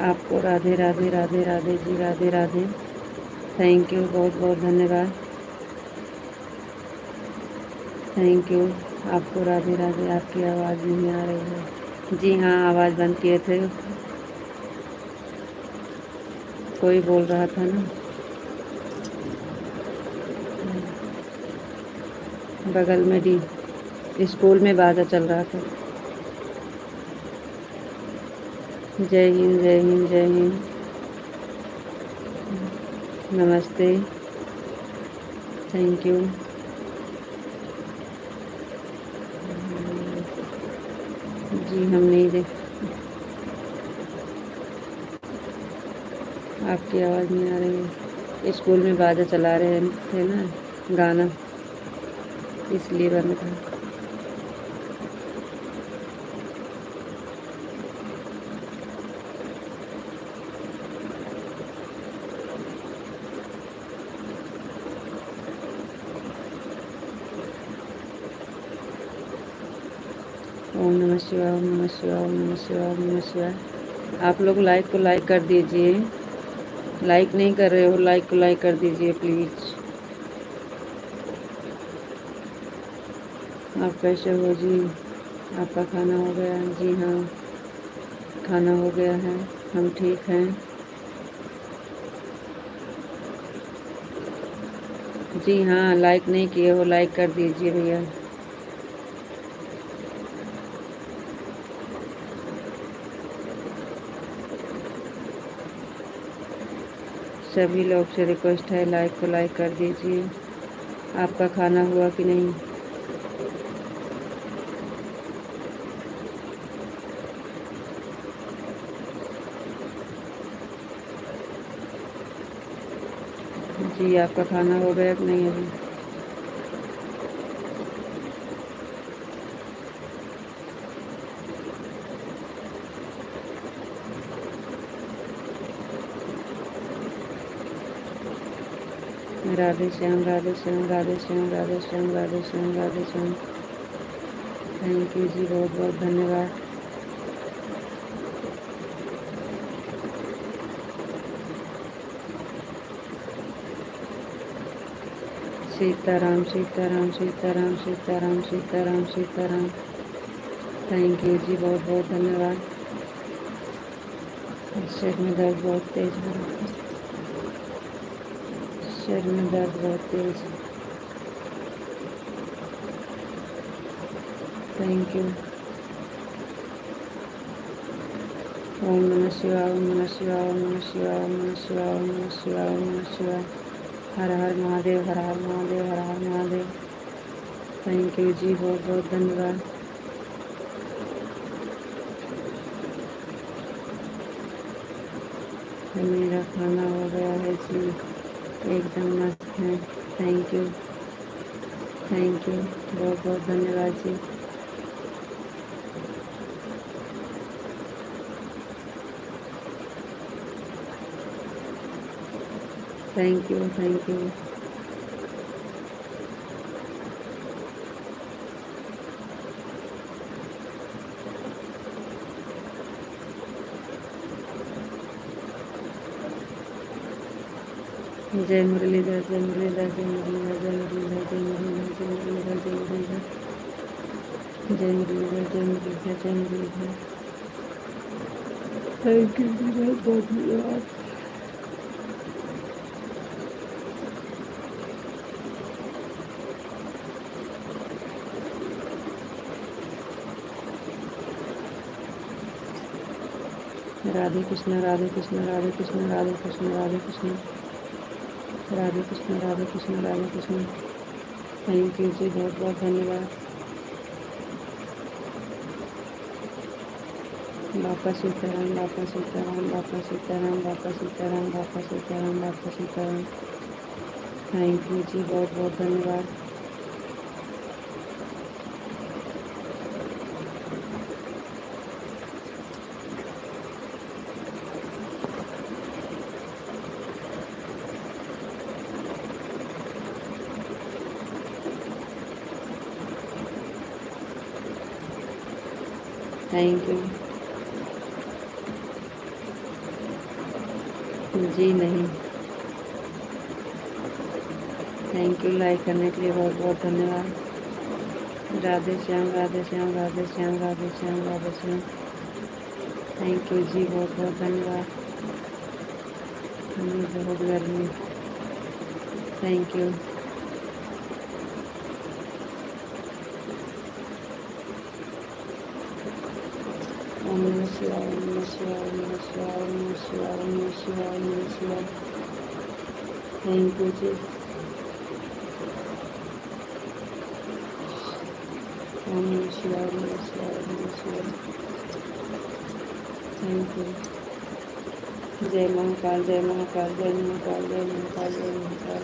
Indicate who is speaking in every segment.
Speaker 1: आपको Radhe Radhe Radhe Radhe ji, Radhe Radhe. Thank you, बहुत बहुत धन्यवाद। Thank you. आपको राधे राधे। आपकी आवाज़ नहीं आ रही है। जी हाँ, आवाज़ बंद किए थे। कोई बोल रहा था ना, बगल में डी स्कूल में बाजा चल रहा था। जय हिंद, जय हिंद, जय हिंद। नमस्ते। Thank you. जी हम नहीं देख, आपकी आवाज़ नहीं आ रही है। स्कूल में बाजा चला रहे थे ना, गाना, इसलिए बंद था। ओम नमः शिवाय, ओम नमः शिवाय, ओम नमः शिवाय, ओम नमः शिवाय। आप लोग लाइक को लाइक कर दीजिए। लाइक नहीं कर रहे हो, लाइक को लाइक कर दीजिए प्लीज़। आप कैसे हो जी? आपका खाना हो गया? जी हाँ, खाना हो गया है। हम ठीक हैं। जी हाँ, लाइक नहीं किए हो, लाइक कर दीजिए भैया। सभी लोग से रिक्वेस्ट है, लाइक को लाइक कर दीजिए। आपका खाना हुआ कि नहीं? जी, आपका खाना हो गया कि नहीं अभी? राधे श्याम, राधे श्याम, राधे श्याम, राधे श्याम, राधे श्याम, राधे श्याम। थैंक यू जी, बहुत बहुत धन्यवाद। सीताराम, सीताराम, सीताराम, सीताराम, सीताराम, सीताराम। थैंक यू जी, बहुत बहुत धन्यवाद। सिर में दर्द बहुत तेज हो रहा है। सिर में दर्द बहुत तेज है। Thank you. ओम नमः शिवाय, ओम नमः शिवाय, ओम नमः शिवाय, ओम नमः शिवाय, ओम नमः शिवाय, ओम नमः शिवाय। हर हर महादेव, हर हर महादेव, हर हर महादेव। थैंक यू जी, बहुत बहुत धन्यवाद। मेरा खाना हो गया है जी, एकदम मस्त है। थैंक यू, थैंक यू, बहुत बहुत धन्यवाद जी। Thank you, thank you. जय मुरलीधर, जय मुरलीधर, जय मुरलीधर, जय मुरलीधर, जय मुरलीधर, जय मुरलीधर, जय मुरलीधर, जय मुरलीधर, जय मुरलीधर, जय मुरलीधर। थैंक यू जी, बहुत बहुत धन्यवाद। राधे कृष्ण, राधे कृष्ण, राधे कृष्ण, राधे कृष्ण, राधे कृष्ण, राधे कृष्ण, राधे कृष्ण, राधे कृष्ण। थैंक यू जी, बहुत बहुत धन्यवाद। बापा सीताराम, बापा सीताराम, बापा सीताराम, बापा सीताराम, बापा सीताराम, बापा सीताराम। थैंक यू जी, बहुत बहुत धन्यवाद। Thank you. जी नहीं। थैंक यू, लाइक करने के लिए बहुत बहुत धन्यवाद। राधे श्याम, राधे श्याम, राधे श्याम, राधे श्याम, राधे श्याम। थैंक यू जी, बहुत बहुत धन्यवाद। बहुत गर्मी। Thank you. ओम नमः शिवाय, ओम नमः शिवाय, ओम नमः शिवाय, ओम नमः शिवाय, ओम नमः शिवाय, ओम नमः शिवाय। थैंक यू जी। ओम नमः शिवाय, ओम नमः शिवाय, ओम नमः शिवाय। Thank you. जय महाकाल, जय महाकाल, जय महाकाल, जय महाकाल, जय महाकाल।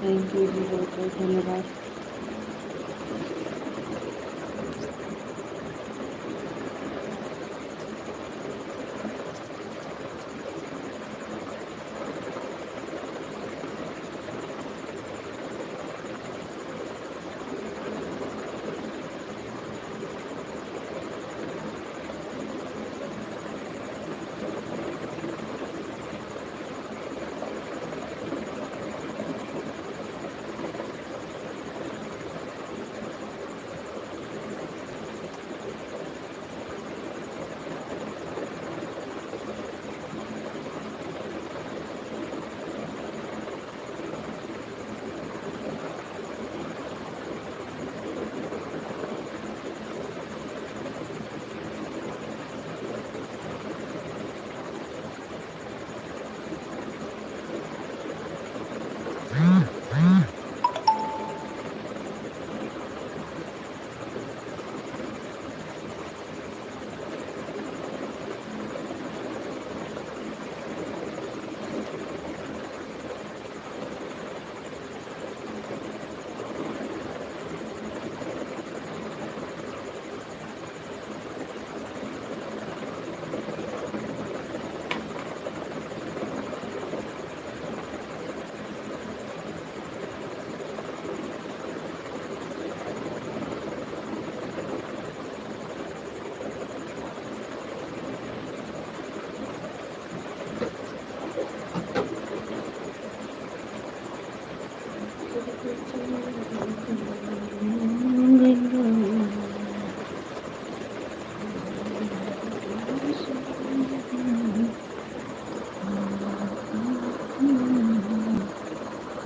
Speaker 1: थैंक यू जी, बहुत बहुत धन्यवाद।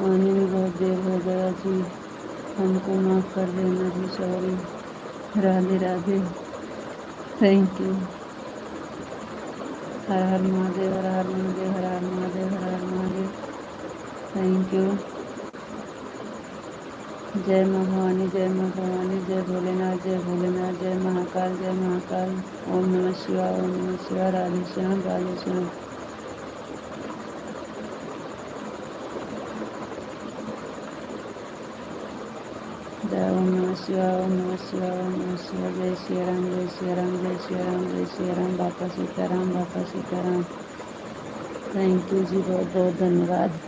Speaker 1: आने में बहुत देर हो गया जी, हमको माफ़ कर देना जी, sorry. Radhe Radhe. Thank you. हर हर महादेव, हर हर महादेव, हर हर महादेव, हर हर महादेव। Thank you. जय माँ भवानी, जय माँ भवानी, जय भोलेनाथ, जय भोलेनाथ, जय महाकाल, जय महाकाल। ओम नमः शिवाय, ओम नमः शिवाय। राधे श्याम, राधे श्याम। जय ओम नमः शिवाय, ओम नमः शिवाय, ओम नमः शिवाय। जय श्री राम, जय श्री राम, जय श्री राम, जय श्री राम। बापा सीताराम, बापा सीताराम। थैंक यू जी, बहुत बहुत धन्यवाद।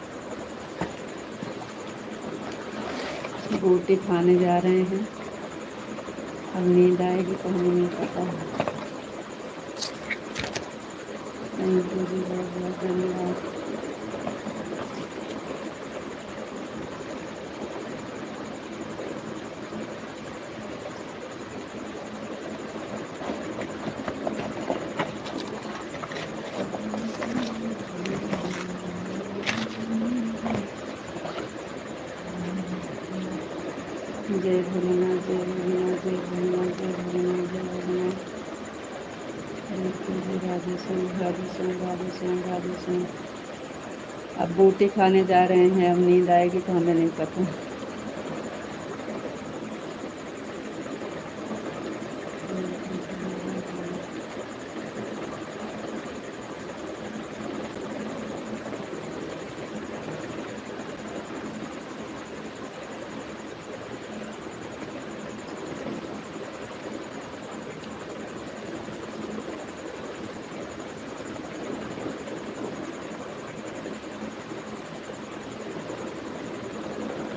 Speaker 1: बूटी खाने जा रहे हैं, अब नींद आएगी तो हमें नहीं पता। थैंक यू जी, बहुत बहुत धन्यवाद। जय भोलेनाथ, जय भोलेनाथ, जय भोलेनाथ, जय भोलेनाथ, जय भोलेनाथ। थैंक यू जी। राधे श्याम, राधे श्याम, राधे श्याम, राधे श्याम। अब बूटी खाने जा रहे हैं, अब नींद आएगी तो हमें नहीं पता।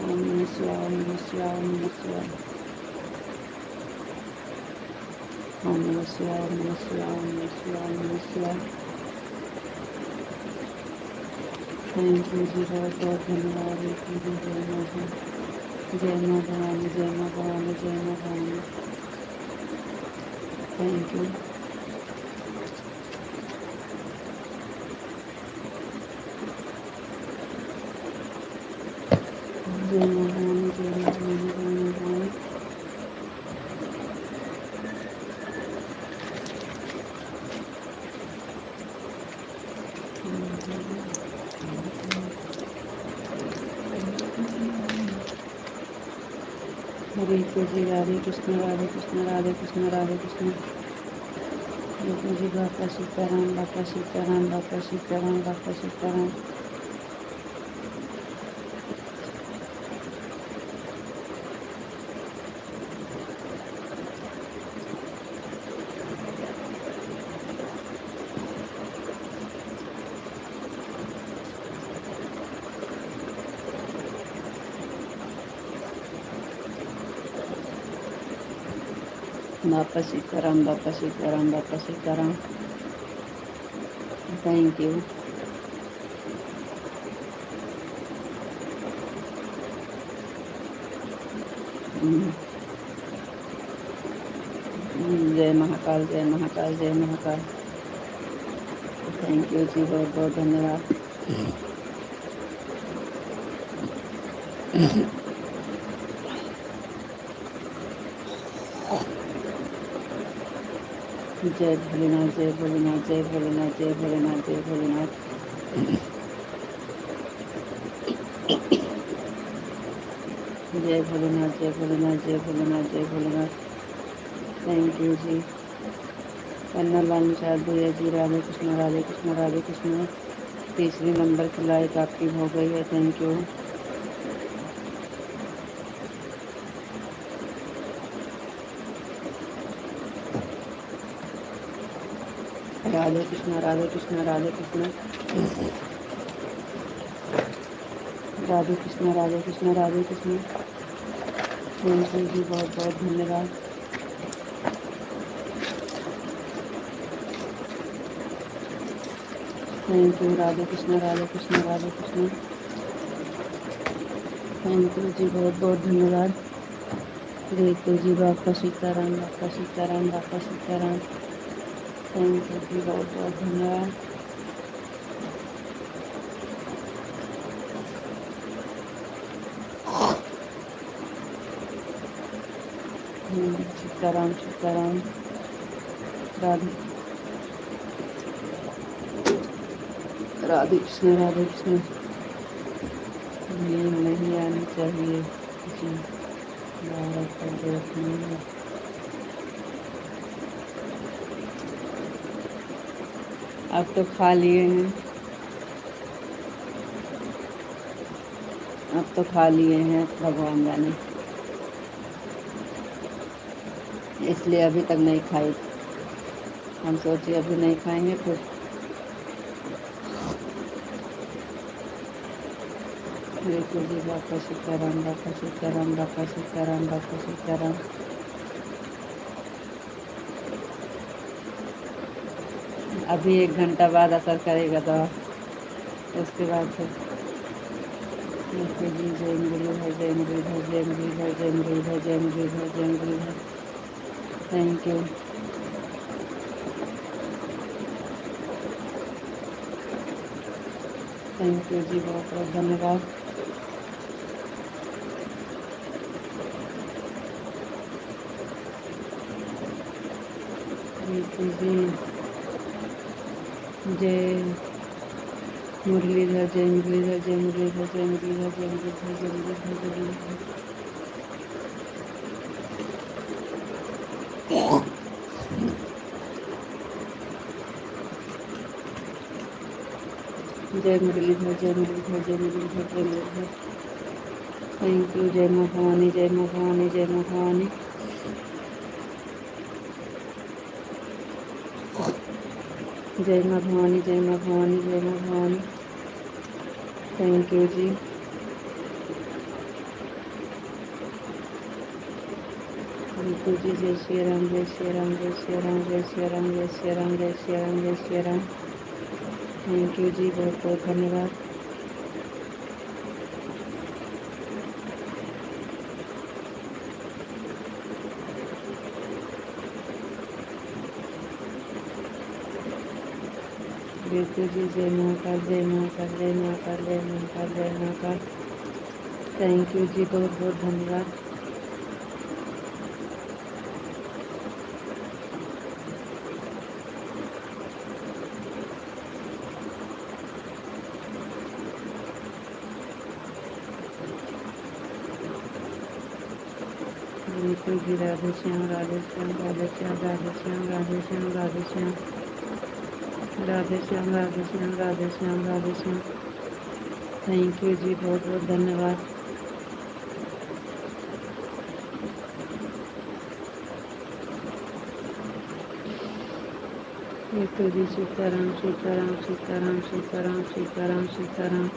Speaker 1: ओम नमः शिवाय, ओम नमः शिवाय, ओम नमः शिवाय। ओम नमः शिवाय, ओम नमः शिवाय, ओम नमः शिवाय, ओम नमः शिवाय। थैंक यू जी, बहुत बहुत धन्यवाद। एक जी, जय माता, जय माँ भवानी, जय माँ भवानी, जय माँ भवानी। Thank you. जय माँ भवानी, जय माँ भवानी, जय माँ भवानी। हरे जी, राधे कृष्ण, राधे कृष्ण, राधे कृष्ण, राधे कृष्ण। हरे जी, बापा सीताराम, बापा सीताराम, बापा सीताराम, बापा सीताराम। बापा सीताराम, बापा सीताराम, बापा सीताराम। Thank you. जय महाकाल, जय महाकाल, जय महाकाल। थैंक यू जी, बहुत बहुत धन्यवाद। जय भोलेनाथ, जय भोलेनाथ, जय भोलेनाथ, जय भोलेनाथ, जय भोलेनाथ। जय भोलेनाथ, जय भोलेनाथ, जय भोलेनाथ, जय भोलेनाथ। थैंक यू जी। पन्ना लाल निषाद भैया जी, राधे कृष्ण, राधे कृष्ण, राधे कृष्ण। तीसरी नंबर की लाइक आपकी हो गई है, thank you. Radhe Krishna, Radhe Krishna, Radhe Krishna. Radhe Krishna, Radhe Krishna, Radhe Krishna. Thank you जी, बहुत बहुत धन्यवाद। Thank you, Radhe Krishna, Radhe Krishna, Radhe Krishna. Thank you जी, बहुत बहुत धन्यवाद। रितु जी, बापा सीताराम, बापा सीताराम, बापा सीताराम। थैंक यू जी, बहुत बहुत धन्यवाद। सीताराम, सीताराम। राधे राधे कृष्ण, राधे कृष्ण। नींद नहीं आनी चाहिए जी, भारत का दोस्त नहीं है। अब तो खा लिए हैं, अब तो खा लिए हैं, भगवान जाने, इसलिए अभी तक नहीं खाई। हम सोचे अभी नहीं खाएंगे फिर। बिल्कुल जी, बापा सीताराम, बापा सीताराम, बापा सीताराम, बापा सीताराम। अभी 1 घंटा बाद असर करेगा दवा, उसके बाद फिर। बिल्कुल जी, जय मुरलीधर, जय मुरलीधर, जय मुरलीधर, जय मुरलीधर, जय मुरलीधर, जय Murlidhar. Thank you. Thank you जी, बहुत बहुत धन्यवाद। बिल्कुल जी, जय मुरलीधर, जय मुरलीधर, जय मुरलीधर, जय मुरलीधर, जय मुरलीधर, जय मुरलीधर, जय मुरलीधर। जय मुरलीधर, जय मुरलीधर, जय मुरलीधर, जय मुरलीधर। Thank you. जय माँ भवानी, जय माँ भवानी, जय माँ भवानी। जय माँ भवानी, जय माँ भवानी, जय माँ भवानी। थैंक यू जी। बिल्कुल जी, जय श्री राम, जय श्री राम, जय श्री राम, जय श्री राम, जय श्री राम, जय श्री राम, जय श्री राम। थैंक यू जी, बहुत बहुत धन्यवाद। ऋतु जी जय महाकाल, जय महाकाल, जय महाकाल, जय महाकाल, जय महाकाल। थैंक यू जी, बहुत बहुत धन्यवाद। ऋतु जी राधे श्याम, राधे श्याम, राधे श्याम, राधे श्याम, राधे श्याम, राधे श्याम, राधे श्याम, राधे श्याम, राधे श्याम, राधे श्याम। थैंक यू जी, बहुत बहुत धन्यवाद। ऋतु जी सीताराम, सीताराम, सीताराम, सीताराम, सीताराम, सीताराम।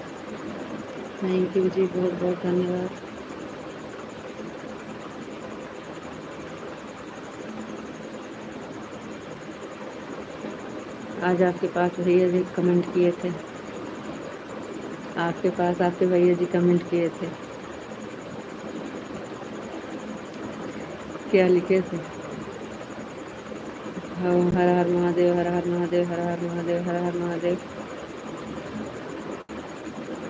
Speaker 1: थैंक यू जी, बहुत बहुत धन्यवाद। आज आपके पास भैया जी कमेंट किए थे, आपके पास आपके भैया जी कमेंट किए थे, क्या लिखे थे? हर हर महादेव, हर हर महादेव, हर हर महादेव, हर हर महादेव।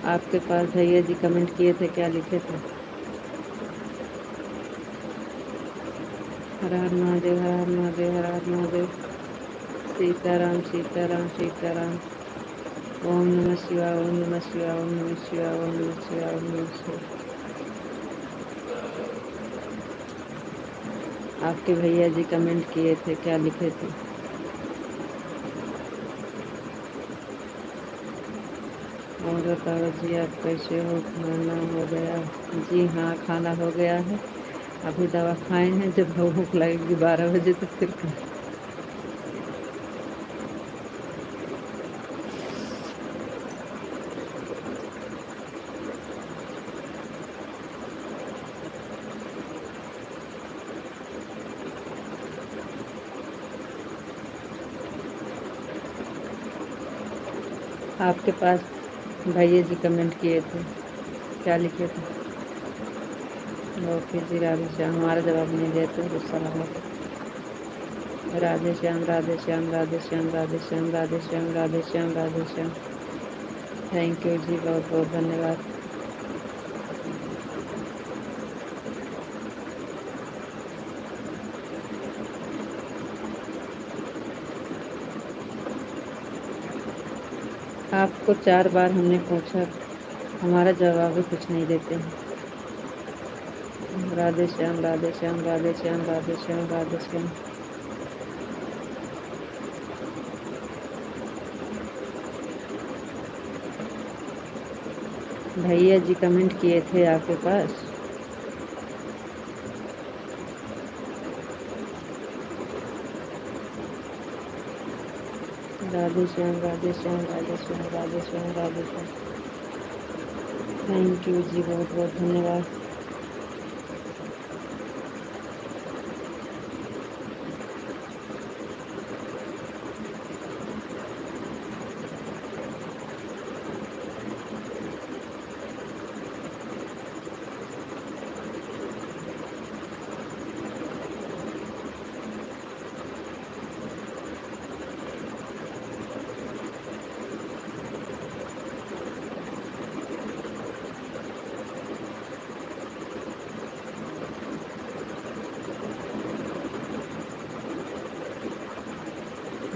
Speaker 1: आपके पास भैया जी कमेंट किए थे, क्या लिखे थे? हर हर महादेव, हर हर महादेव, हर हर महादेव। सीताराम, सीताराम, सीताराम। ओम नमः शिवाय, ओम नमः शिवाय, ओम नमः शिवाय, ओम नमः शिवाय, ओम नमः शिवाय। आपके भैया जी कमेंट किए थे, क्या लिखे थे? और बताओ जी, आप कैसे हो? खाना हो गया? जी हाँ, खाना हो गया है। अभी दवा खाए हैं, जब भूख लगेगी 12 बजे तो फिर आपके पास भैया जी कमेंट किए थे, क्या लिखे थे? ओके जी, राधे श्याम। हमारा जवाब नहीं देते, गुस्सा लगा। राधे श्याम, राधे श्याम, राधे श्याम, राधे श्याम, राधे श्याम, राधे श्याम, राधे श्याम। थैंक यू जी, बहुत बहुत धन्यवाद। आपको 4 बार हमने पूछा, हमारा जवाब भी कुछ नहीं देते हैं। राधे श्याम, राधे श्याम, राधे श्याम, राधे श्याम, राधे श्याम। भैया जी कमेंट किए थे आपके पास? राधे श्याम, राधे श्याम, राधे श्याम, राधे श्याम, राधे श्याम। थैंक यू जी, बहुत बहुत धन्यवाद।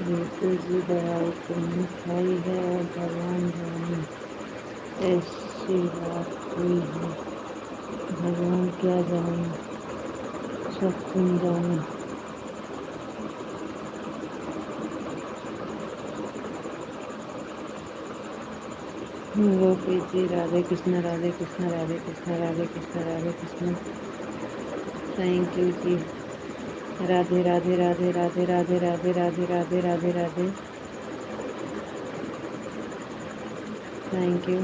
Speaker 1: ऋतु जी दवाई तुमने खाई है और भगवान जाने, ऐसी बात हुई है। भगवान क्या जाने, सब तुम जाने। गोपी जी राधे कृष्ण, राधे कृष्ण, राधे कृष्ण, राधे कृष्ण, राधे कृष्ण। थैंक यू जी। Radhe Radhe Radhe Radhe Radhe Radhe Radhe Radhe Radhe Radhe. Thank you.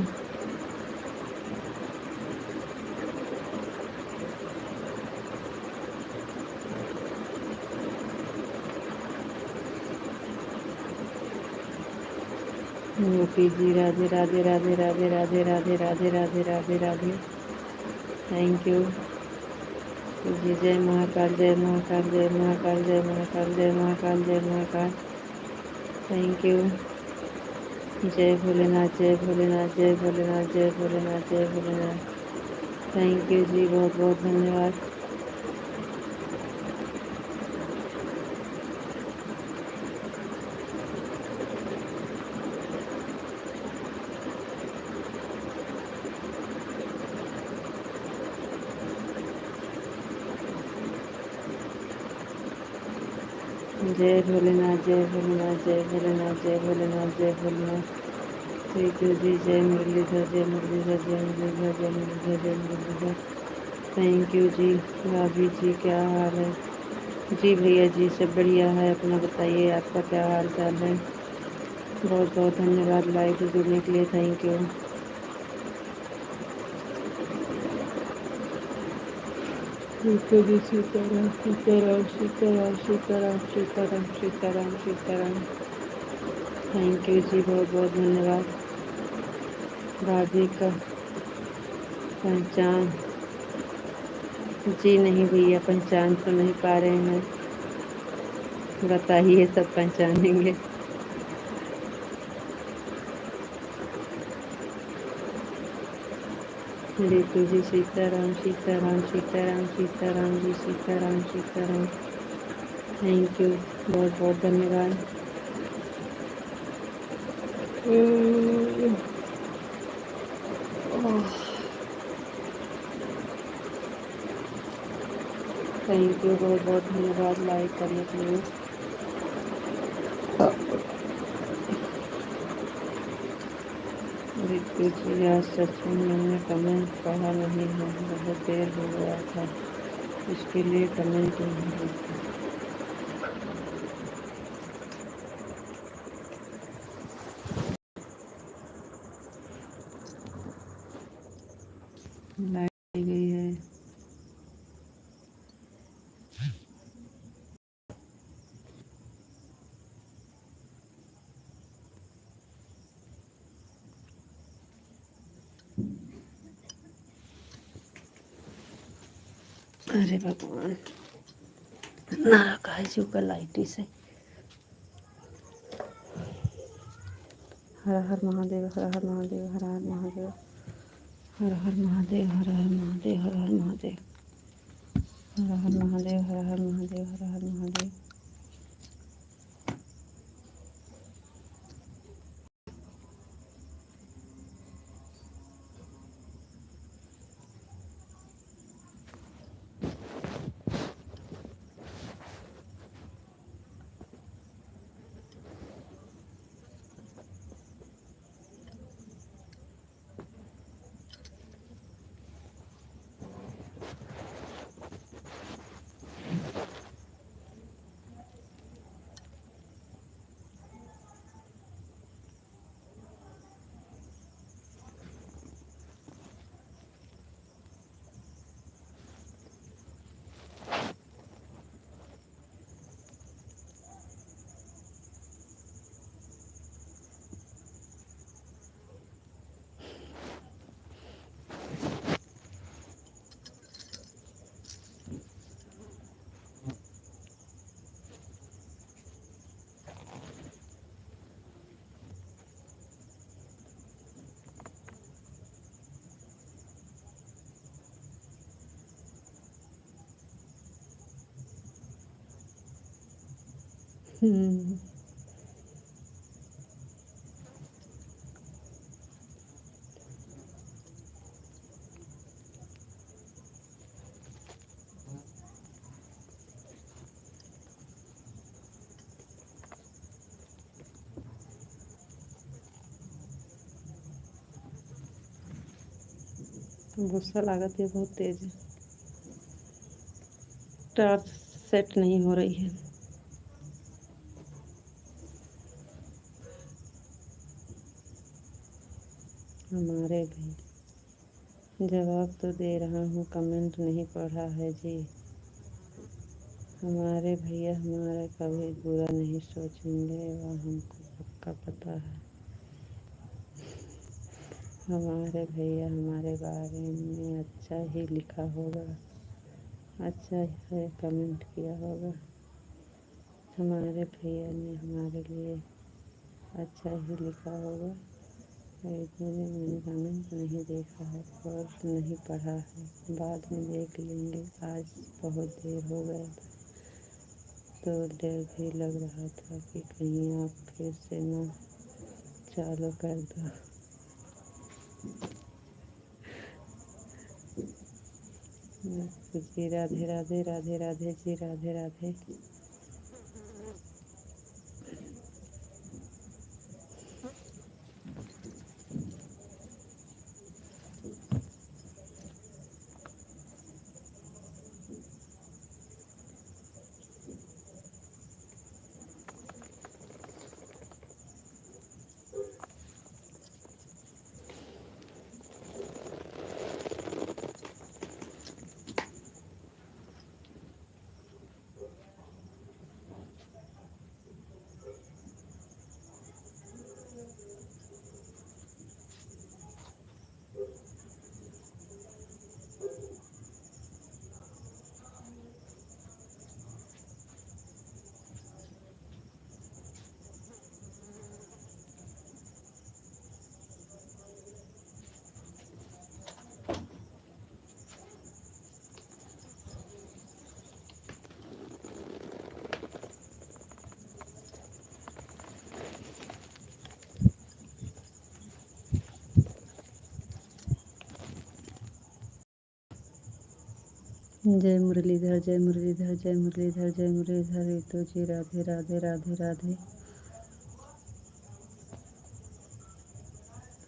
Speaker 1: Gopi ji Radhe Radhe Radhe Radhe Radhe Radhe Radhe Radhe Radhe Radhe. Thank you जी। जय महाकाल, जय महाकाल, जय महाकाल, जय महाकाल, जय महाकाल, जय महाकाल। Thank you. जय भोलेनाथ, जय भोलेनाथ, जय भोलेनाथ, जय भोलेनाथ, जय भोलेनाथ। थैंक यू जी, बहुत बहुत धन्यवाद। जय भोलेनाथ, जय भोलेनाथ, जय भोलेनाथ, जय भोलेनाथ, जय भोलेनाथ। थैंक यू जी, जय मुरलीधर, जय मुरलीधर, जय मुरलीधर, जय मुरलीधर, जय मुरलीधर। थैंक यू जी। भाभी जी क्या हाल है? जी भैया जी सब बढ़िया है, अपना बताइए आपका क्या हाल चाल है? बहुत बहुत धन्यवाद लाइव से जुड़ने के लिए, थैंक यू। ठीक है जी, सीताराम सीताराम सीताराम सीताराम सीताराम सीताराम सीताराम। थैंक यू जी, बहुत बहुत धन्यवाद। भाभी का पहचान? जी नहीं भैया, पहचान तो नहीं पा रहे हैं, बताइए तब पहचानेंगे। रितु जी सीताराम सीताराम सीताराम सीताराम जी, सीताराम सीताराम। थैंक यू, बहुत बहुत धन्यवाद। थैंक यू, बहुत बहुत धन्यवाद लाइक करने के लिए। रितु जी आज सच में मैंने कमेंट पढ़ा नहीं है, बहुत देर हो गया था, इसके लिए कमेंट नहीं देखा। लाइट गई है। अरे भगवान, नाराकाई जी का लाइटी से। हर हर महादेव, हर हर महादेव, हर हर महादेव, हर हर महादेव, हर हर महादेव, हर हर महादेव, हर हर महादेव, हर हर महादेव, हर हर महादेव। गुस्सा लागत है बहुत तेज, टॉर्च सेट नहीं हो रही है। हमारे भी जवाब तो दे रहा हूँ, कमेंट नहीं पढ़ा है जी। हमारे भैया हमारा कभी बुरा नहीं सोचेंगे, वह हमको पक्का पता है। हमारे भैया हमारे बारे में अच्छा ही लिखा होगा, अच्छा ही कमेंट किया होगा। हमारे भैया ने हमारे लिए अच्छा ही लिखा होगा। मैंने कमेंट नहीं देखा है और नहीं पढ़ा है, बाद में देख लेंगे। आज बहुत देर हो गया था तो डर भी लग रहा था कि कहीं आप फिर से ना चालू कर दो। जी राधे राधे, राधे राधे जी, राधे राधे। जय मुरलीधर, जय मुरलीधर, जय मुरलीधर, जय मुरलीधर। रितु जी राधे राधे, राधे राधे।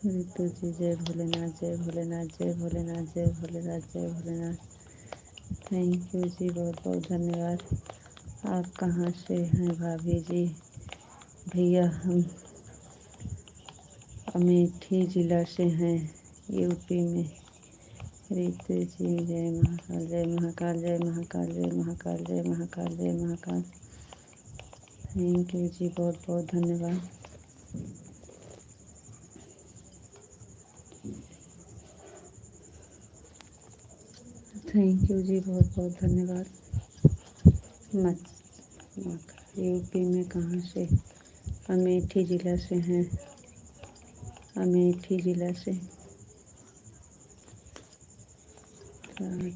Speaker 1: रितु जी जय भोलेनाथ, जय भोलेनाथ, जय भोलेनाथ, जय भोलेनाथ, जय भोलेनाथ। थैंक यू जी, बहुत बहुत धन्यवाद। आप कहाँ से हैं भाभी जी? भैया हम अमेठी ज़िला से हैं, यूपी में। रितु जी जय महाकाल, जय महाकाल, जय महाकाल, जय महाकाल, जय महाकाल, जय महाकाल। थैंक यू जी, बहुत बहुत धन्यवाद। थैंक यू जी, बहुत बहुत धन्यवाद। यूपी में कहाँ से? अमेठी ज़िला से हैं, अमेठी ज़िला से। राज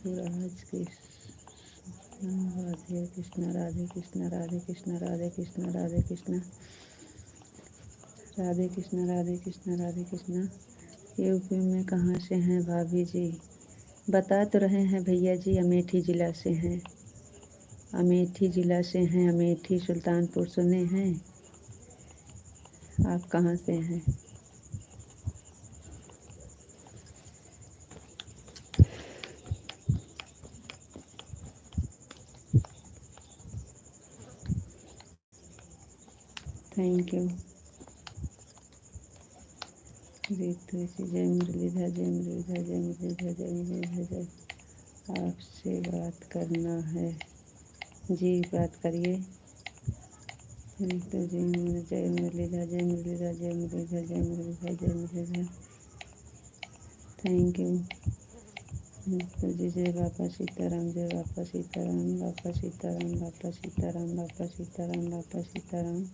Speaker 1: राधे कृष्णा, राधे कृष्णा, राधे कृष्णा, राधे कृष्णा, राधे कृष्णा, राधे कृष्णा, राधे कृष्णा, राधे कृष्णा। यूपी में कहाँ से हैं भाभी जी? बता तो रहे हैं भैया जी, अमेठी ज़िला से हैं, अमेठी ज़िला से हैं, अमेठी सुल्तानपुर सुने हैं? आप कहाँ से हैं? Thank you. रितु जी जय मुरलीधर, जय मुरलीधर, जय मुरलीधर, जय मुरलीधर, जय। आपसे बात करना है जी, बात करिए। रितु जी जय मुरलीधर, जय मुरलीधर, जय मुरलीधर, जय मुरलीधर, जय मुरलीधर। Thank you. रितु जी जय बाबा सीताराम, जय बाबा सीताराम, बाबा सीताराम, बाबा सीताराम, बाबा सीताराम, बाबा सीताराम।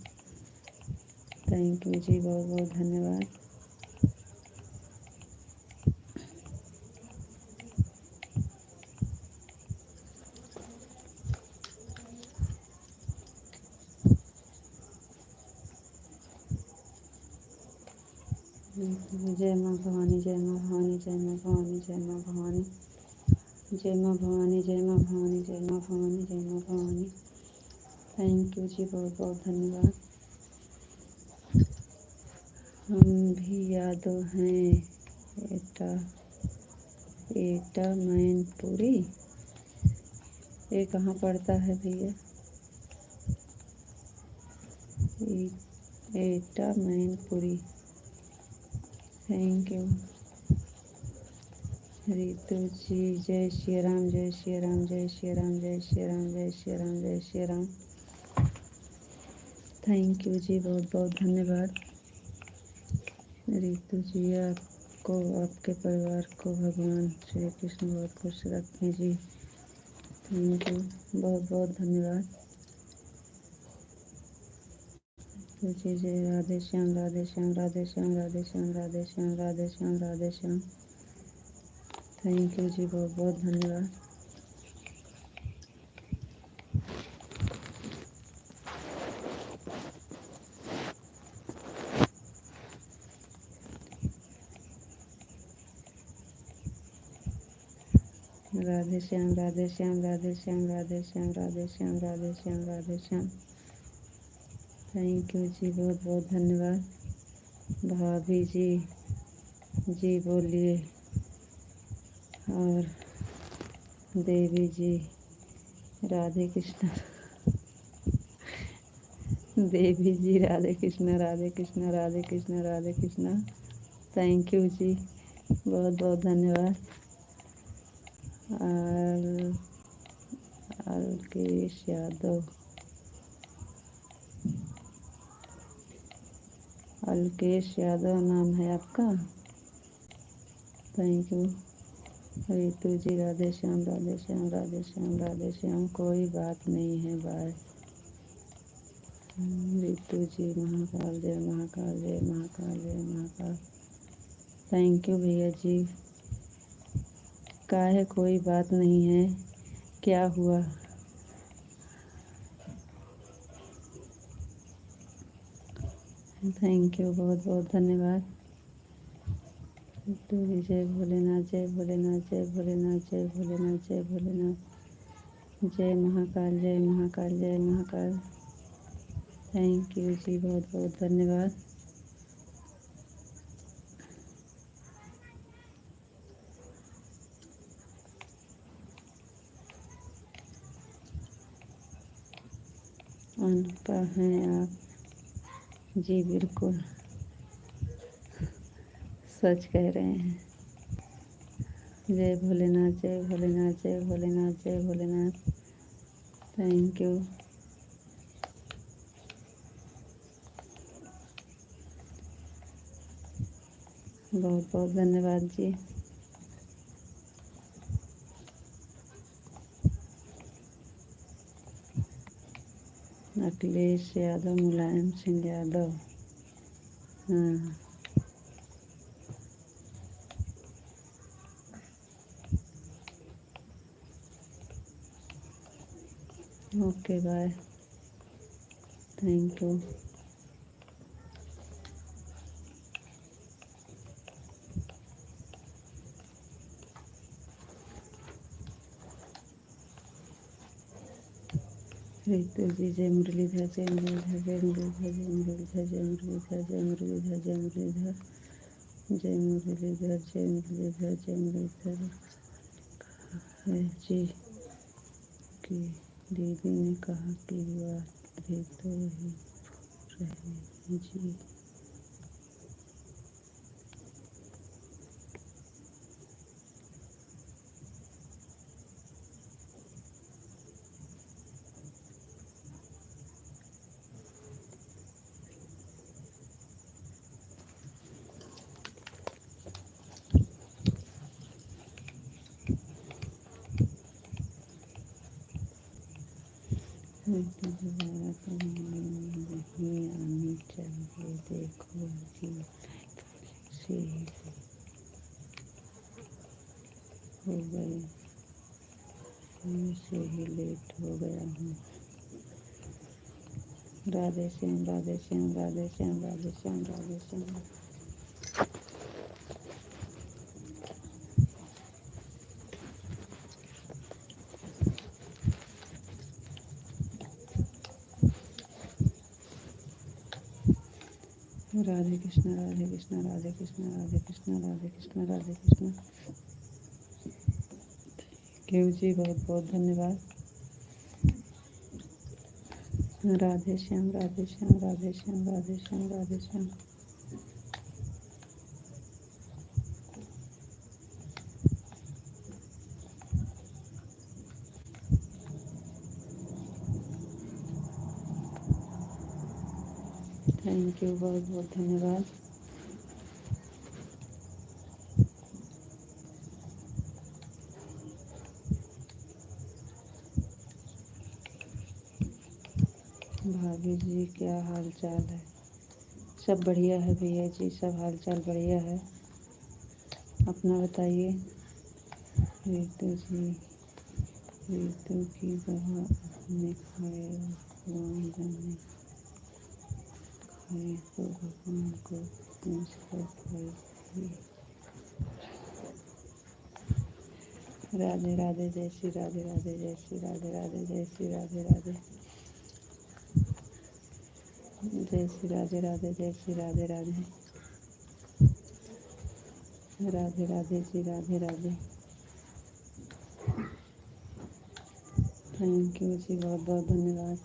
Speaker 1: थैंक यू जी, बहुत बहुत धन्यवाद। जय माँ भवानी, जय माँ भवानी, जय माँ भवानी, जय माँ भवानी, जय माँ भवानी, जय माँ भवानी, जय माँ भवानी, जय माँ भवानी। थैंक यू जी, बहुत बहुत धन्यवाद। हम भी यादव हैं, एटा एटा मैनपुरी। ये कहाँ पड़ता है भैया? एटा मैनपुरी। Thank you. रितु जी जय श्री राम, जय श्री राम, जय श्री राम, जय श्री राम, जय श्री राम, जय श्री राम। थैंक यू जी, बहुत बहुत धन्यवाद। रितु जी आपको, आपके परिवार को भगवान श्री कृष्ण बहुत खुश रखें जी। थैंक यू, बहुत बहुत धन्यवाद। जी जय राधे श्याम, राधे श्याम, राधे श्याम, राधे श्याम, राधे श्याम, राधे श्याम, राधे श्याम। थैंक यू जी, बहुत बहुत धन्यवाद। राधे श्याम, राधे श्याम, राधे श्याम, राधे श्याम, राधे श्याम, राधे श्याम, राधे श्याम। थैंक यू जी, बहुत बहुत धन्यवाद। भाभी जी बोलिए। और देवी जी, राधे कृष्ण। देवी जी, राधे कृष्ण, राधे कृष्ण, राधे कृष्ण, राधे कृष्ण। थैंक यू जी, बहुत बहुत धन्यवाद। अलकेश यादव, अलकेश यादव नाम है आपका। Thank you. रितु जी, राधे श्याम, राधे श्याम, राधे श्याम, राधे श्याम। कोई बात नहीं है, बाय। रितु जी, महाकाल जय, महाकाल जय, महाकाल जय, महाकाल। थैंक यू भैया जी। काहे कोई बात नहीं है, क्या हुआ? थैंक यू, बहुत बहुत धन्यवाद। रितु जी, जय भोलेनाथ, जय भोलेनाथ, जय भोलेनाथ, जय भोलेनाथ, जय भोलेनाथ। जय महाकाल, जय महाकाल, जय महाकाल। थैंक यू जी, बहुत बहुत धन्यवाद। अनपा हैं आप जी, बिल्कुल सच कह रहे हैं। जय भोलेनाथ, जय भोलेनाथ, जय भोलेनाथ, जय भोलेनाथ। Thank you. बहुत बहुत धन्यवाद जी। अखिलेश यादव, मुलायम सिंह यादव। हाँ, okay bye. Thank you. Ritu ji, जय मुरलीधर, जय मुरलीधर, जय मुरलीधर, जय मुरलीधर, जय मुरलीधर, जय मुरलीधर, जय मुरलीधर, जय मुरलीधर, जय मुरलीधर, जय मुरलीधर। है जी कि दीदी ने कहा कि बात भी तो ही रहे जी। दोबारा नहीं आनी चाहिए, देखो जी से हो गए, से ही लेट हो गया हूँ। राधे श्याम, राधे श्याम, राधे श्याम, राधे श्याम, राधे श्याम। राधे कृष्ण, राधे कृष्ण, राधे कृष्ण, राधे कृष्ण, राधे कृष्ण, राधे कृष्ण। केव जी, बहुत बहुत धन्यवाद। राधे श्याम, राधे श्याम, राधे श्याम, राधे श्याम, राधे श्याम। थैंक यू, बहुत बहुत धन्यवाद। भाभी जी क्या हाल चाल है? सब बढ़िया है भैया जी, सब हाल चाल बढ़िया है। अपना बताइए। रितु जी, रितु की दवा आपने खाए और भगवान जाने खाए तो भगवान को पूछ कर खाई थी। राधे राधे, जय श्री राधे राधे, जय श्री राधे राधे, जय श्री राधे राधे, जय श्री राधे राधे, जय श्री राधे राधे, राधे राधे जी, राधे राधे। थैंक यू जी, बहुत बहुत धन्यवाद।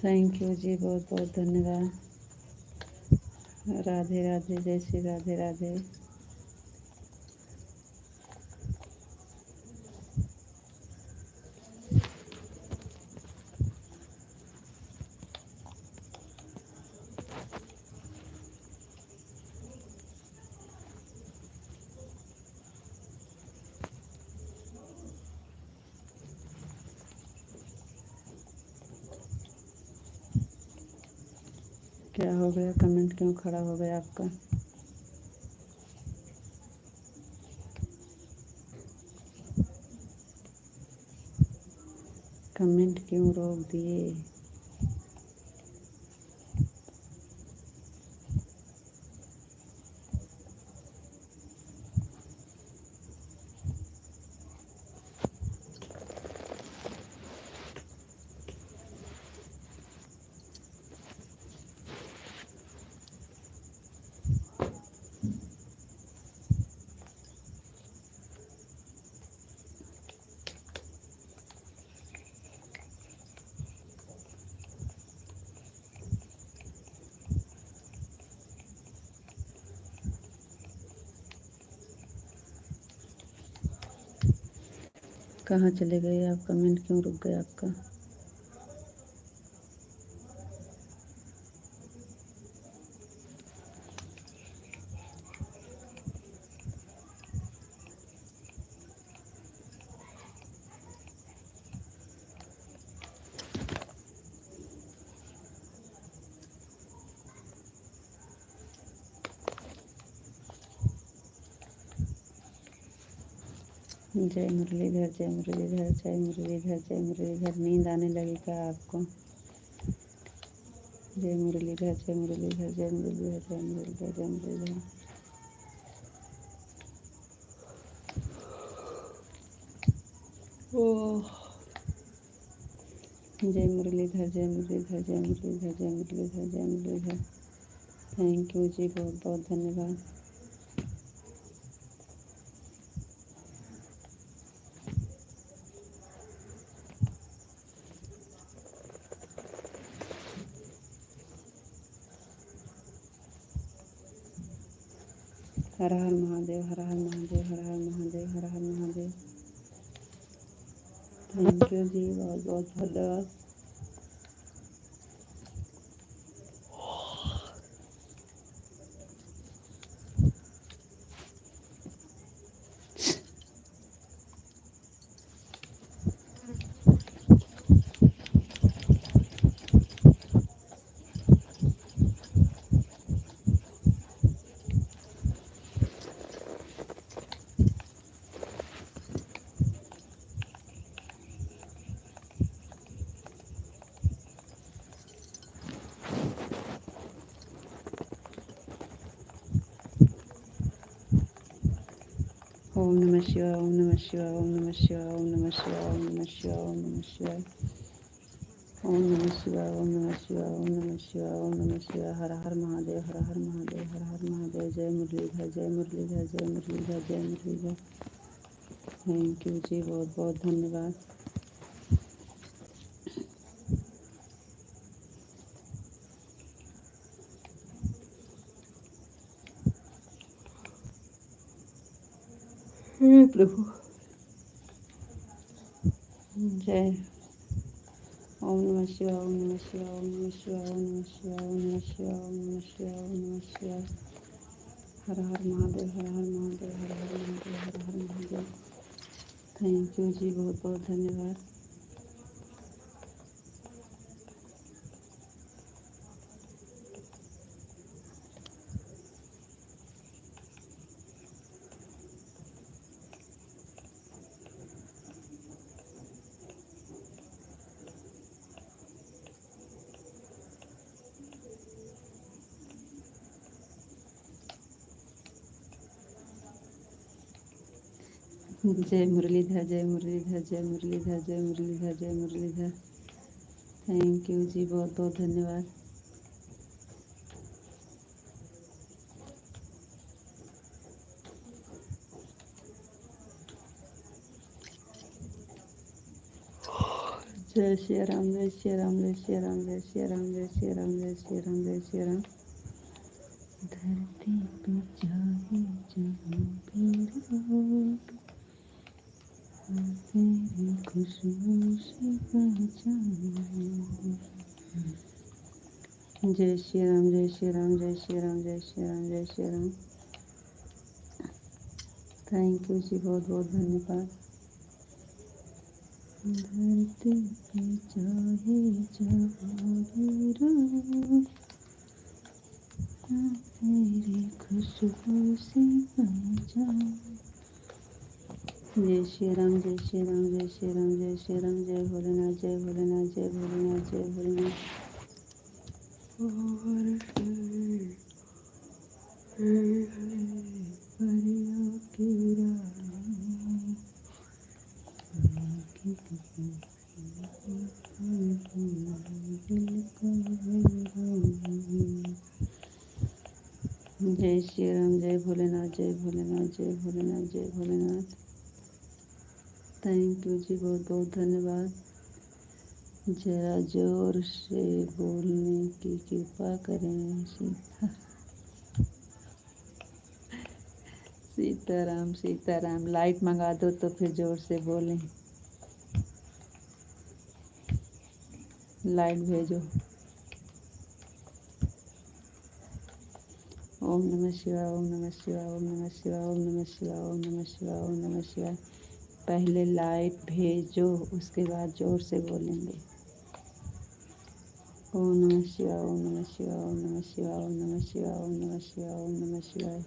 Speaker 1: थैंक यू जी, बहुत बहुत धन्यवाद। राधे राधे, जय श्री राधे राधे। क्या हो गया? कमेंट क्यों खड़ा हो गया आपका? कमेंट क्यों रोक दिए? कहाँ चले गए आप? कमेंट क्यों रुक गया आपका? जय मुरलीधर, जय मुरलीधर, जय मुरलीधर, जय मुरलीधर। नींद आने लगी क्या आपको? जय मुरलीधर, जय मुरलीधर, जय मुरलीधर, जय मुरलीधर, जय मुरलीधर। जय मुरलीधर, जय मुरलीधर, जय मुरलीधर, जय मुरलीधर, जय मुरलीधर। थैंक यू जी, बहुत बहुत धन्यवाद। हर हर महादेव, हर हर महादेव, हर हर महादेव, हर हर महादेव। थैंक यू जी, बहुत बहुत धन्यवाद। ओम नमः शिवाय, ओम नमः शिवाय, ओम नमः शिवाय, ओम नमः शिवाय, ओम नमः शिवाय, ओम नमः शिवाय, ओम नमः शिवाय, ओम नमः शिवाय, ओम नमः शिवाय, ओम नमः शिवाय। हर हर महादेव, हर हर महादेव, हर हर महादेव। जय मुरलीधर, जय मुरलीधर, जय मुरलीधर, जय मुरलीधर। थैंक यू जी, बहुत बहुत धन्यवाद। हे प्रभु, जय। ओम नमः शिवाय, ओम नमः शिवाय, ओम नमः शिवाय, ओम नमः शिवाय, ओम नमः शिवाय, ओम नमः शिवाय, ओम नमः शिवाय। हर हर महादेव, हर हर महादेव, हर हर महादेव, हर हर महादेव। थैंक यू जी, बहुत बहुत धन्यवाद। जय मुरलीधर, जय मुरलीधर, जय मुरलीधर, जय मुरलीधर, जय मुरलीधर। थैंक यू जी, बहुत बहुत धन्यवाद। जय श्री राम, जय श्री राम, जय श्री राम, जय श्री राम, जय श्री राम, जय श्री राम, जय श्री राम। धरती पे चाहे जहाँ भी रहो, तेरी खुशबू से पहचानो। जय श्री राम, जय श्री राम, जय श्री राम, जय श्री राम, जय श्री राम। थैंक यू जी, बहुत बहुत धन्यवाद। धरती पे चाहे जहाँ भी रहो, तेरी खुशबू से पहचानो। जय श्री राम, जय श्री राम, जय श्री राम, जय श्री राम। जय भोलेनाथ, जय भोलेनाथ, जय भोलेनाथ, जय भोलेनाथ। परियों की रानी, जय श्री राम, जय भोलेनाथ, जय भोलेनाथ, जय भोलेनाथ, जय भोलेनाथ। थैंक यू जी, बहुत बहुत धन्यवाद। जरा जोर से बोलने की कृपा करें। सीताराम, सीताराम। लाइट मंगा दो तो फिर जोर से बोलें। लाइट भेजो। ओम नमः शिवाय, ओम नमः शिवाय, ओम नमः शिवाय, ओम नमः शिवाय, ओम नमः शिवाय, ओम नमः शिवाय। पहले लाइट भेजो, उसके बाद जोर से बोलेंगे। ओम नमः शिवाय, ओम नमः शिवाय, ओम नमः शिवाय, ओम नमः शिवाय, ओम नमः शिवाय, ओम नमः शिवाय।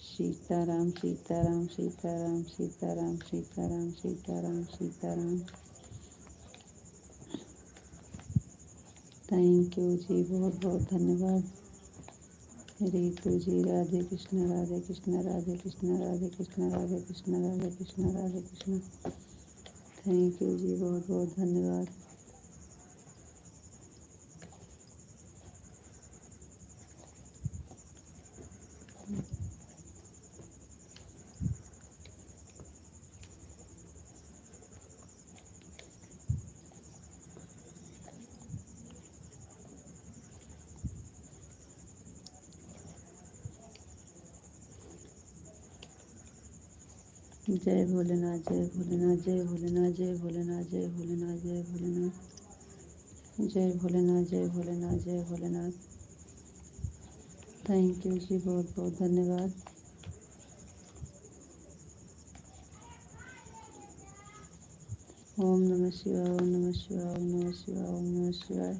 Speaker 1: सीताराम, सीताराम, सीताराम, सीताराम, सीताराम, सीताराम, सीताराम। थैंक यू जी, बहुत बहुत धन्यवाद। रितु जी, राधे कृष्ण, राधे कृष्ण, राधे कृष्ण, राधे कृष्ण, राधे कृष्ण, राधे कृष्ण, राधे कृष्ण। थैंक यू जी, बहुत बहुत धन्यवाद। जय भोलेनाथ, जय भोलेनाथ, जय भोलेनाथ, जय भोलेनाथ, जय भोलेनाथ, जय भोलेनाथ, जय भोलेनाथ, जय भोलेनाथ, जय भोलेनाथ। थैंक यू जी, बहुत बहुत धन्यवाद। ओम नमः शिवाय, ओम नमः शिवाय, ओम नमः शिवाय, ओम नमः शिवाय।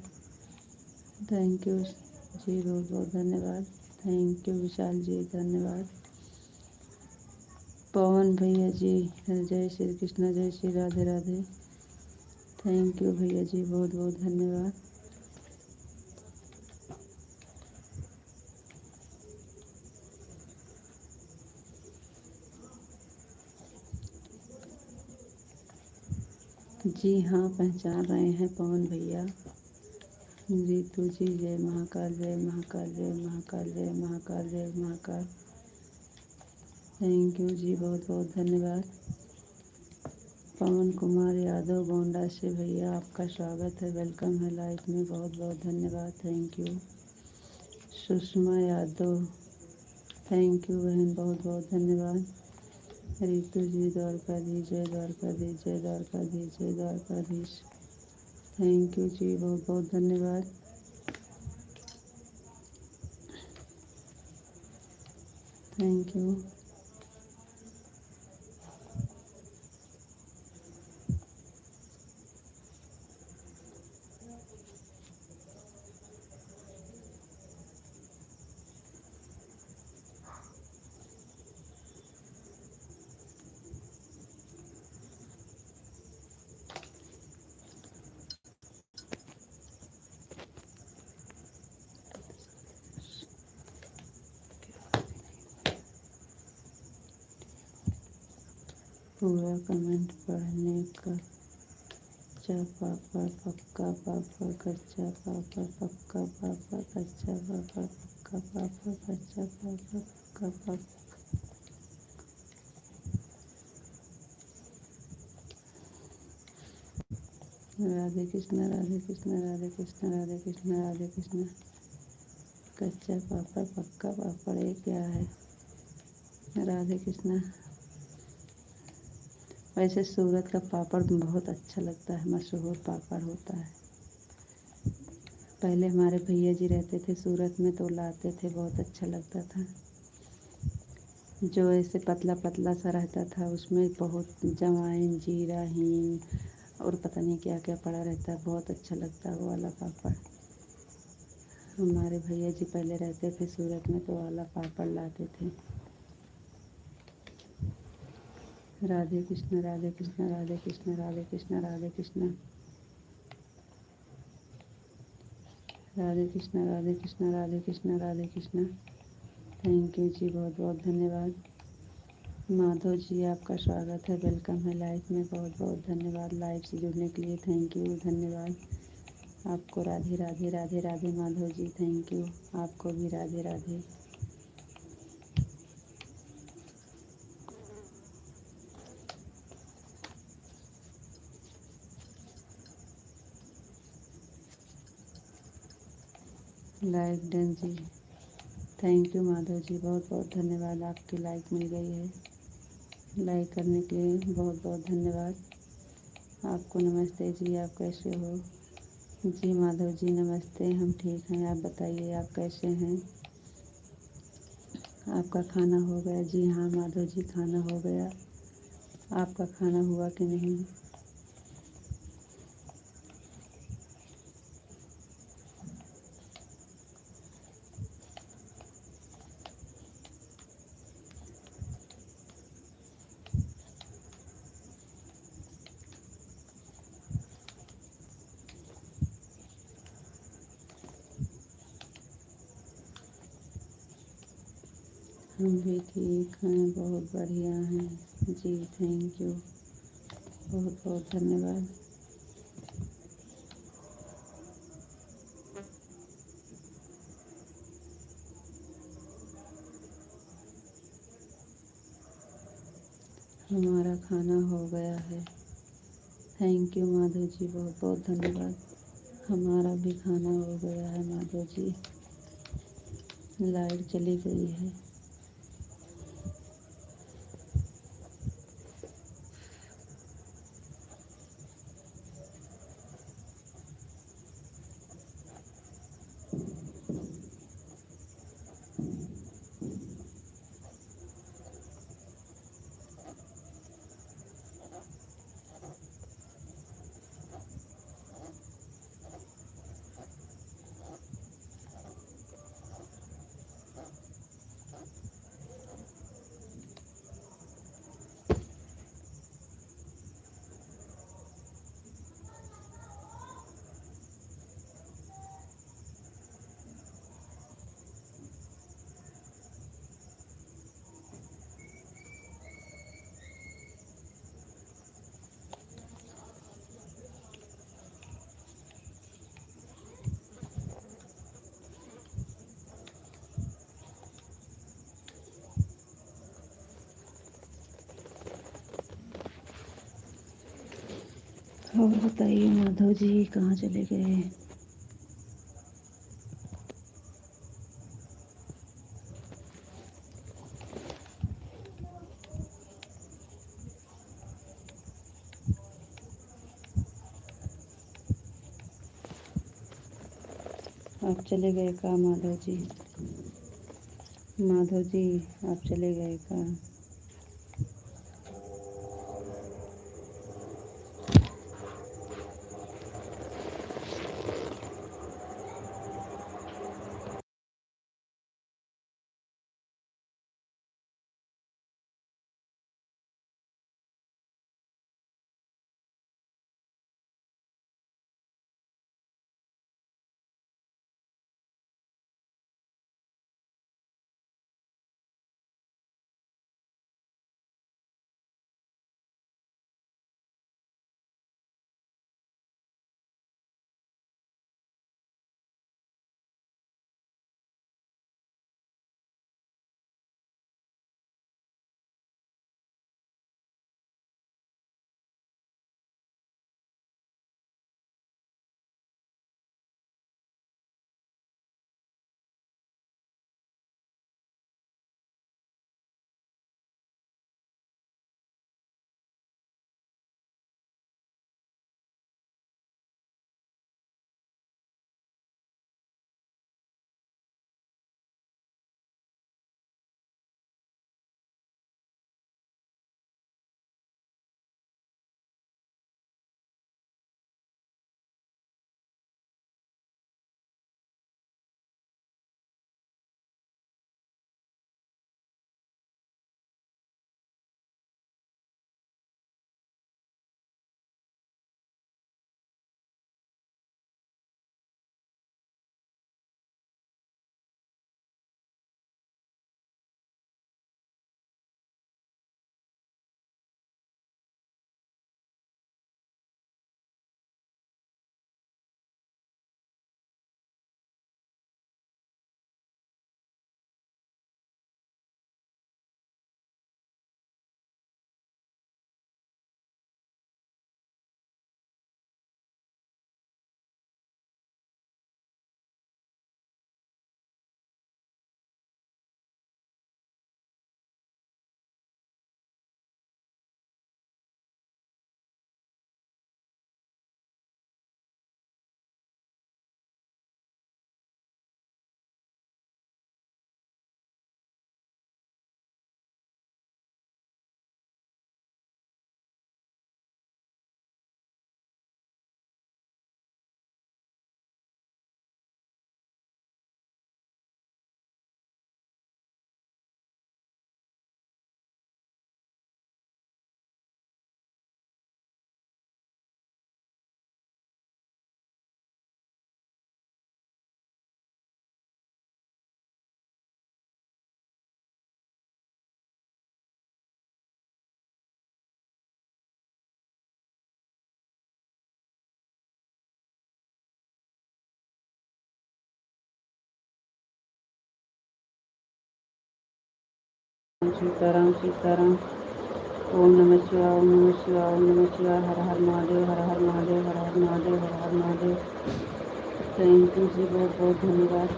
Speaker 1: थैंक यू जी, बहुत बहुत धन्यवाद। थैंक यू विशाल जी, धन्यवाद। पवन भैया जी, जय श्री कृष्ण, जय श्री राधे राधे। थैंक यू भैया जी, बहुत बहुत धन्यवाद। जी हाँ, पहचान रहे हैं पवन भैया। रितु जी, जय महाकाल, जय महाकाल, जय महाकाल, जय महाकाल, जय महाकाल। थैंक यू जी, बहुत बहुत धन्यवाद। पवन कुमार यादव गोंडा से भैया, आपका स्वागत है, वेलकम है लाइफ में, बहुत बहुत धन्यवाद, thank you. Sushma Yadav, thank you बहन, बहुत बहुत धन्यवाद। रितु जी, द्वारकाधीश, जय द्वारकाधीश, जय द्वारकाधीश, जय द्वारकाधीश। थैंक यू जी, बहुत बहुत धन्यवाद। Thank you. पूरा कमेंट पढ़ने का। कच्चा पापड़ पक्का पापड़, कच्चा पापड़ पक्का पापड़, कच्चा पापड़ पक्का पापड़, कच्चा पापड़ पक्का पापड़। राधे कृष्ण, राधे कृष्ण, राधे कृष्ण, राधे कृष्ण, राधे कृष्ण। कच्चा पापड़ पक्का पापड़, ये क्या है? राधे कृष्ण। वैसे सूरत का पापड़ बहुत अच्छा लगता है, मशहूर पापड़ होता है। पहले हमारे भैया जी रहते थे सूरत में, तो लाते थे, बहुत अच्छा लगता था। जो ऐसे पतला पतला सा रहता था, उसमें बहुत जवाइन, जीरा, हींग और पता नहीं क्या क्या पड़ा रहता है, बहुत अच्छा लगता है वो वाला पापड़। हमारे भैया जी पहले रहते थे सूरत में, तो वाला पापड़ लाते थे। राधे कृष्ण, राधे कृष्ण, राधे कृष्ण, राधे कृष्ण, राधे कृष्ण। राधे कृष्ण, राधे कृष्ण, राधे कृष्ण, राधे कृष्ण। थैंक यू जी, बहुत बहुत धन्यवाद। माधव जी, आपका स्वागत है, वेलकम है लाइफ में, बहुत बहुत धन्यवाद लाइव से जुड़ने के लिए, थैंक यू, धन्यवाद आपको। राधे राधे, राधे राधे माधव जी, थैंक यू, आपको भी राधे राधे। लाइक डन जी, थैंक यू माधव जी, बहुत बहुत धन्यवाद, आपकी लाइक मिल गई है। लाइक करने के लिए बहुत बहुत धन्यवाद आपको। नमस्ते जी, आप कैसे हो? जी माधव जी नमस्ते, हम ठीक हैं, आप बताइए आप कैसे हैं? आपका खाना हो गया? जी हाँ माधव जी, खाना हो गया, आपका खाना हुआ कि नहीं? हम भी ठीक हैं, बहुत बढ़िया हैं जी, थैंक यू, बहुत बहुत धन्यवाद। हमारा खाना हो गया है, थैंक यू माधव जी, बहुत बहुत धन्यवाद। हमारा भी खाना हो गया है माधव जी, लाइट चली गई है। और बताइए माधव जी कहाँ चले गए। आप चले गए का माधव जी। माधव जी आप चले गए का। सीताराम सीताराम। ओम नमः शिवाय ओम नमः शिवाय ओम नमः शिवाय। हर हर महादेव हर हर महादेव हर हर महादेव हर हर महादेव। थैंक यू जी बहुत बहुत धन्यवाद।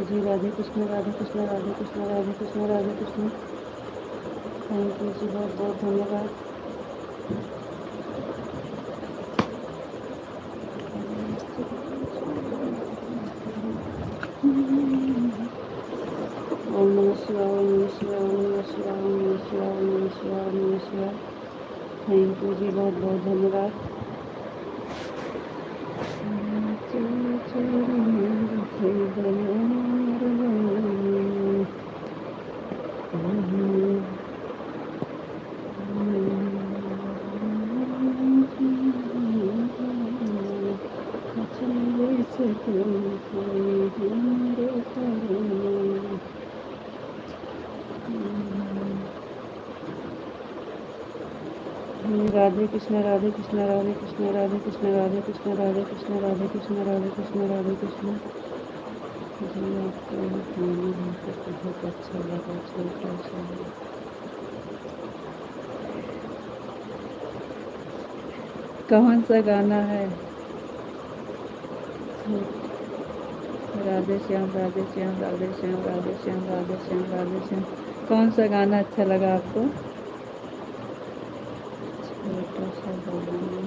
Speaker 1: जी राधे कृष्ण राधे कृष्ण राधे कृष्ण राधे कृष्ण राधे कृष्ण। थैंक यू जी बहुत बहुत धन्यवाद। ओम नमः शिवाय ओम नमः शिवाय ओम नमः शिवाय ओम नमः शिवाय ओम नमः शिवाय ओम नमः शिवाय। थैंक यू जी बहुत बहुत धन्यवाद। राधे कृष्ण राधे कृष्ण राधे कृष्ण राधे कृष्ण राधे कृष्ण राधे कृष्ण राधे कृष्ण राधे कृष्ण राधे कृष्ण। जी आपको ये गाना हमको बहुत अच्छा लगा, छोटा सा है। कौन सा गाना है? राधे श्याम राधे श्याम राधे श्याम राधे श्याम राधे श्याम राधे श्याम। कौन सा गाना अच्छा लगा आपको? छोटा सा गाना,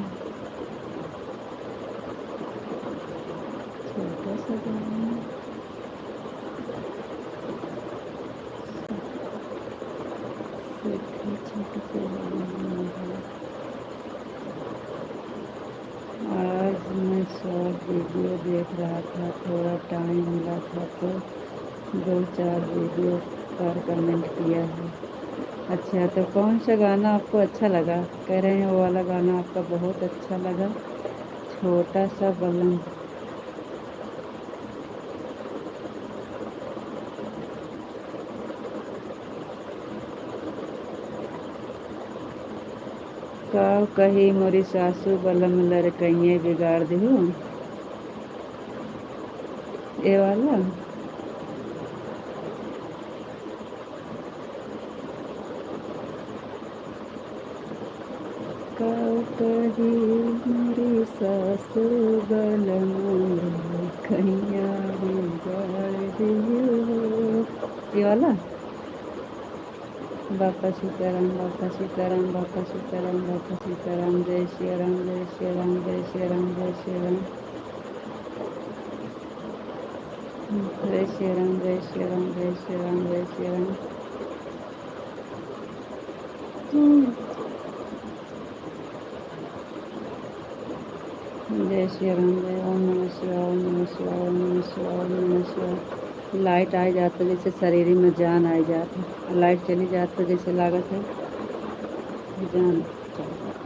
Speaker 1: छोटा सा गाना। छोटा सा गाना है। आज मैं शॉर्ट वीडियो देख रहा था, थोड़ा टाइम मिला था तो 2-4 वीडियो पर कमेंट किया है। अच्छा, तो कौन सा गाना आपको अच्छा लगा? कह रहे हैं वो वाला गाना आपका बहुत अच्छा लगा, छोटा सा बलम। काव कही मोरी सासू बलम लड़कइये बिगाड़ दिहू, ये वाला। काव कही मोरी सासू बलम लड़कइया बिगाड़ दिहू, ये वाला। बापा सीताराम बापा सीताराम बापा सीताराम बापा सीताराम, जय श्री राम जय श्री राम जय श्री राम जय श्री राम जय श्री राम जय श्री राम जय श्री राम जय श्री राम। जय श्री राम जय ओम नमः शिवाय ओम नमः शिवाय ओम नमः शिवाय ओम नमः शिवाय। लाइट आ जाता जैसे शरीर में जान आ जाती, लाइट चली जाती तो जैसे लागत है जान चल जाती।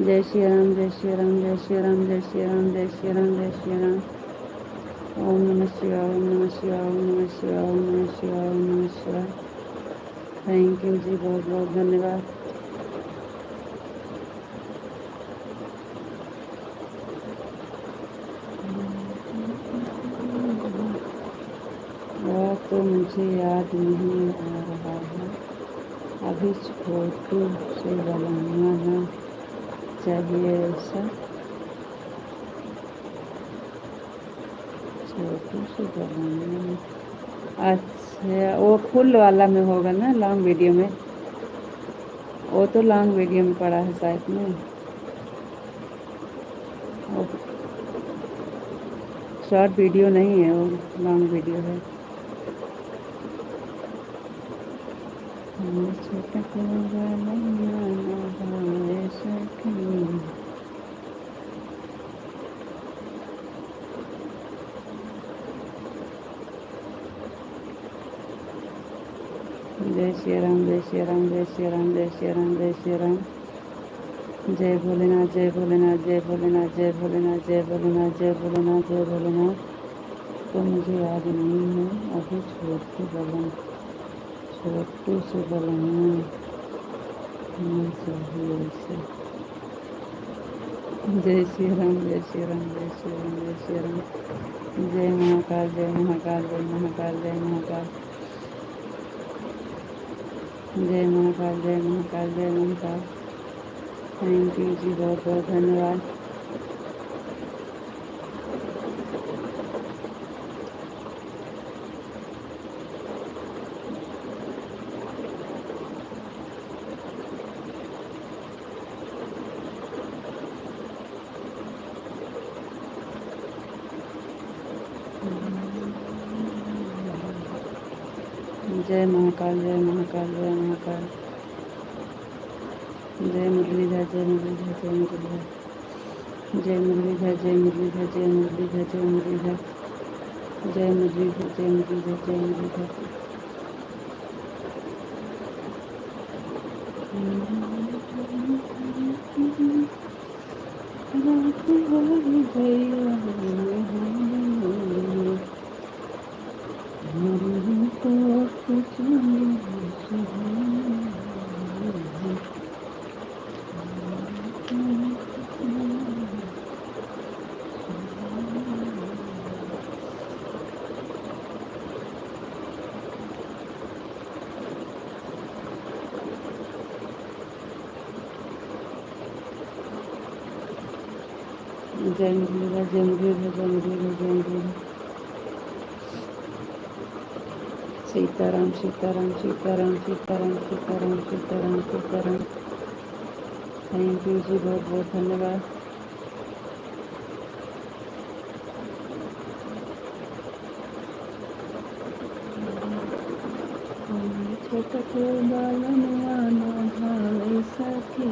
Speaker 1: जय श्री राम जय श्री राम जय श्री राम जय श्री राम जय श्री राम जय श्री राम। ओम नमः शिवाय ओम नमः शिवाय ओम नमः शिवाय ओम नमः शिवाय ओम नमः शिवाय। थैंक यू जी, बहुत बहुत धन्यवाद। वह तो मुझे याद नहीं आ रहा है, अभी छोटू से बनाना चाहिए ऐसा, छोटू से बनाना। अच्छा, वो फुल वाला में होगा ना, लॉन्ग वीडियो में। वो तो लॉन्ग वीडियो में पड़ा है शायद में, वो शॉर्ट वीडियो नहीं है, वो लॉन्ग वीडियो है। छोटा जय श्री राम जय श्री राम जय श्री राम जय श्री राम जय श्री राम। जय भोलेनाथ जय भोलेनाथ जय भोलेनाथ जय भोलेनाथ जय भोलेनाथ जय भोलेनाथ जय भोलेनाथ। तो मुझे याद नहीं है, अभी छोटू बलम, छोटू से बलना चाहिए ऐसे। जय श्री राम जय श्री राम जय श्री राम जय श्री राम। जय महाकाल जय महाकाल जय महाकाल जय महाकाल जय महाकाल जय महाकाल जय महाकाल। थैंक यू जी, बहुत बहुत धन्यवाद। जय महाकाल जय महाकाल जय महाकाल। जय मुरलीधर जय मुरलीधर जय मुरलीधर। जय मुरलीधर, जय मुरलीधर, जय मुरलीधर, जय मुरलीधर, जय मुरलीधर, जय मुरलीधर, जय मुरलीधर। जय मुरलीधर, जय मुरलीधर, जय मुरलीधर, जय मुरलीधर। सीताराम, सीताराम, सीताराम, सीताराम, सीताराम, सीताराम, सीताराम। थैंक यू जी, बहुत बहुत धन्यवाद। छोटा को बालनवा न भावे सखी,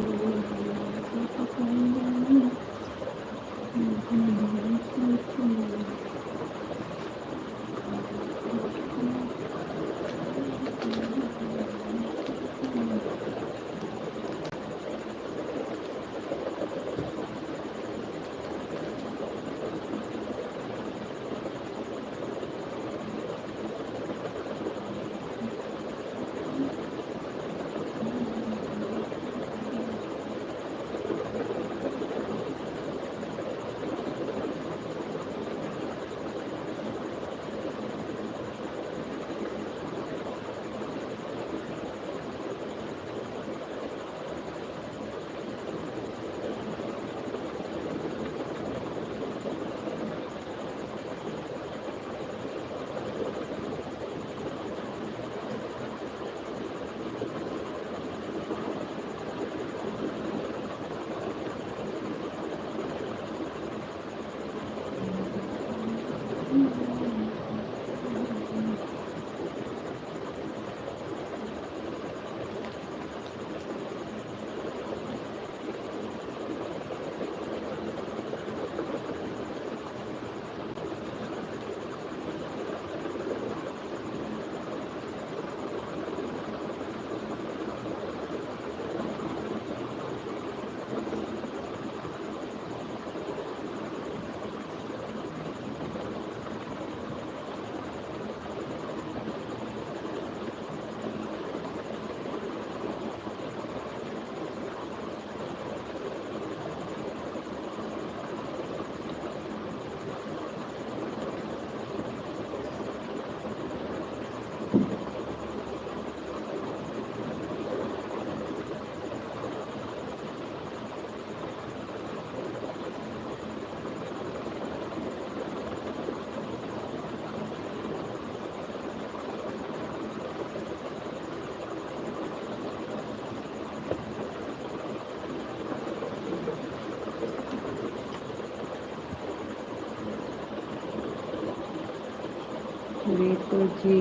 Speaker 1: रीतू जी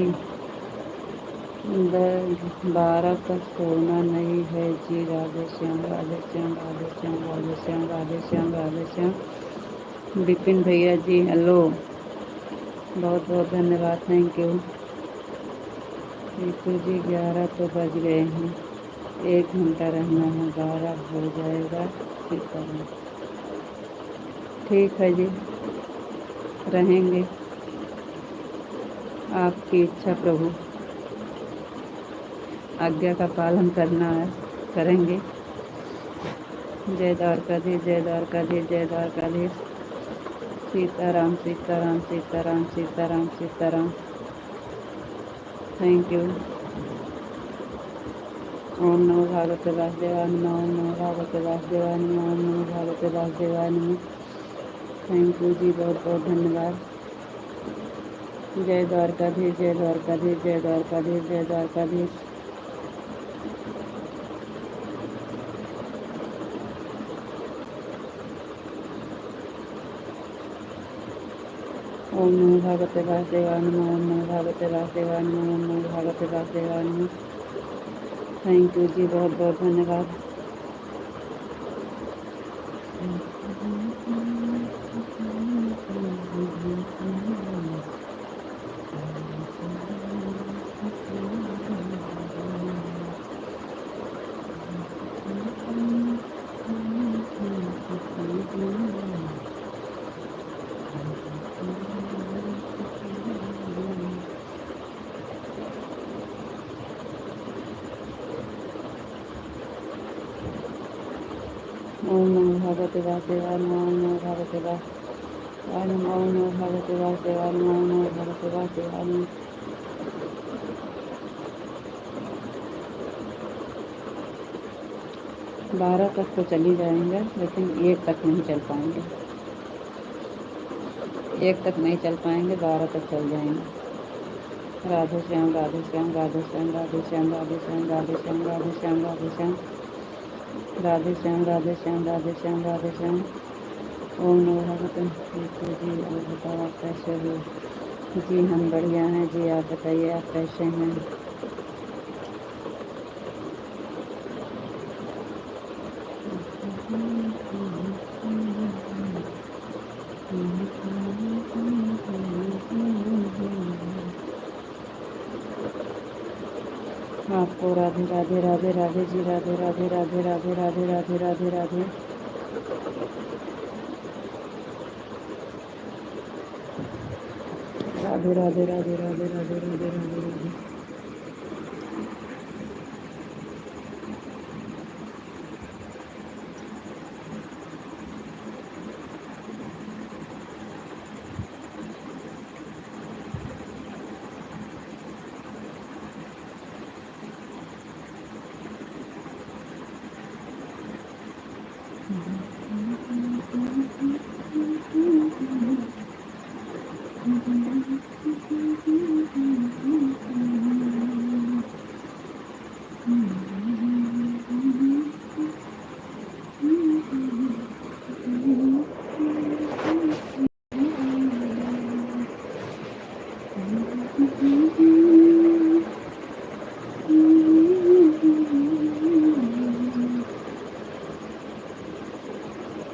Speaker 1: 12 तक सोना नहीं है जी। राधे श्याम, राधे श्याम, राधे श्याम, राधे श्याम, राधे श्याम, राधे श्याम। विपिन भैया जी हेलो, बहुत बहुत धन्यवाद, थैंक यू। रीतू जी 11 तो बज गए हैं, 1 घंटा रहना है, 12 हो जाएगा। ठीक है जी, रहेंगे। आपकी इच्छा प्रभु, आज्ञा का पालन करना है, करेंगे। जय द्वारकाधीश, जय द्वारकाधीश, जय द्वारकाधीश। सीताराम, सीताराम, सीताराम, सीताराम, सीताराम। Thank you. ओम नमो भगवते वासुदेवाय नमः, ओम नमो भगवते वासुदेवाय नमः, ओम नमो भगवते वासुदेवाय नमः। थैंक यू जी, बहुत बहुत धन्यवाद। जय द्वारकाधीश, जय द्वारकाधीश, जय द्वारकाधीश, जय द्वारकाधीश। ओम नमो भगवते वासुदेवाय नमः, ओम नमो भगवते वासुदेवाय नमः, ओम नमो भगवते वासुदेवाय नमः। थैंक यू जी, बहुत बहुत धन्यवाद। भगवते वासुदेवाय नमः। ओम नमो भगवते वासुदेवाय नमः। ओम नमो भगवते वासुदेवाय नमः। ओम नमो भगवते वासुदेवाय नमः। 12 तक तो चली जाएंगे, लेकिन 1 तक नहीं चल पाएंगे। 1 तक नहीं चल पाएंगे, 12 तक चल जाएंगे। राधे श्याम राधे श्याम राधे श्याम राधे श्याम राधे श्याम राधे श्याम राधे श्याम राधे श्याम राधे श्याम राधे श्याम राधे श्याम राधे श्याम। ओम नमो भगवते जी। और बताओ आप कैसे हो? जी हम बढ़िया हैं जी, आप बताइए आप कैसे हैं? आपको राधे राधे राधे राधे जी। राधे राधे राधे राधे राधे राधे राधे राधे। राधे राधे राधे राधे राधे राधे राधे राधे।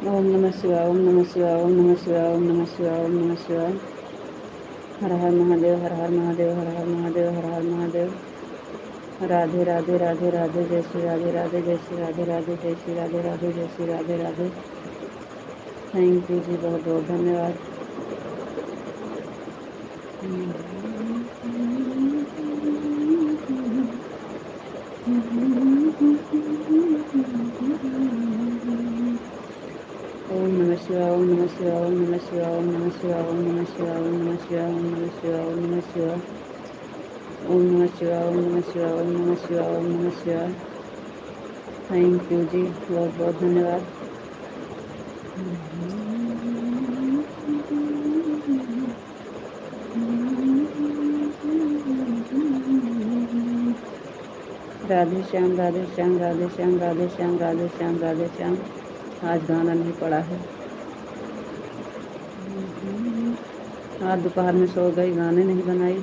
Speaker 1: ओम नमः शिवाय। ओम नमः शिवाय। ओम नमः शिवाय। ओम नमः शिवाय। ओम नमः शिवाय। हर हर महादेव हर हर महादेव हर हर महादेव हर हर महादेव। राधे राधे राधे राधे जय श्री राधे राधे जय श्री राधे राधे जय श्री राधे राधे जय श्री राधे राधे। थैंक यू जी, बहुत बहुत धन्यवाद। ओम नमः शिवाय। ओम नमः शिवाय। ओम नमः शिवाय। ओम नमः शिवाय। ओम नमः शिवाय। ओम नमः शिवाय। ओम नमः शिवाय। ओम नमः शिवाय। ओम नमः शिवाय। ओम नमः शिवाय। ओम नमः शिवाय। ओम नमः शिवाय। थैंक यू जी, बहुत बहुत धन्यवाद। राधे श्याम राधे श्याम राधे श्याम राधे श्याम राधे श्याम राधे श्याम। आज गाना नहीं पड़ा है। आज दोपहर में सो गई, गाने नहीं बनाई।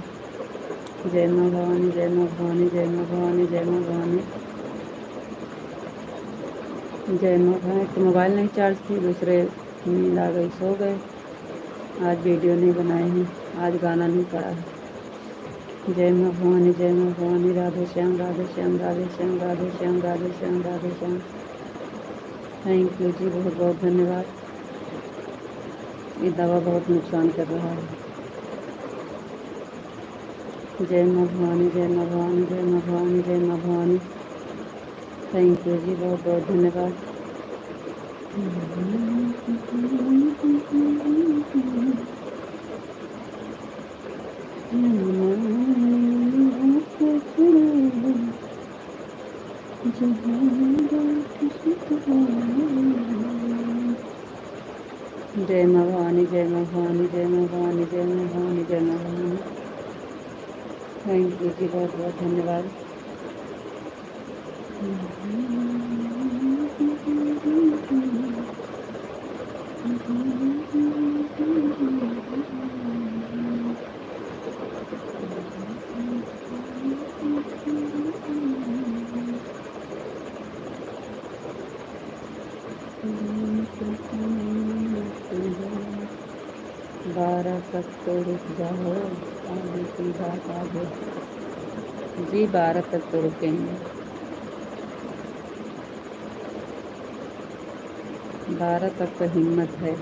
Speaker 1: जय माँ भवानी जय माँ भवानी जय माँ भवानी जय माँ भवानी जय माँ भवानी। तो मोबाइल नहीं चार्ज थी, दूसरे नींद आ गई, सो गए। आज वीडियो नहीं बनाए हैं, आज गाना नहीं पड़ा है। जय माँ भवानी जय माँ भवानी। राधे श्याम राधे श्याम राधे श्याम राधे श्याम राधे श्याम राधे श्याम। थैंक यू जी, बहुत बहुत धन्यवाद। ये दवा बहुत नुकसान कर रहा है। जय माँ भवानी जय माँ भवानी जय माँ भवानी जय माँ भवानी। थैंक यू जी, बहुत बहुत धन्यवाद। जय माँ भवानी जय माँ भवानी जय माँ भवानी जय माँ भवानी जय माँ भवानी। थैंक यू जी, बहुत बहुत धन्यवाद। बारह तक तो रुक जाओ, आगे की बात आगे। जी 12 तक तो रुकेंगे, 12 तक तो हिम्मत है।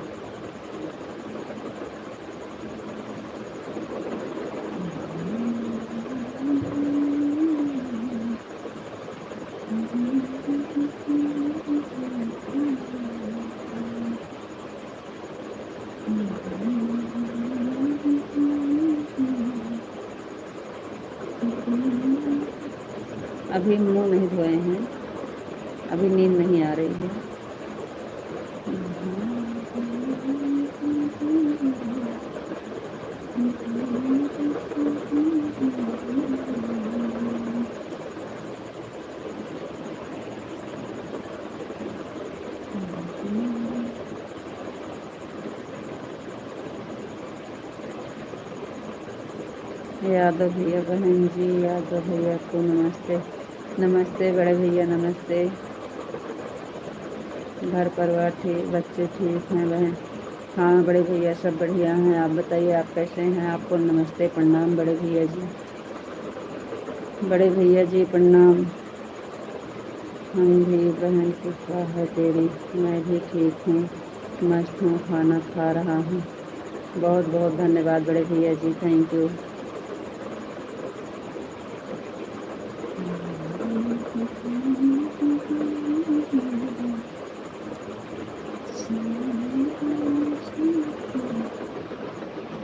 Speaker 1: अभी मुंह नहीं धोए हैं, अभी नींद नहीं आ रही है। यादव भैया, बहन जी यादव भैया को नमस्ते। नमस्ते बड़े भैया, नमस्ते। घर परिवार ठीक, बच्चे ठीक हैं बहन? हाँ बड़े भैया सब बढ़िया हैं। आप बताइए आप कैसे हैं? आपको नमस्ते, प्रणाम बड़े भैया जी। बड़े भैया जी प्रणाम। हम भी बहन कृपा है तेरी, मैं भी ठीक हूँ, मस्त हूँ, खाना खा रहा हूँ। बहुत बहुत धन्यवाद बड़े भैया जी, थैंक यू।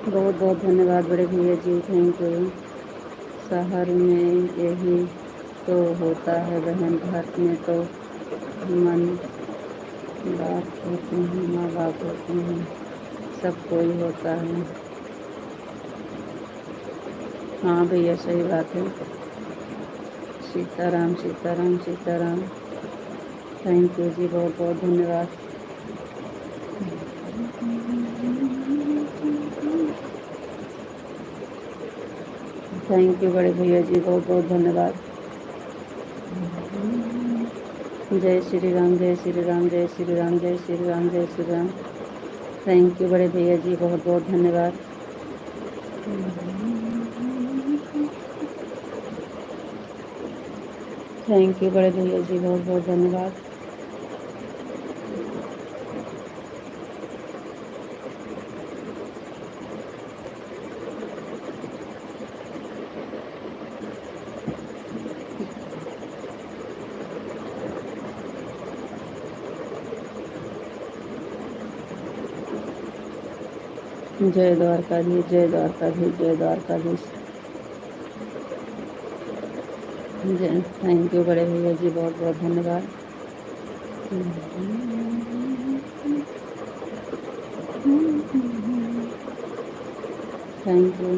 Speaker 1: बहुत बहुत धन्यवाद बड़े भैया जी, थैंक यू। शहर में यही तो होता है बहन, घर में तो मन बाप होते हैं, माँ बाप होते हैं, सब कोई होता है। हाँ भैया सही बात है। सीताराम सीताराम सीताराम। थैंक यू जी, बहुत बहुत धन्यवाद। थैंक यू बड़े भैया जी, बहुत बहुत धन्यवाद। जय श्री राम जय श्री राम जय श्री राम जय श्री राम जय श्री राम। थैंक यू बड़े भैया जी, बहुत बहुत धन्यवाद। थैंक यू बड़े भैया जी, बहुत बहुत धन्यवाद। जय द्वारकाधीश जय द्वारकाधीश जय द्वारकाधीश। जय, थैंक यू बड़े भैया जी, बहुत बहुत धन्यवाद। Thank you.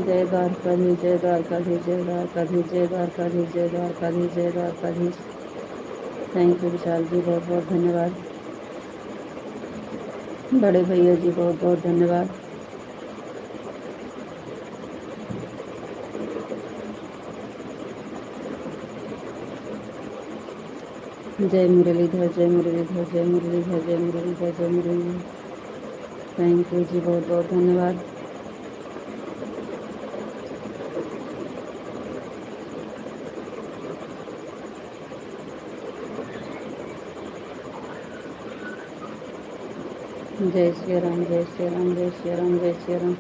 Speaker 1: जय द्वारकाधीश जय द्वारकाधीश जय द्वारकाधीश जय द्वारकाधीश जय द्वारकाधीश जय द्वारकाधीश। थैंक यू विशाल जी, बहुत बहुत धन्यवाद। बड़े भैया जी बहुत बहुत धन्यवाद। जय मुरलीधर जय मुरलीधर जय मुरलीधर जय मुरलीधर जय मुरलीधर। थैंक यू जी, बहुत बहुत धन्यवाद। जय श्री राम जय श्री राम जय श्री राम जय श्री राम।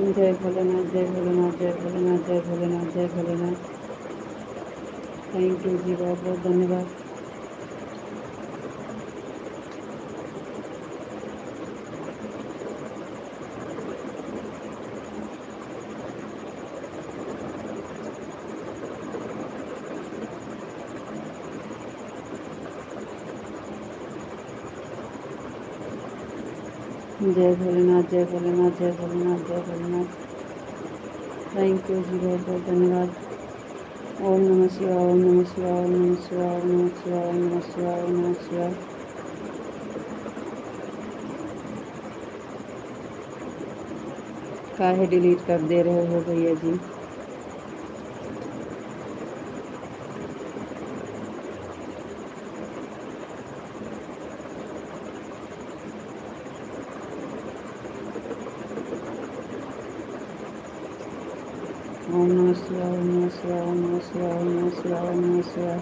Speaker 1: जय भोलेनाथ जय भोलेनाथ जय भोलेनाथ जय भोलेनाथ जय भोलेनाथ। थैंक यू जी, बहुत बहुत धन्यवाद। जय भोलेनाथ, जय भोलेनाथ, जय भोलेनाथ, जय भोलेनाथ। थैंक यू जी, बहुत बहुत धन्यवाद। ओम नमः शिवाय, ओम नमः शिवाय, ओम नमः शिवाय, ओम नमः शिवाय, ओम नमः शिवाय, ओम नमः शिवाय। काहे डिलीट कर दे रहे हो भैया जी? ओम नमः शिवाय, ओम नमः शिवाय, ओम नमः शिवाय, ओम नमः शिवाय, ओम नमः शिवाय।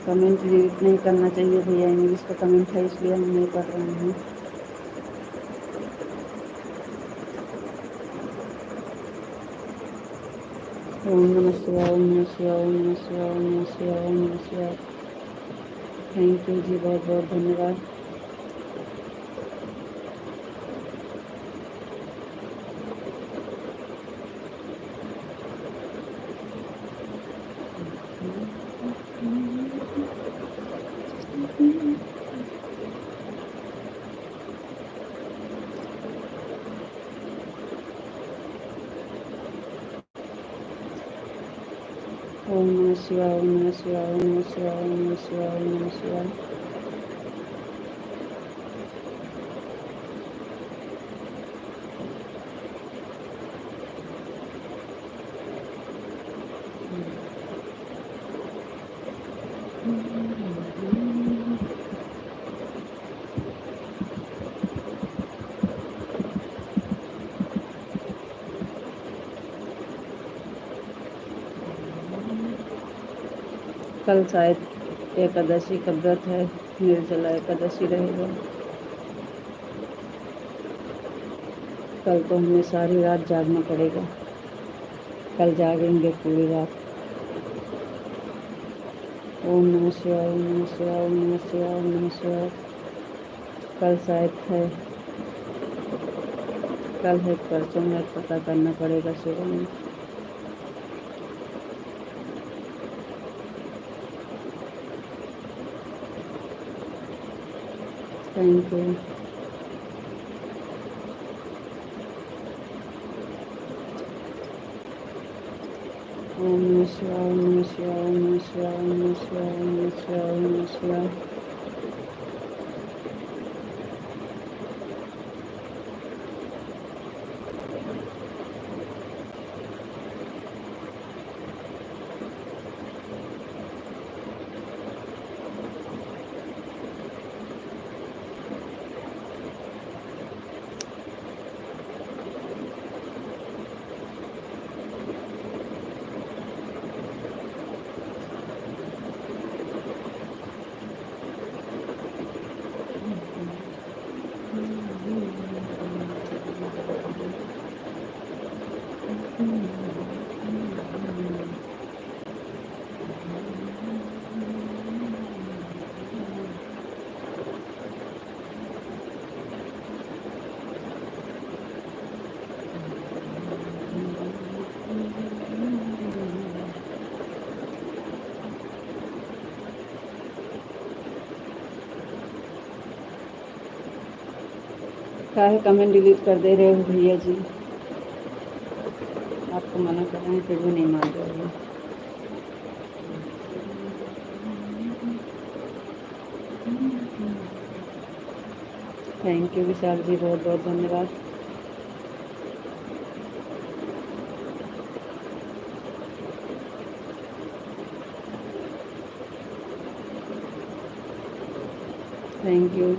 Speaker 1: कमेंट डिलीट नहीं करना चाहिए भैया, इंग्लिश का कमेंट है इसलिए हम नहीं पढ़ रहे हैं। ओम नमः शिवाय, ओम नमः शिवाय, ओम नमः शिवाय, ओम नमः शिवाय, ओम नमः शिवाय। थैंक यू जी, बहुत बहुत धन्यवाद। ओम नमः शिवाय, ओम नमः शिवाय, ओम नमः शिवाय, ओम नमः शिवाय, ओम नमः शिवाय। कल शायद एकादशी का व्रत है, निर्जला एकादशी रहेगा। कल तो हमें सारी रात जागना पड़ेगा, कल जागेंगे पूरी रात। ओम नमः शिवाय, ओम नमः शिवाय, ओम नमः शिवाय, ओम नमः शिवाय। कल शायद है, कल है परसों है, पता करना पड़ेगा सुबह में। Thank you. ओम नमः शिवाय, ओम नमः शिवाय, ओम नमः शिवाय, ओम नमः शिवाय, ओम नमः शिवाय, ओम नमः शिवाय। काहे कमेंट डिलीट कर दे रहे हो भैया जी? आपको मना कर रहे हैं फिर भी नहीं मान रहे हो। थैंक यू विशाल जी, बहुत बहुत धन्यवाद। Thank you.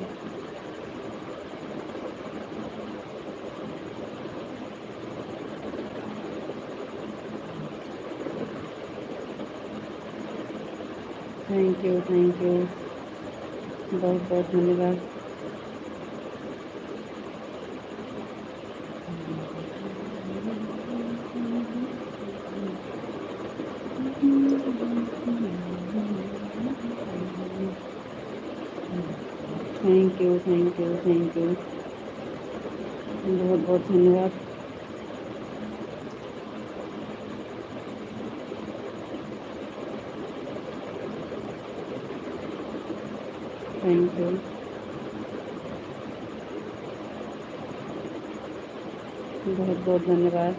Speaker 1: Thank you, thank you, बहुत बहुत धन्यवाद। Thank you, thank you, thank you, बहुत बहुत धन्यवाद। Thank you. बहुत बहुत धन्यवाद।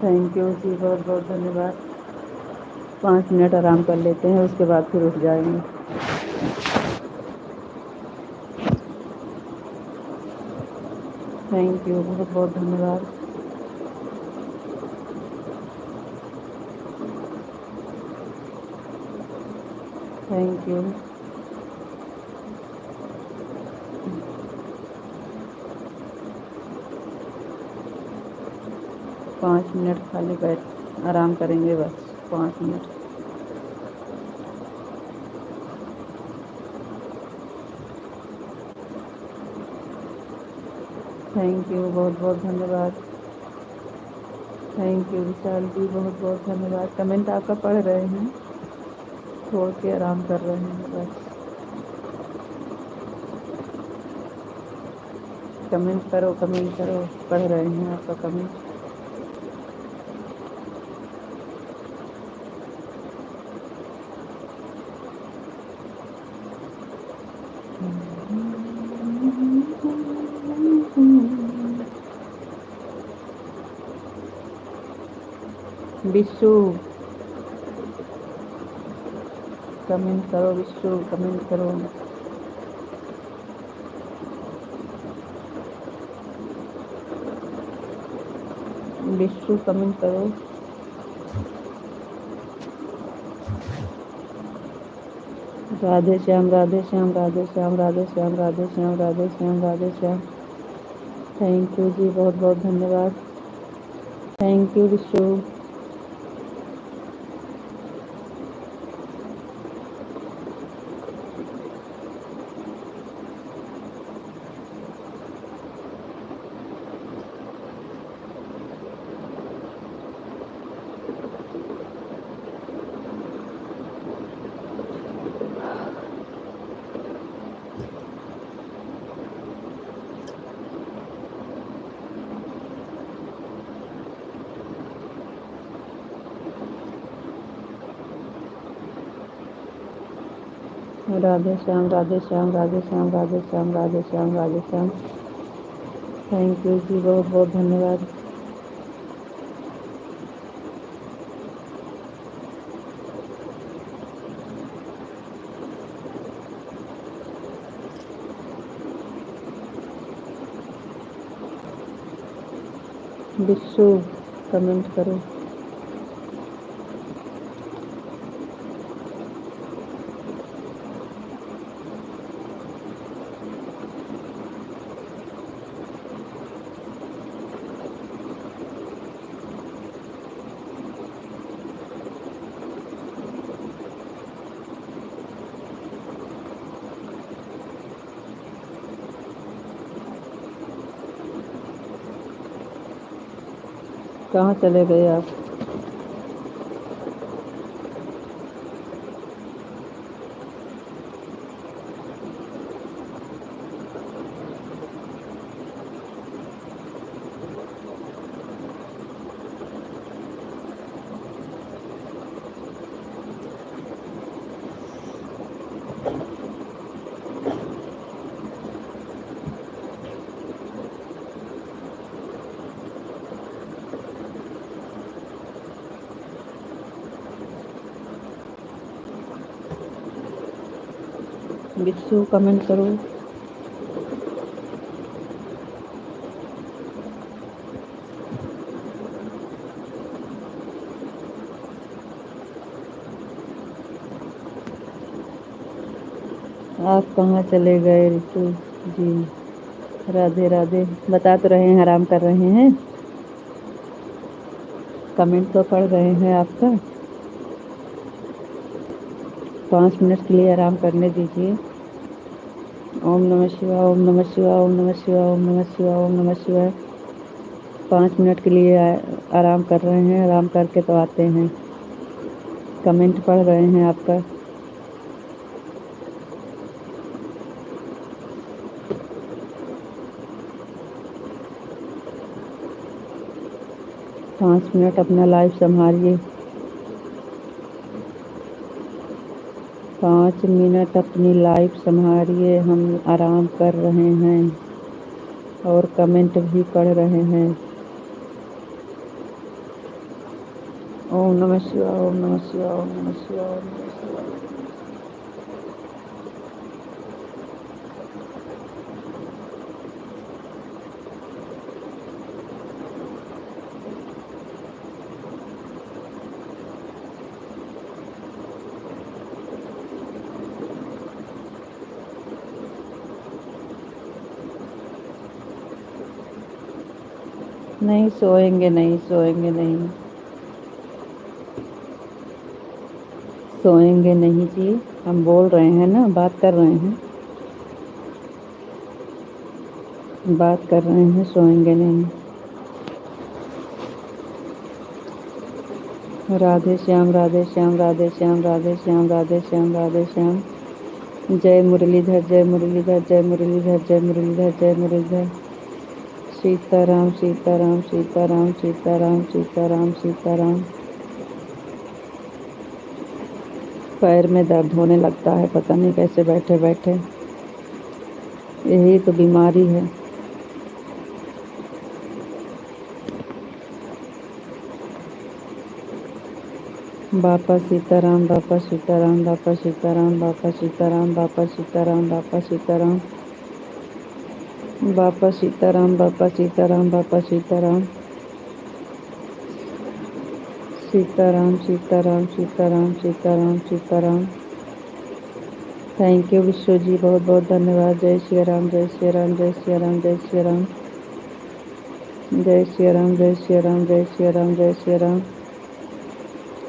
Speaker 1: थैंक यू जी, बहुत बहुत धन्यवाद। 5 मिनट आराम कर लेते हैं, उसके बाद फिर उठ जाएंगे। थैंक यू, बहुत बहुत धन्यवाद। Thank you. पाँच मिनट खाली बैठ आराम करेंगे, बस 5 मिनट। थैंक यू, बहुत बहुत धन्यवाद। थैंक यू विशाल जी, बहुत बहुत धन्यवाद। कमेंट आपका पढ़ रहे हैं, छोड़ के आराम कर रहे हैं बस। कमेंट करो, कमेंट करो, पढ़ रहे हैं आपका कमेंट। विशु कमेंट करो, विशु कमेंट करो। विशु कमेंट करो। राधे श्याम, राधे श्याम, राधे श्याम, राधे श्याम, राधे श्याम, राधे श्याम, राधे श्याम। थैंक यू जी, बहुत बहुत धन्यवाद। Thank you Vishu. Radhe Shyam, Radhe Shyam, Radhe Shyam, Radhe Shyam, Radhe Shyam, Radhe Shyam. Thank you जी, बहुत बहुत धन्यवाद। विशु कमेंट करो। कहाँ चले गए आप? विशु कमेंट करो। आप कहाँ चले गए ऋतु जी? राधे राधे। बता तो रहे हैं आराम कर रहे हैं, कमेंट तो पढ़ रहे हैं आपका। 5 मिनट के लिए आराम करने दीजिए। ओम नमः शिवाय, ओम नमः शिवाय, ओम नमः शिवाय, ओम नमः शिवाय, ओम नमः शिवाय। 5 मिनट के लिए आराम कर रहे हैं, आराम करके तो आते हैं। कमेंट पढ़ रहे हैं आपका। पाँच मिनट अपना लाइफ संभालिए। 5 मिनट अपनी लाइफ संभालिए। हम आराम कर रहे हैं और कमेंट भी पढ़ रहे हैं। ओम नमः शिवाय, ओम नमः शिवाय, ओम नमः शिवाय, ओम नमः शिवाय। नहीं सोएंगे, नहीं सोएंगे, नहीं सोएंगे नहीं जी। हम बोल रहे हैं ना, बात कर रहे हैं, बात कर रहे हैं, सोएंगे नहीं। राधे श्याम, राधे श्याम, राधे श्याम, राधे श्याम, राधे श्याम, राधे श्याम। जय मुरलीधर, जय मुरलीधर, जय मुरलीधर, जय मुरलीधर, जय मुरलीधर। सीताराम, सीताराम, सीताराम, सीताराम, सीताराम, सीताराम। पैर में दर्द होने लगता है, पता नहीं कैसे बैठे बैठे। यही तो बीमारी है। बापा सीताराम, बापा सीताराम, बापा सीताराम, बापा सीताराम, बापा सीताराम, बापा सीताराम, बापा सीताराम, बापा सीताराम, बापा सीताराम। सीताराम, सीताराम, सीताराम, सीताराम, सीताराम। थैंक यू विश्व जी, बहुत बहुत धन्यवाद। जय श्री राम, जय श्री राम, जय श्री राम, जय श्री राम, जय श्री राम, जय श्री राम, जय श्री राम, जय श्री राम।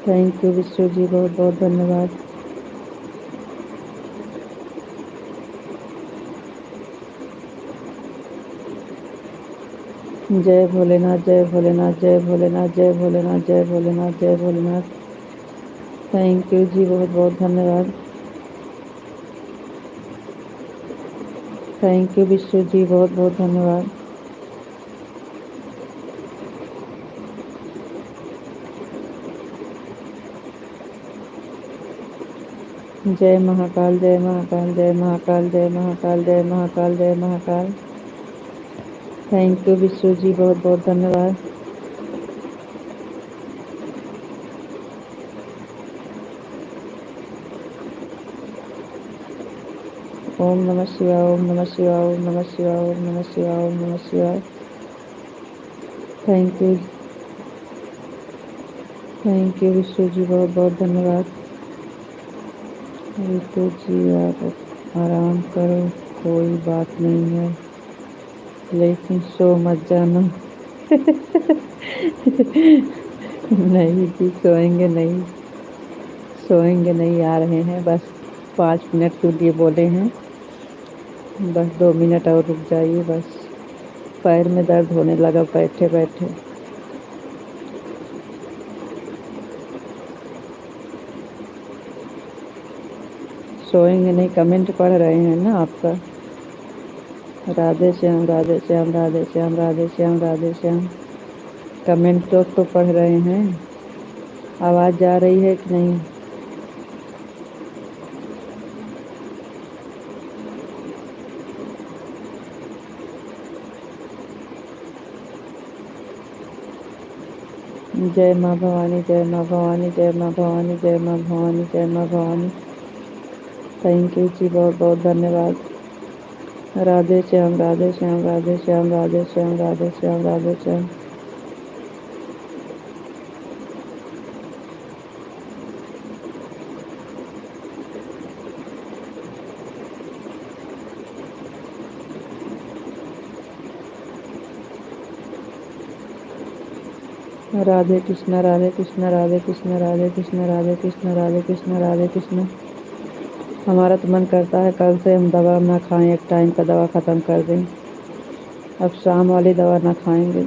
Speaker 1: थैंक यू विश्व जी, बहुत बहुत धन्यवाद। जय भोलेनाथ, जय भोलेनाथ, जय भोलेनाथ, जय भोलेनाथ, जय भोलेनाथ, जय भोलेनाथ। थैंक यू जी, बहुत बहुत धन्यवाद। थैंक यू विश्व जी, बहुत बहुत धन्यवाद। जय महाकाल, जय महाकाल, जय महाकाल, जय महाकाल, जय महाकाल, जय महाकाल। थैंक यू विश्व जी, बहुत बहुत धन्यवाद। ओम नमः शिवाय, ओम नमः शिवाय, ओम नमः शिवाय, ओम नमः शिवाय, ओम नमः शिवाय। थैंक यू विश्व जी, बहुत बहुत धन्यवाद। ऋतु जी आप आराम करो, कोई बात नहीं है, लेकिन सो मत जाना। नहीं जी, सोएंगे नहीं, सोएंगे नहीं, आ रहे हैं बस। 5 मिनट के लिए बोले हैं, बस 2 मिनट और रुक जाइए बस। पैर में दर्द होने लगा बैठे बैठे। सोएंगे नहीं, कमेंट पढ़ रहे हैं ना आपका। राधे श्याम, राधे श्याम, राधे श्याम, राधे श्याम, राधे श्याम। कमेंट तो पढ़ रहे हैं। आवाज़ जा रही है कि नहीं? जय माँ भवानी, जय माँ भवानी, जय माँ भवानी, जय माँ भवानी, जय माँ भवानी। थैंक यू जी, बहुत बहुत धन्यवाद। राधे श्याम, राधे श्याम, राधे श्याम, राधे श्याम, राधे श्याम, राधे श्याम। राधे कृष्ण राधे कृष्ण राधे कृष्ण राधे कृष्ण राधे कृष्ण राधे कृष्ण राधे कृष्ण। हमारा तो मन करता है कल से हम दवा ना खाएं, एक टाइम का दवा ख़त्म कर दें। अब शाम वाली दवा ना खाएंगे।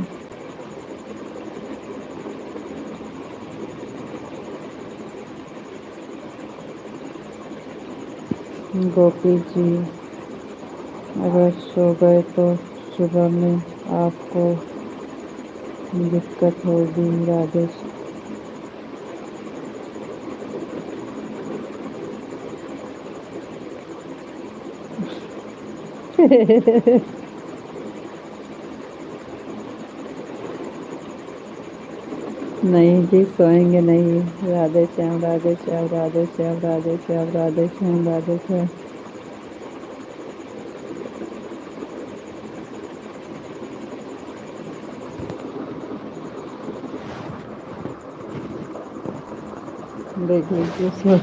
Speaker 1: गोपी जी अगर सो गए तो सुबह में आपको दिक्कत होगी। राधे नहीं जी, सोएंगे नहीं। राधे श्याम राधे श्याम राधे श्याम राधे श्याम राधे श्याम राधे श्याम। देख लीजिए सो।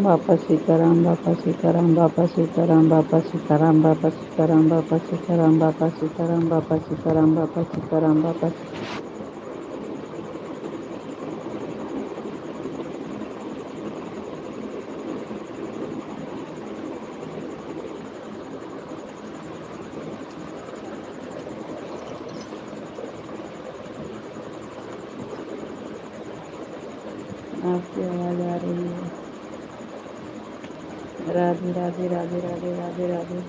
Speaker 1: बापा सीताराम बापा सीताराम बापा सीताराम बापा सीताराम बापा सीताराम बापा सीताराम बापा सीताराम बापा सीताराम बापा सीताराम बापा। आपकी आवाज़ आ रही है। राधे राधे राधे राधे राधे राधे।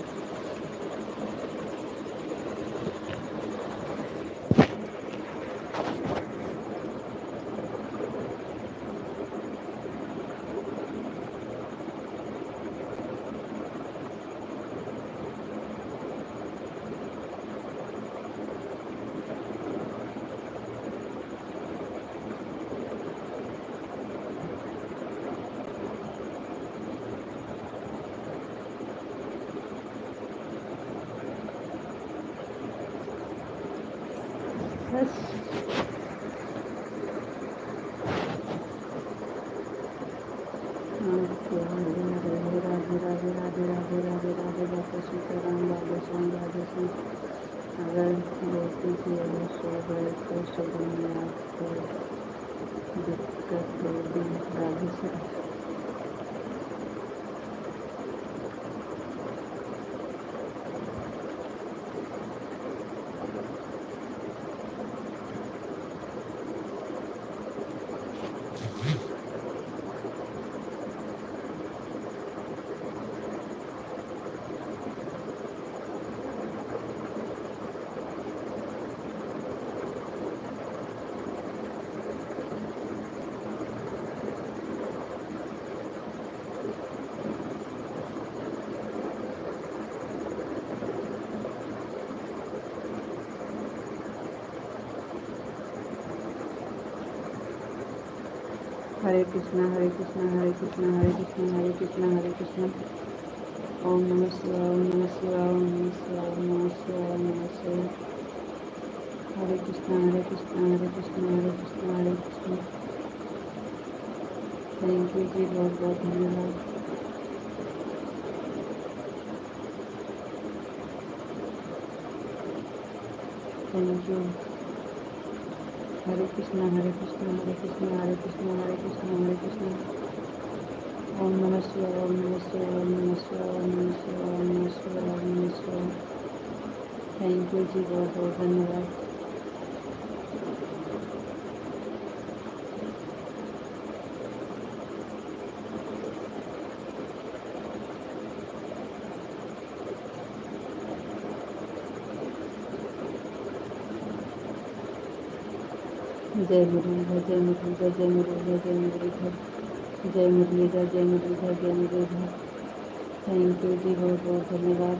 Speaker 1: बस आपकी आवाज़ आ रही है। राधे राधे राधे राधे राधे राधे बापा सीताराम राधे श्याम राधे श्याम। अगर गोपी जी अगर सो गए तो सुबह में आपको दिक्कत होगी। राधे श्याम। हरे कृष्णा हरे कृष्णा हरे कृष्णा हरे कृष्णा हरे कृष्णा हरे कृष्णा। ओम नमः शिवाय ओम नमः शिवाय ओम नमः शिवाय ओम नमः शिवाय ओम नमः शिवाय। हरे कृष्णा हरे कृष्णा हरे कृष्णा हरे कृष्णा हरे कृष्णा। थैंक यू जी, बहुत बहुत धन्यवाद। Thank you. हरे कृष्णा हरे कृष्णा हरे कृष्णा हरे कृष्णा हरे कृष्णा हरे कृष्णा। ओम नमः शिवाय ओम नमः शिवाय ओम नमः शिवाय ओम नमः शिवाय ओम नमः शिवाय ओम नमः शिवाय। थैंक यू जी, बहुत बहुत धन्यवाद। जय मुरलीधर जय मुरलीधर जय मुरलीधर जय मुरलीधर जय मुरलीधर जय मुरलीधर जय मुरलीधर। थैंक यू जी, बहुत बहुत धन्यवाद।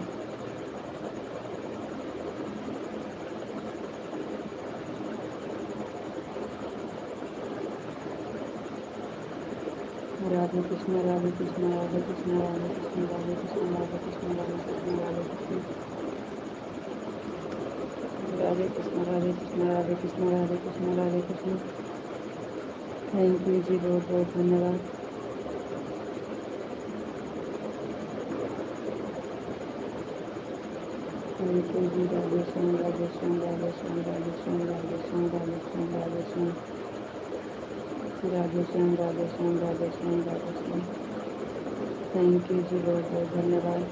Speaker 1: राधे कृष्ण राधे कृष्ण राधे कृष्ण राधे कृष्ण राधे कृष्ण राधे कृष्ण राधे कृष्ण राधे कृष्ण। राधे कृष्ण राधे कृष्ण राधे कृष्ण राधे कृष्ण राधे कृष्ण। थैंक यू जी, बहुत बहुत धन्यवाद। थैंक यू जी, राधे श्याम राधे श्याम राधे श्याम राधे श्याम राधे श्याम राधे श्याम राधे श्याम राधे श्याम राधे श्याम राधे श्याम राधे श्याम। थैंक यू जी, बहुत बहुत धन्यवाद।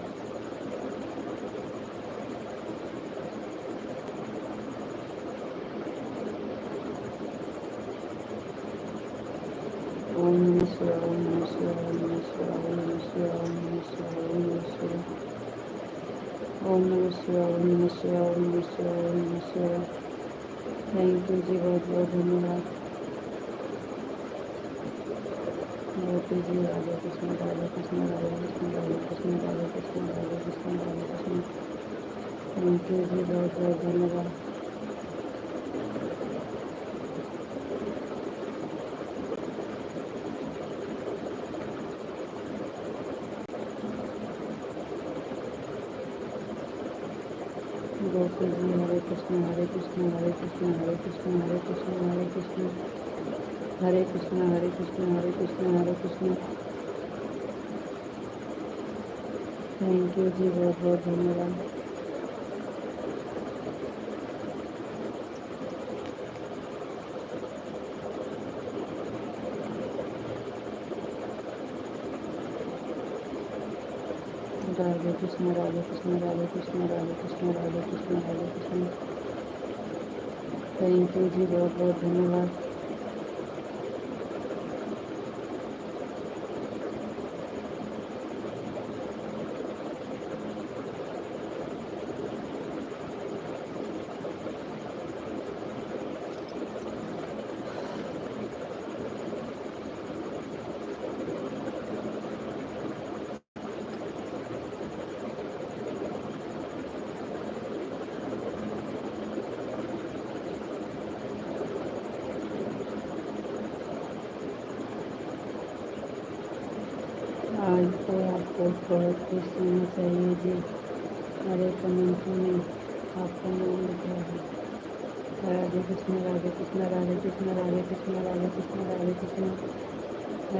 Speaker 1: ओम नमः शिवाय, ओम नमः शिवाय, ओम नमः शिवाय, ओम नमः शिवाय, ओम नमः शिवाय, ओम नमः शिवाय, ओम नमः शिवाय, ओम नमः शिवाय, ओम नमः शिवाय, ओम नमः शिवाय। थैंक यू जी, बहुत बहुत धन्यवाद। गोपी जी, राधे कृष्ण राधे कृष्ण राधे कृष्ण राधे कृष्ण राधे कृष्ण राधे कृष्ण राधे कृष्ण। थैंक यू जी, बहुत बहुत धन्यवाद। गोपी जी, हरे कृष्ण हरे कृष्ण हरे कृष्ण हरे कृष्ण हरे कृष्ण हरे कृष्ण हरे कृष्ण हरे कृष्ण हरे कृष्ण हरे कृष्ण। थैंक यू जी, बहुत बहुत धन्यवाद। राधे कृष्ण राधे कृष्ण राधे कृष्ण राधे कृष्ण राधे कृष्ण राधे कृष्ण। थैंक यू जी, बहुत बहुत धन्यवाद। आज तो आपको बहुत खुश होना चाहिए जी। हरे कमेंट में आपका नाम लिखा है। राधे कृष्ण राधे कृष्ण राधे कृष्ण राधे कृष्ण राधे कृष्ण राधे कृष्ण।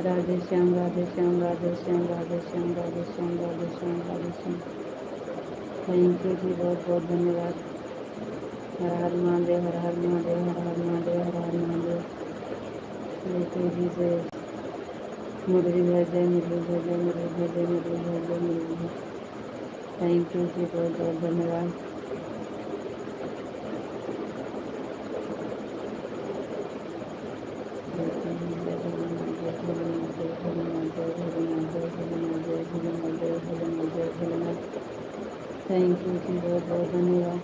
Speaker 1: राधे श्याम राधे श्याम राधे श्याम राधे श्याम राधे श्याम राधे श्याम राधे श्याम। थैंक यू जी, बहुत बहुत धन्यवाद। हर हर महादेव, हर हर महादेव, हर हर महादेव, हर हर महादेव। गोपी जी से मुरलीधर जय, मुरलीधर जय, मुरलीधर जय, मुरलीधर जय, मुरलीधर। थैंक यू जी, बहुत बहुत धन्यवाद। गोपी जी जय, भोलेनाथ जय, भोलेनाथ जय, भोलेनाथ जय, भोलेनाथ जय, भोलेनाथ जय, भोलेनाथ जय, भोलेनाथ जय, भोलेनाथ। थैंक यू जी, बहुत बहुत धन्यवाद।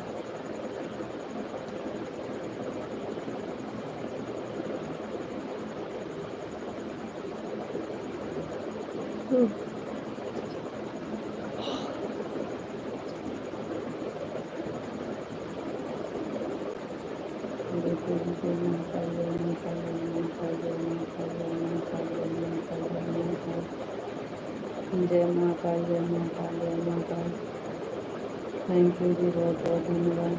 Speaker 1: गोपी जी जय, महाकाल जय, महाकाल जय, महाकाल जय, महाकाल जय, महाकाल जय, महाकाल जय, महाकाल जय, महाकाल जय, महाकाल जय, महाकाल। थैंक यू जी, बहुत बहुत धन्यवाद।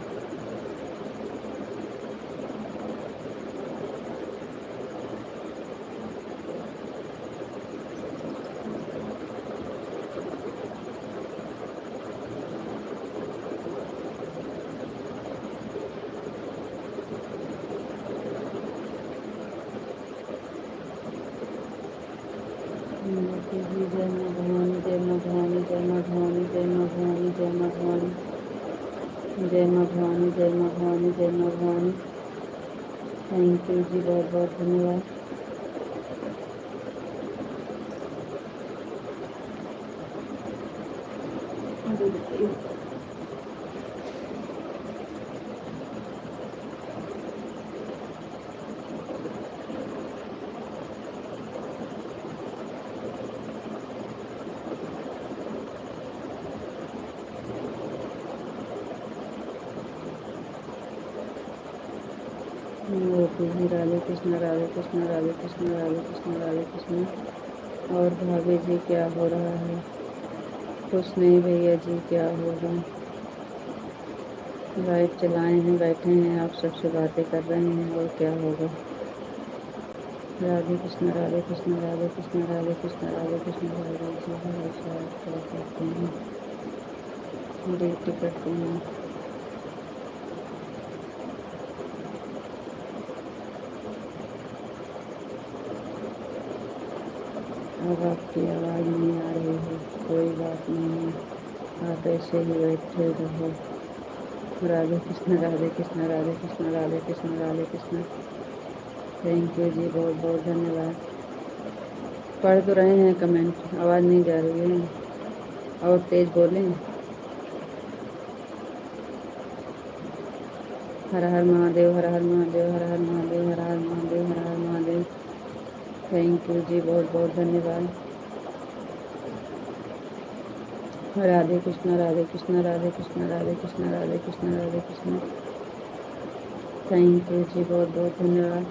Speaker 1: गोपी जी जय, माँ भवानी जय, माँ भवानी जय, माँ भवानी जय, माँ भवानी जय, माँ भवानी जय, माँ भवानी जय, माँ भवानी जय, माँ भवानी। थैंक यू जी, बहुत बहुत धन्यवाद। गोपी जी राधे कृष्ण राधे कृष्ण राधे कृष्ण राधे कृष्ण राधे कृष्ण। और भाभी जी क्या हो रहा है? कुछ नहीं भैया जी, क्या होगा। लाइट चलाए हैं, बैठे हैं, आप सबसे बातें कर रहे हैं, और क्या होगा। राधे कृष्ण राधे कृष्ण राधे कृष्ण राधे कृष्ण राधे कृष्ण राधे जी हरे शायद क्या करते हैं, ड्यूटी करते हैं। अब आपकी आवाज़ नहीं आ रही है, कोई बात नहीं है, आप ऐसे ही बैठे रहो। राधे कृष्ण राधे कृष्ण राधे कृष्ण राधे कृष्ण राधे कृष्ण। थैंक यू जी, बहुत बहुत धन्यवाद। पढ़ तो रहे हैं कमेंट, आवाज़ नहीं जा रही है, और तेज़ बोलें। हर हर महादेव, हर हर महादेव, हर हर महादेव, हर हर महादेव, हर हर महादेव। थैंक यू जी, बहुत बहुत धन्यवाद। राधे कृष्ण राधे कृष्ण राधे कृष्ण राधे कृष्ण राधे कृष्ण राधे कृष्ण। थैंक यू जी, बहुत बहुत धन्यवाद।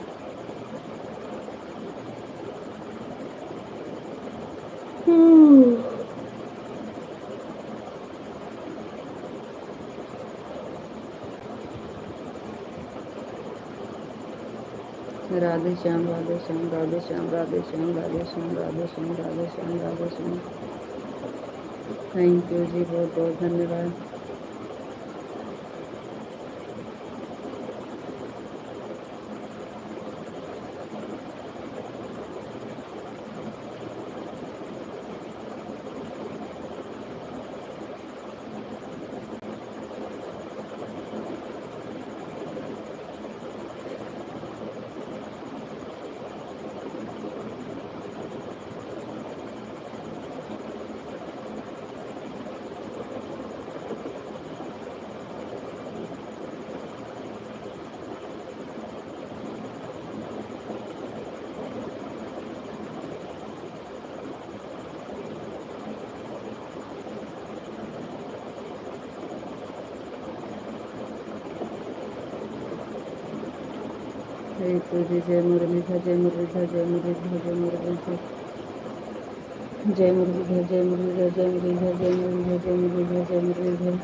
Speaker 1: राधे श्याम राधे श्याम राधे श्याम राधे श्याम राधे श्याम राधे श्याम राधे श्याम राधे श्याम। थैंक यू जी, बहुत बहुत धन्यवाद। थैंक यू जी, जय मुरलीधर जय मुरलीधर जय मुरलीधर जय मुरलीधर जय मुरलीधर जय मुरलीधर जय मुरलीधर जय मुरलीधर जय मुरलीधर जय मुरलीधर।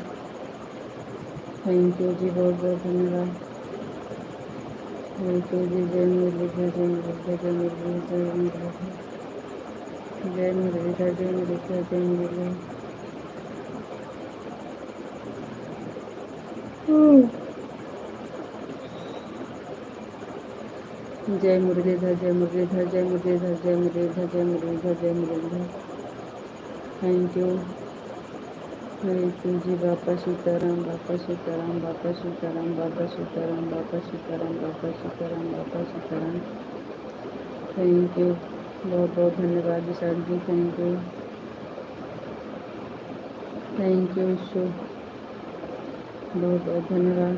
Speaker 1: थैंक यू जी, बहुत बहुत धन्यवाद। थैंक यू जी, जय मुरलीधर जय मुरलीधर जय मुरलीधर जय मुरलीधर जय मुरलीधर जय मुरलीधर जय मुरलीधर। जय मुरलीधर जय मुरलीधर जय मुरलीधर जय मुरलीधर जय मुरलीधर जय Murlidhar. Thank you. Thank you जी, बाबा सीताराम बाबा सीताराम बाबा सीताराम बाबा सीताराम बाबा सीताराम बाबा सीताराम बाबा सीताराम। थैंक यू, बहुत बहुत धन्यवाद Vishal ji, thank you. Thank you Ishu, बहुत बहुत धन्यवाद।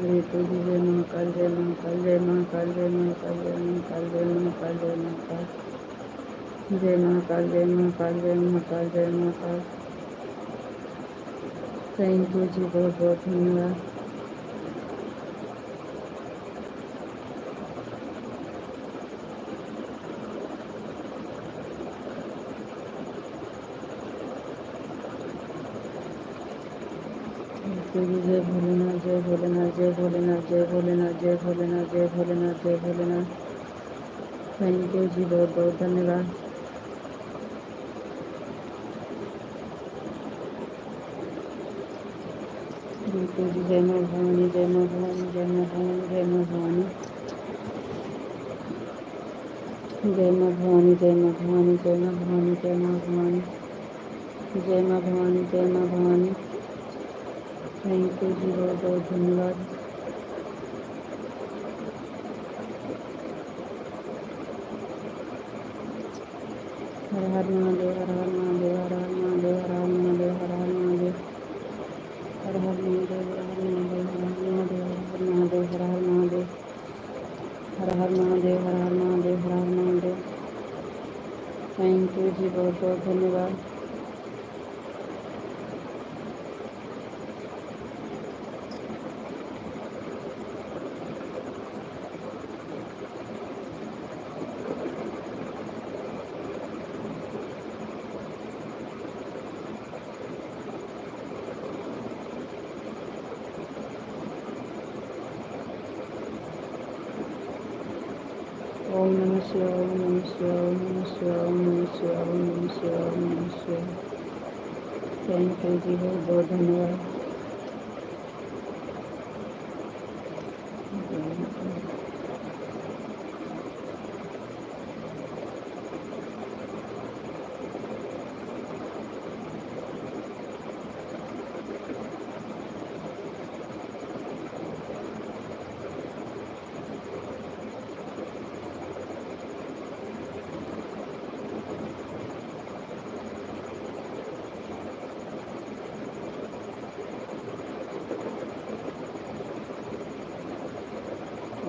Speaker 1: रितु जी, जय महाकाल जय महाकाल जय महाकाल जय महाकाल जय महाकाल जय महाकाल जय महाकाल जय महाकाल जय महाकाल जय महाकाल जय महाकाल। थैंक यू जी, बहुत बहुत धन्यवाद। जय भोलेनाथ जय भोलेनाथ जय भोलेनाथ जय भोलेनाथ जय भोलेनाथ जय भोलेनाथ जय भोलेनाथ। थैंक यू जी, बहुत बहुत धन्यवाद। बिल्कुल जी, जय माँ भवानी जय माँ भवानी जय माँ भवानी जय माँ भवानी जय माँ भवानी जय माँ भवानी जय माँ भवानी जय माँ भवानी जय माँ भवानी जय माँ भवानी। थैंक यू जी, बहुत बहुत धन्यवाद। हर हर महादेव हर हर महादेव हर हर महादेव हर हर महादेव हर हर महादेव हर हर महादेव हर हर महादेव हर हर महादेव हर हर महादेव हर हर महादेव हर हर महादेव हर हर महादेव। थैंक यू जी, बहुत बहुत धन्यवाद। ओम नमः शिवाय, ओम नमः शिवाय, ओम नमः शिवाय, ओम नमः शिवाय, ओम नमः शिवाय, ओम नमः शिवाय। थैंक यू जी, बहुत बहुत धन्यवाद।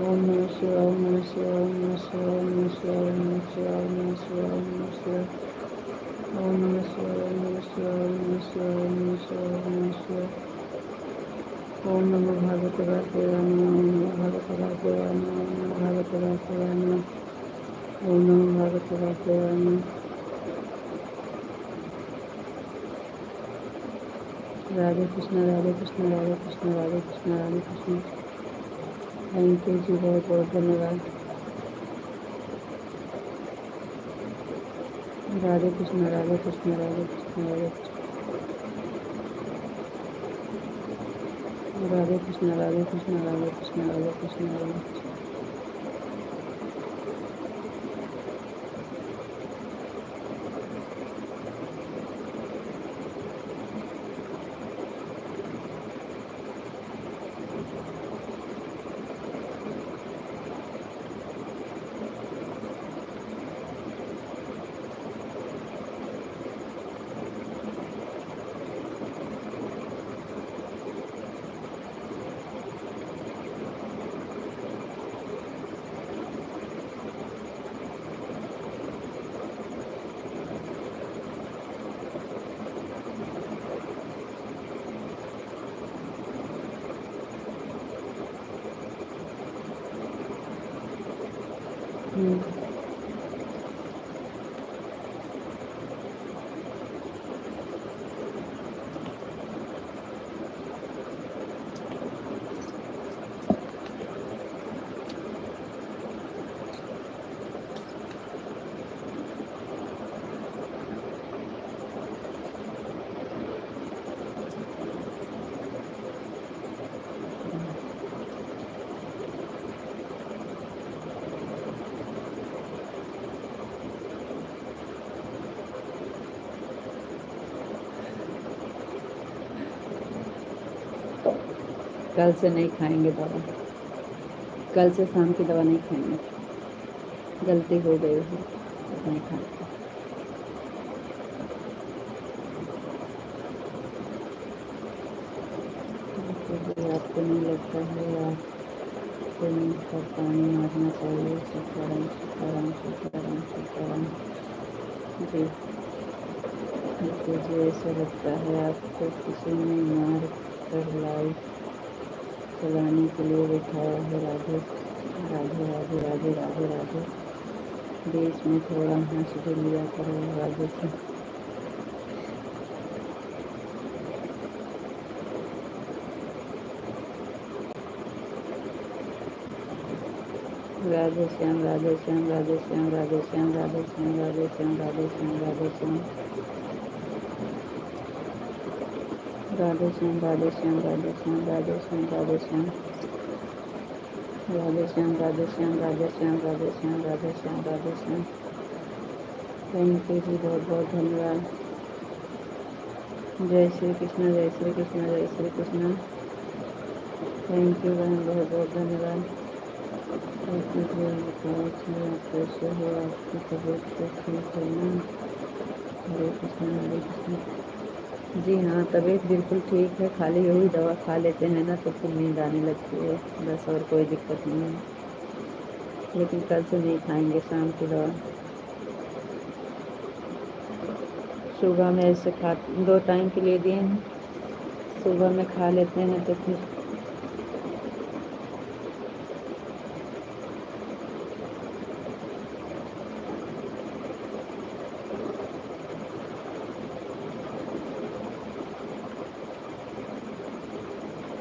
Speaker 1: ओम नमः शिवाय, ओम नमः शिवाय, ओम नमः शिवाय, ओम नमः शिवाय, ओम नमः शिवाय, ओम नमः शिवाय, ओम नमः शिवाय, ओम नमः शिवाय, ओम नमः शिवाय, ओम नमः शिवाय, ओम नमः शिवाय, ओम नमः शिवाय। ओम नमो भगवते वासुदेवाय नमः, ओम नमो भगवते वासुदेवाय नमः, ओम नमो भगवते वासुदेवाय नमः, ओम नमो भगवते वासुदेवाय नमः। राधे कृष्ण, राधे कृष्ण, राधे कृष्ण, राधे कृष्ण, राधे कृष्ण। थैंक यू जी, बहुत बहुत धन्यवाद। राधे कृष्ण, राधे कृष्ण, राधे कृष्ण, राधे कृष्ण, राधे कृष्ण, राधे कृष्ण, राधे कृष्ण, राधे कृष्ण, राधे कृष्ण। कल से नहीं खाएंगे दवा, कल से शाम की दवा नहीं खाएंगे, गलती हो गई है, नहीं खाएंगे। आपको नहीं लगता है आपको नींद पर पानी मारना चाहिए? सीताराम सीताराम सीताराम सीताराम। जी जी, ऐसा लगता है आपको किसी ने मार कर लाइट चलाने के लिए बिठाया है। राधे राधे राधे राधे राधे राधे। बीच में थोड़ा हंस भी लिया करो राधे से। राधे श्याम राधे श्याम राधे श्याम राधे श्याम राधे श्याम राधे श्याम राधे श्याम राधे श्याम राधे श्याम राधे श्याम राधे श्याम राधे श्याम राधे श्याम राधे श्याम राधे श्याम राधे श्याम राधे श्याम राधे श्याम राधे श्याम। थैंक यू जी, बहुत बहुत धन्यवाद। जय श्री कृष्ण, जय श्री कृष्ण, जय श्री कृष्ण। थैंक यू बहन, बहुत बहुत धन्यवाद। कैसे हो? आपकी तबीयत तो ठीक है ना? हरे कृष्ण हरे कृष्ण। जी हाँ, तबीयत बिल्कुल ठीक है, खाली वही दवा खा लेते हैं ना तो फिर नींद आने लगती है, बस और कोई दिक्कत नहीं है। लेकिन कल से नहीं खाएंगे शाम की दवा। सुबह में ऐसे खा 2 टाइम के लिए दिए हैं, सुबह में खा लेते हैं तो फिर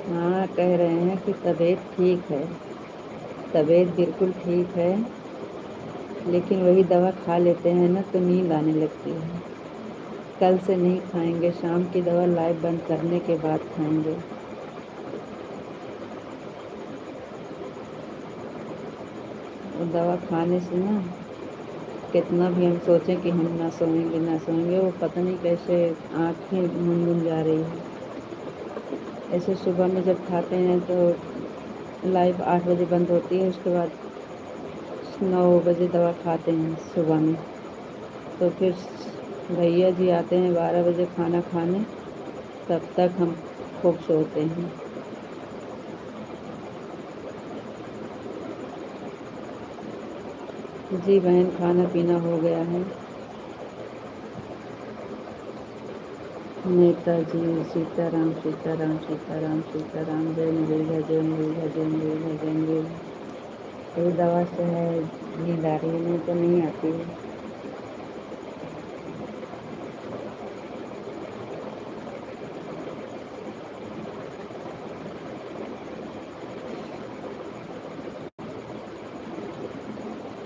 Speaker 1: हाँ, कह रहे हैं कि तबीयत ठीक है, तबीयत बिल्कुल ठीक है, लेकिन वही दवा खा लेते हैं ना तो नींद आने लगती है। कल से नहीं खाएंगे, शाम की दवा लाइव बंद करने के बाद खाएंगे। और दवा खाने से ना कितना भी हम सोचें कि हम ना सोएंगे ना सोएंगे, वो पता नहीं कैसे आँखें मुन जा रही है। ऐसे सुबह में जब खाते हैं तो लाइफ 8 बजे बंद होती है, उसके बाद 9 बजे दवा खाते हैं सुबह में। तो फिर भैया जी आते हैं 12 बजे खाना खाने, तब तक हम खूब सोते हैं। जी बहन, खाना पीना हो गया है। नेताजी सीताराम सीताराम सीताराम सीताराम, जय मुरलीधर जय मुरलीधर जय मुरलीधर जय मुरलीधर। ये दवा से है नींद आ रही है, नहीं तो नहीं आती है।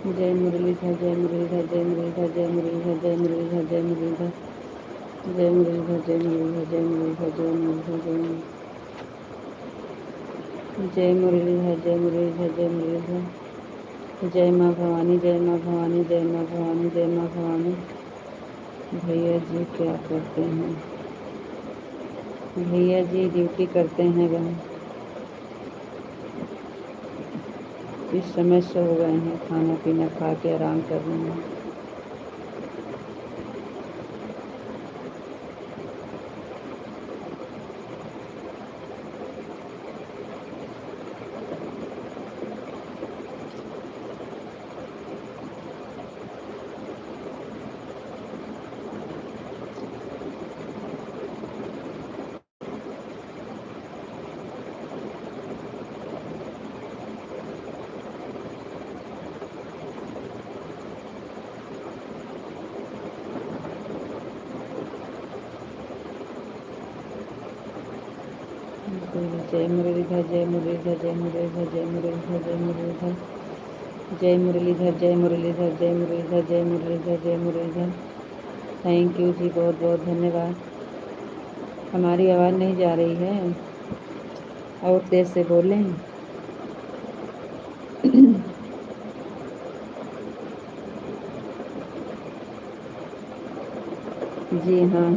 Speaker 1: जय मुरलीधर जय मुरलीधर जय मुरलीधर जय मुरलीधर जय मुरलीधर जय मुरलीधर जय मुरलीधर जय मुरलीधर जय मुरलीधर जय मुरलीधर जय मुरलीधर जय मुरलीधर जय मुरलीधर। जय माँ भवानी जय माँ भवानी जय माँ भवानी जय माँ भवानी। भैया जी क्या करते हैं? भैया जी ड्यूटी करते हैं बहन। इस समय सो गए हैं, खाना पीना खा के आराम कर रहे हैं। जय मुरलीधर जय मुरलीधर जय मुरलीधर जय मुरलीधर जय मुरलीधर जय मुरलीधर जय मुरलीधर जय मुरलीधर जय मुरलीधर जय मुरलीधर। थैंक यू जी, बहुत बहुत धन्यवाद। हमारी आवाज़ नहीं जा रही है? और तेज से बोलें। जी हाँ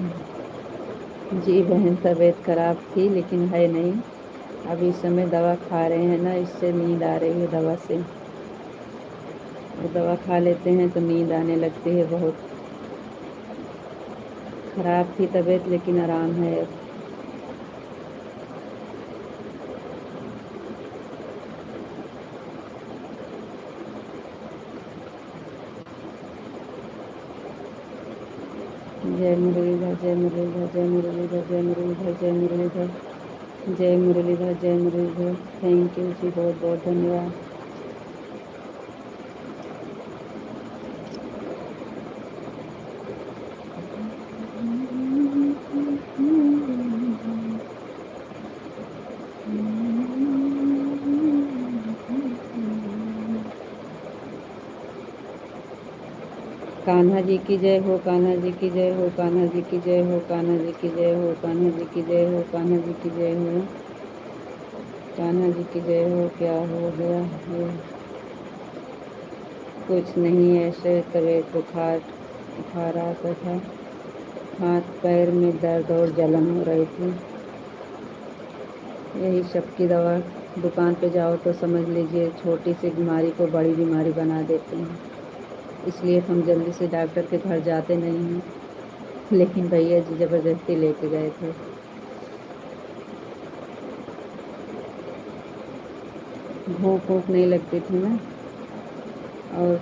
Speaker 1: जी बहन, तबीयत खराब थी लेकिन है नहीं। अभी इस समय दवा खा रहे हैं ना, इससे नींद आ रही है दवा से। वो दवा खा लेते हैं तो नींद आने लगती है बहुत। खराब थी तबीयत लेकिन आराम है अब। जय मुरलीधर जय मुरलीधर जय मुरलीधर जय मुरलीधर जय मुरलीधर जय मुरलीधर जय मुरलीधर। थैंक यू जी, बहुत बहुत धन्यवाद। कान्हा जी की जय हो, कान्हा जी की जय हो, कान्हा जी की जय हो, कान्हा जी की जय हो, कान्हा जी की जय हो, कान्हा जी की जय हो, कान्हा जी की जय हो। क्या हो गया ये? कुछ नहीं, ऐसे तबीयत बुखार बुखार आता था, हाथ पैर में दर्द और जलन हो रही थी। यही सब की दवा दुकान पे जाओ तो समझ लीजिए छोटी सी बीमारी को बड़ी बीमारी बना देते हैं। इसलिए हम जल्दी से डॉक्टर के घर जाते नहीं हैं, लेकिन भैया जी ज़बरदस्ती लेके गए थे। भूख वूख नहीं लगती थी ना, और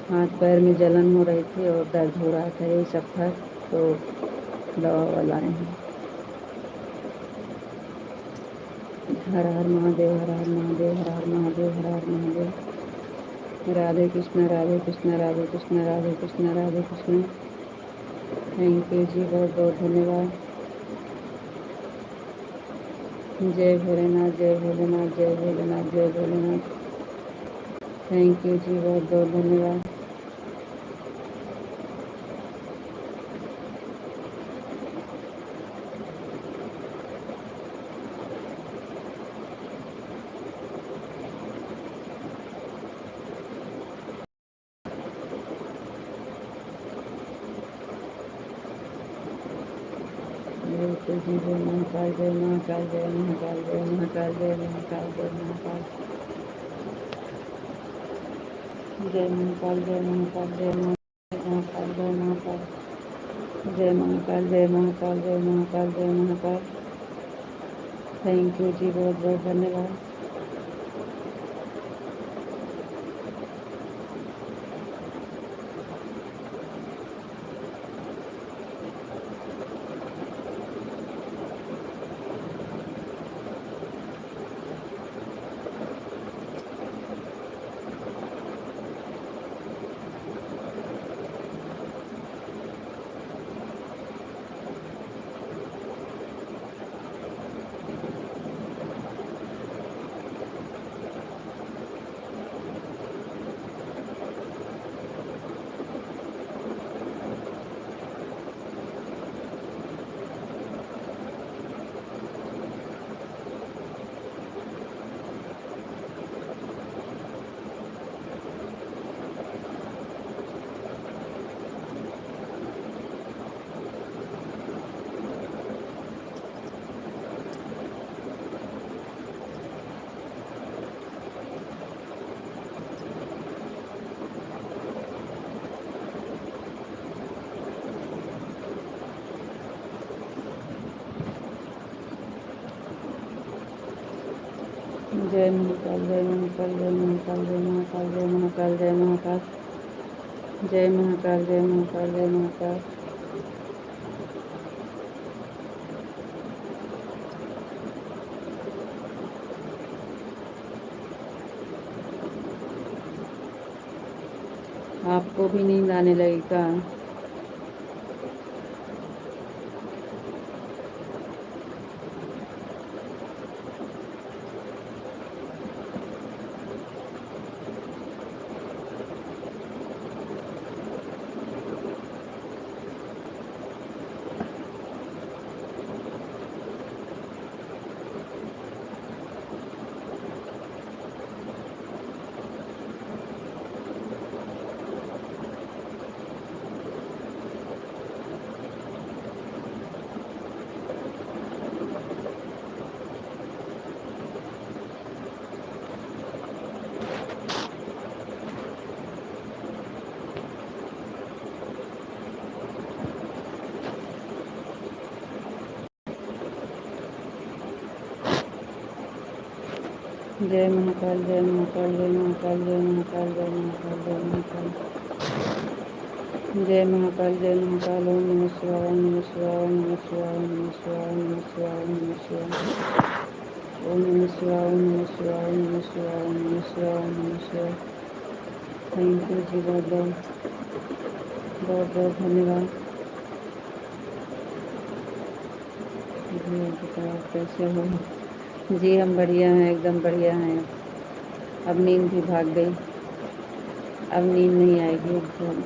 Speaker 1: हाथ पैर में जलन हो रही थी और दर्द हो रहा था, यही सब था, तो दवा वाला आए हैं। हर हर महादेव हर हर महादेव हर हर महादेव हर हर महादेव। राधे कृष्ण राधे कृष्ण राधे कृष्ण राधे कृष्ण राधे कृष्ण। थैंक यू जी, बहुत बहुत धन्यवाद। जय भोलेनाथ जय भोलेनाथ जय भोलेनाथ जय भोलेनाथ। थैंक यू जी, बहुत बहुत धन्यवाद। बिल्कुल जी, जय महाकाल, जय महाकाल, जय महाकाल, जय महाकाल, जय महाकाल, जय महाकाल, जय महाकाल, जय महाकाल, जय महाकाल, जय महाकाल, जय महाकाल, जय महाकाल, जय महाकाल, जय महाकाल। थैंक यू जी, बहुत बहुत धन्यवाद। जय महाकाल, जय महाकाल, जय महाकाल, जय महाकाल, जय महाकाल, जय महाकाल, जय महाकाल, जय महाकाल, जय महाकाल। आपको भी नींद आने लगी क्या? जय महाकाल, जय महाकाल, जय महाकाल, जय महाकाल, जय महाकाल, जय महाकाल, जय महाकाल, जय महाकाल। ओम नमः शिवाय, ओम नमः शिवाय, ओम नमः शिवाय, ओम नमः शिवाय, ओम नमः शिवाय, ओम नमः शिवाय, ओम नमः शिवाय, ओम नमः शिवाय, ओम नमः शिवाय, ओम नमः शिवाय, ओम नमः शिवाय। थैंक यू जी, बहुत बहुत धन्यवाद। जी बताओ कैसे हो? जी हम बढ़िया हैं, एकदम बढ़िया हैं। अब नींद भी भाग गई, अब नींद नहीं आएगी एकदम।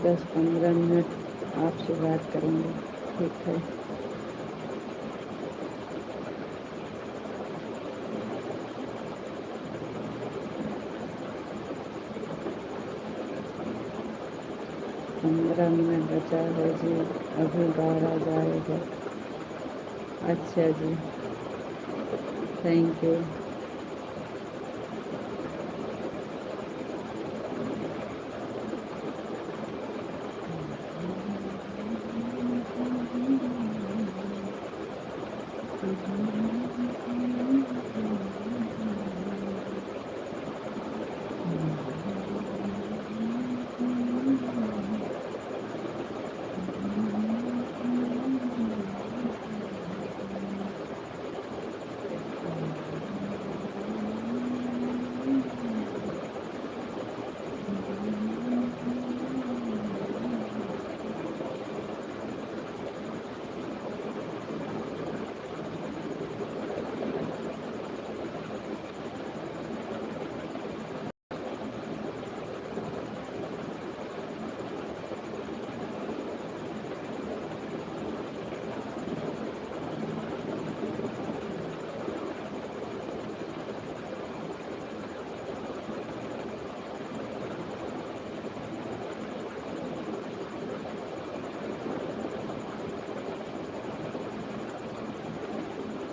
Speaker 1: 10-15 मिनट आपसे बात करेंगे, ठीक है? पंद्रह मिनट बचा है जी, अभी 12 जाएगा। अच्छा जी, थैंक यू।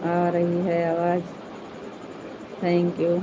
Speaker 1: आ रही है आवाज़। Thank you.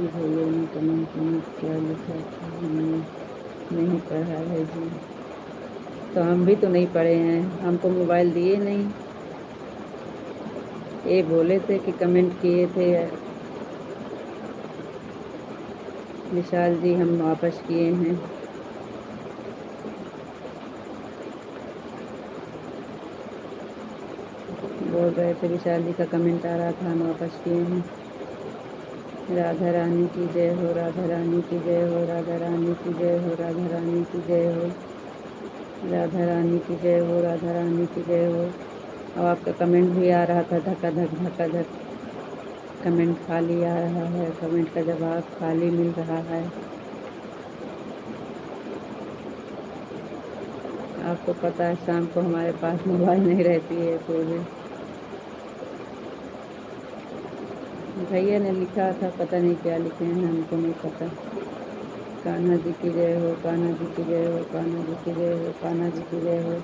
Speaker 1: भैया ने कमेंट में क्या लिखा था, हमने नहीं पढ़ा है जी। तो हम भी तो नहीं पढ़े हैं, हमको मोबाइल दिए नहीं। ये बोले थे कि कमेंट किए थे विशाल जी, हम वापस किए हैं। बोल रहे थे विशाल जी का कमेंट आ रहा था, हम वापस किए हैं। राधा रानी की जय हो, राधा रानी की जय हो, राधा रानी की जय हो, राधा रानी की जय हो, राधा रानी की जय हो, राधा रानी की जय हो। अब आपका कमेंट भी आ रहा था, धक्का धक धक्का धक। कमेंट खाली आ रहा है, कमेंट का जवाब खाली मिल रहा है। आपको पता है शाम को हमारे पास मोबाइल नहीं रहती है कोई भी। भैया ने लिखा था, पता नहीं क्या लिखे हैं, हमको नहीं पता। कान्हा जी की जय हो, कान्हा जी की जय हो, कान्हा जी की जय हो, कान्हा जी की जय हो,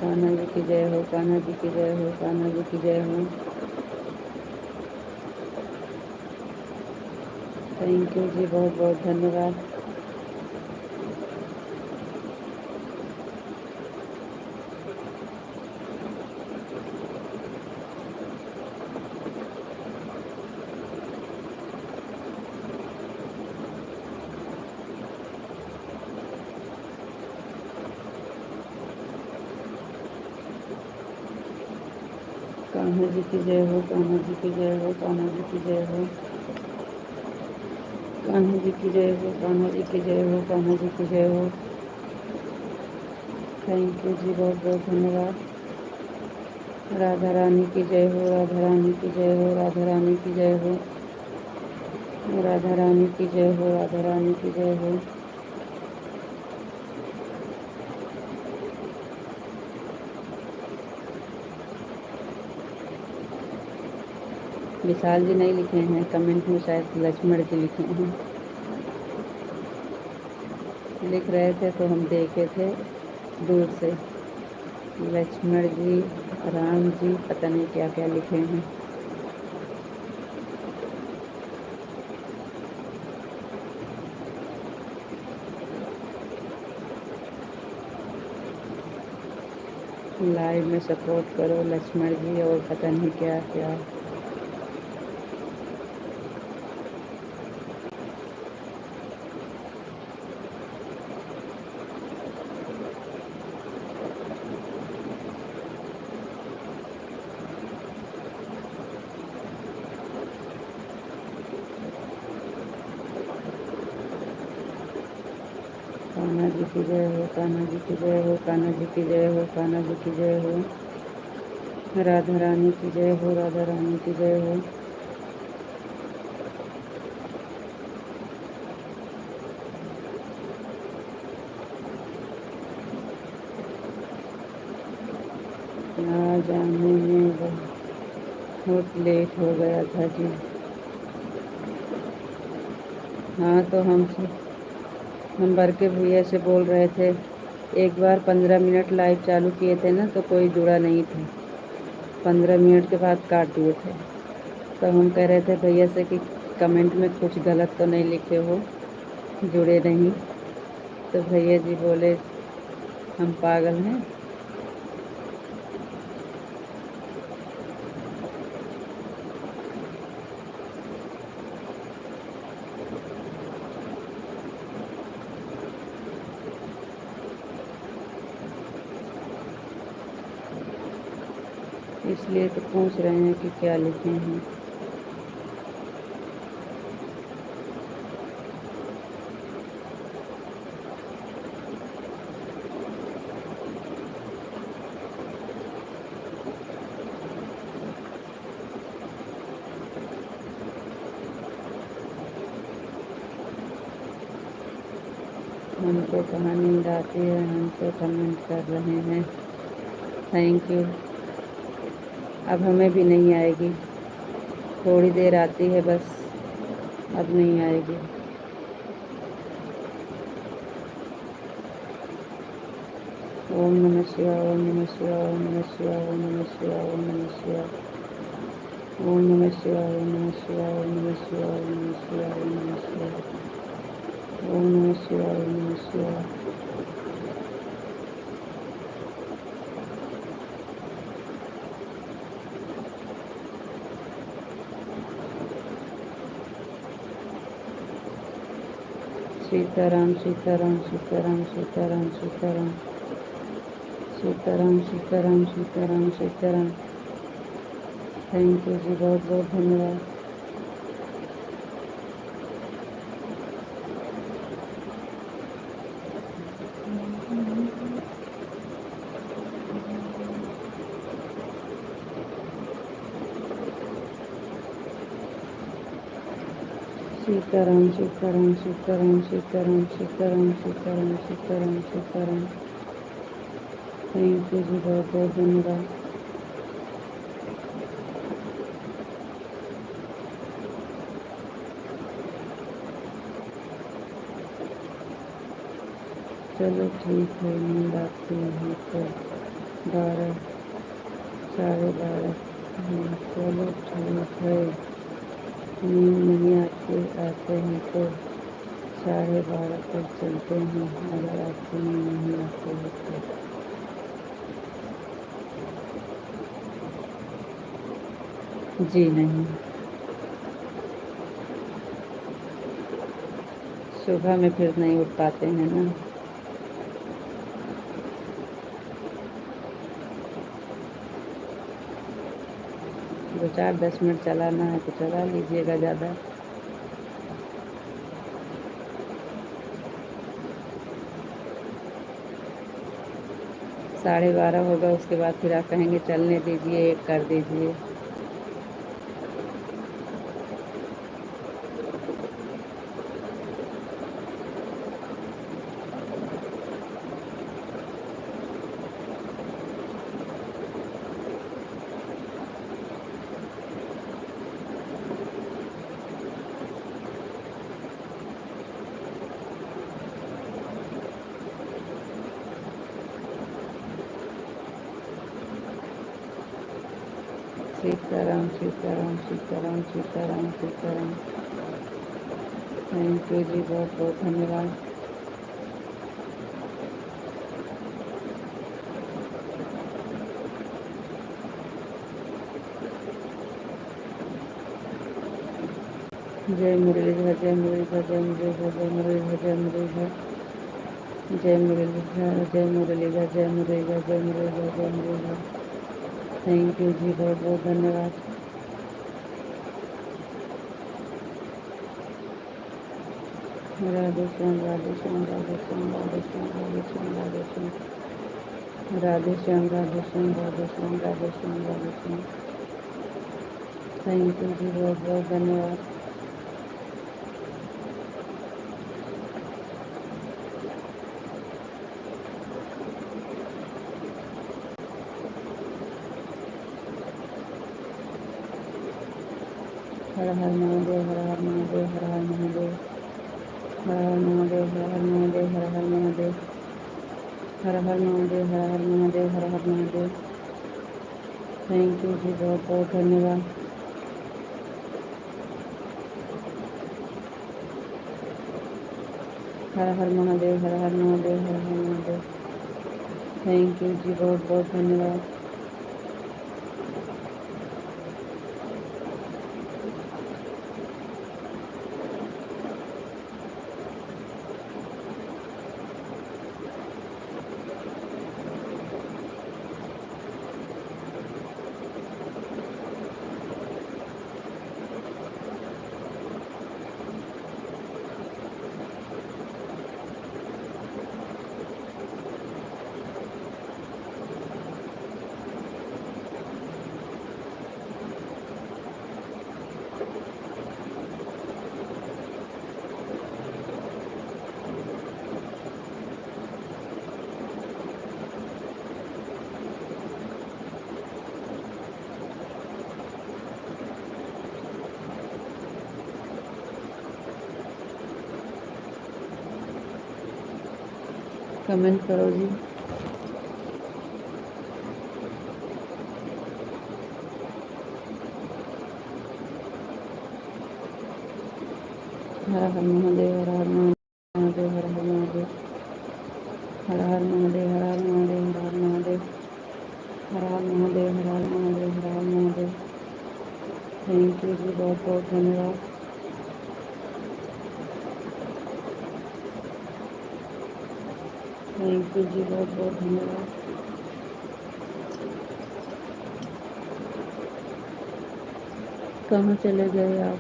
Speaker 1: कान्हा जी की जय हो, कान्हा जी की जय हो, कान्हा जी की जय हो। थैंक यू जी, बहुत बहुत धन्यवाद। कान्हा जी की जय हो, कान्हा जी की जय हो, कान्हा जी की जय हो, कान्हा जी की जय हो, कान्हा जी की जय हो, कान्हा जी की जय हो। थैंक यू जी, बहुत बहुत धन्यवाद। राधा रानी की जय हो, राधा रानी की जय हो, राधा रानी की जय हो, राधा रानी की जय हो, राधा रानी की जय हो। विशाल जी नहीं लिखे हैं कमेंट में, शायद लक्ष्मण जी लिखे हैं। लिख रहे थे तो हम देखे थे दूर से। लक्ष्मण जी, राम जी, पता नहीं क्या क्या लिखे हैं। लाइव में सपोर्ट करो लक्ष्मण जी, और पता नहीं क्या क्या। कान्हा जी की जय हो, कान्हा जी की जय हो, कान्हा जी की जय हो, कान्हा जी की जय हो। राधा रानी की जय हो, राधा रानी की जय हो। आ जाने में बहुत लेट हो गया था जी। हाँ, तो हम बरके भैया से बोल रहे थे, एक बार 15 मिनट लाइव चालू किए थे ना, तो कोई जुड़ा नहीं था। 15 मिनट के बाद काट दिए थे। तो हम कह रहे थे भैया से कि कमेंट में कुछ गलत तो नहीं लिखे हो, जुड़े नहीं। तो भैया जी बोले हम पागल हैं। इसलिए तो पूछ रहे हैं कि क्या लिखे हैं। हमको कहाँ नींद आती है, हम तो कमेंट कर रहे हैं। Thank you. अब हमें भी नहीं आएगी, थोड़ी देर आती है बस, अब नहीं आएगी। ओम नमः शिवाय, ओम नमः शिवाय, ओम नमः शिवाय, ओम नमः शिवाय, ओम नमः शिवाय, ओम नमः शिवाय, ओम नमः शिवाय, ओम नमः शिवाय, ओम नमः शिवाय, ओम नमः शिवाय, ओम नमः शिवाय, ओम नमः शिवाय। सीताराम सीताराम सीताराम सीताराम सीताराम सीताराम सीताराम सीताराम सीताराम। थैंक यू जी, बहुत बहुत धन्यवाद। सीताराम सीताराम सीताराम सीताराम सीताराम सीताराम सीताराम सीताराम। थैंक यू जी, बहुत बहुत धन्यवाद। चलो ठीक है, नींद आती है तो 12 12:30। चलो ठीक है, नींद नहीं आते हैं तो 12:30 तक चलते हैं, अगर आपको नींद नहीं आती है तो। जी नहीं, सुबह में फिर नहीं उठ पाते हैं ना। दो 4-10 मिनट चलाना है तो चला लीजिएगा, ज़्यादा। साढ़े 12 होगा, उसके बाद फिर आप कहेंगे चलने दीजिए, एक कर दीजिए। सीताराम सीताराम सीताराम सीताराम सीताराम। थैंक यू जी, बहुत बहुत धन्यवाद। जय मुरलीधर, जय मुरलीधर, जय मुरलीधर, जय मुरलीधर, जय मुरलीधर, जय मुरलीधर, जय मुरलीधर, जय मुरलीधर, जय मुरलीधर, जय मुरलीधर। थैंक यू जी, बहुत बहुत धन्यवाद। राधे श्याम, राधे श्याम, राधे श्याम, राधे श्याम, राधे श्याम, राधे श्याम, राधे श्याम, राधे श्याम, राधे श्याम, राधे श्याम, राधे श्याम। थैंक यू जी, बहुत बहुत धन्यवाद। हर हर महादेव, हर हर महादेव, हर हर महादेव, हर हर महादेव, हर हर महादेव, हर हर महादेव, हर हर महादेव, हर हर महादेव, हर हर महादेव। थैंक यू जी, बहुत बहुत धन्यवाद। हर हर महादेव, हर हर महादेव, हर हर महादेव। थैंक यू जी, बहुत बहुत धन्यवाद। कमेंट करो जी। हर हर महादेव, हर हर महादेव, हर हर महादेव, हर हर महादेव, हर हर महादेव, हर हर महादेव, हर हर महादेव, हर हर महादेव, हर हर महादेव। थैंक यू जी, बहुत बहुत धन्यवाद। थैंक यू जी, बहुत बहुत धन्यवाद। कहाँ चले गए आप?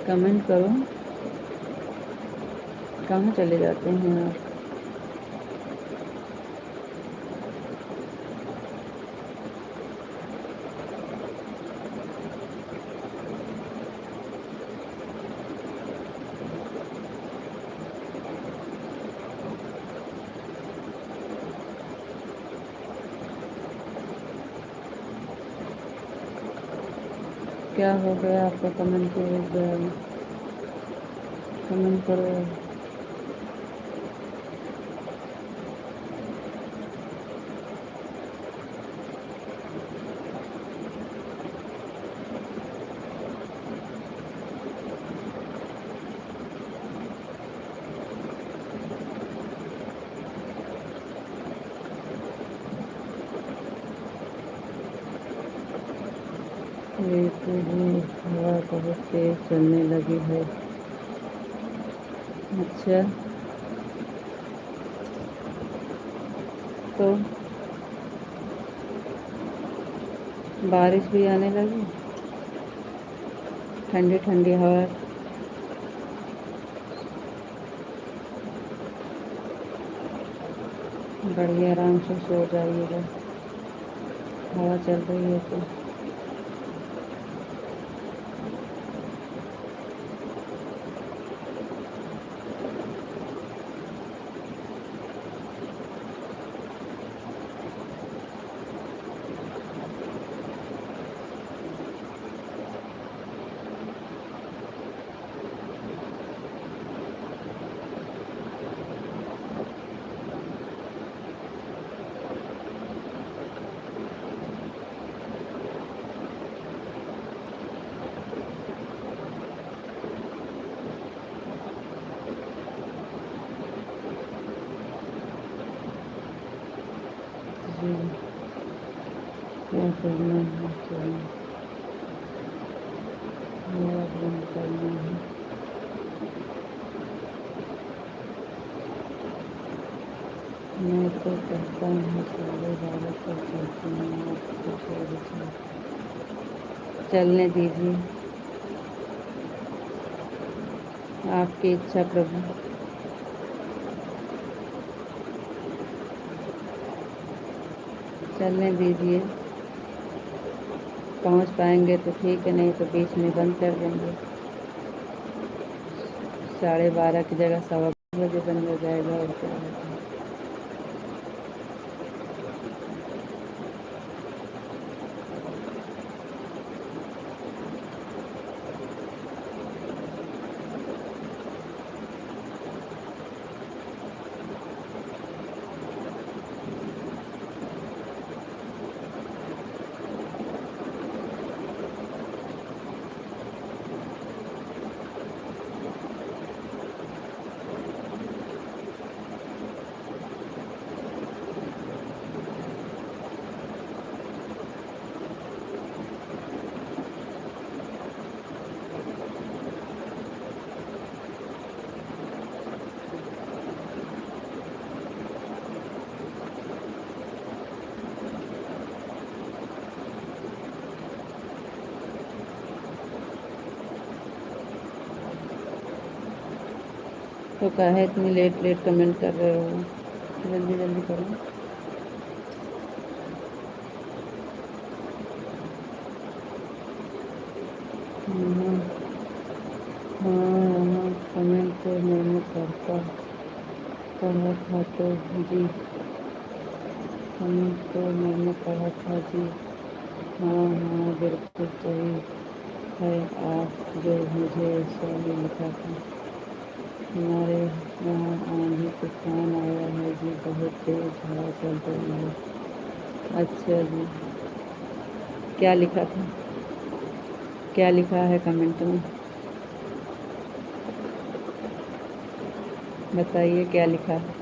Speaker 1: कमेंट करो, कहाँ चले जाते हैं आप? क्या हो गया आपका? कमेंट क्यों रुक गया? कमेंट करो। ये तो भी हवा बहुत तेज चलने लगी है। अच्छा, तो बारिश भी आने लगी, ठंडी ठंडी हवा। बढ़िया, आराम से सो जाइएगा, हवा चल रही है तो। जी, क्या करना है? चलो, मेरा बंद करना है। मैं तो कहता हूँ 12:30 तक चलती हूँ, आपको थोड़ी सी चलने दीजिए, आपकी इच्छा प्रभु। चलने दीजिए। पहुंच पाएंगे तो ठीक है, नहीं तो बीच में बंद कर देंगे। 12:30 की जगह 12:15 बजे बंद हो जाएगा, और क्या होगा। तो काहे इतनी लेट लेट कमेंट कर रहे हो, जल्दी जल्दी करो। हाँ हाँ, कमेंट तो मैंने पढ़ा था तो जी, कमेंट तो मैंने पढ़ा था जी। हाँ हाँ, बिल्कुल सही है। आप जो मुझे सही लिखा था। हमारे यहाँ आंधी तूफान आया है जी, बहुत तेज हवा चल रही है। अच्छा जी, क्या लिखा था, क्या लिखा है कमेंट में, बताइए क्या लिखा है।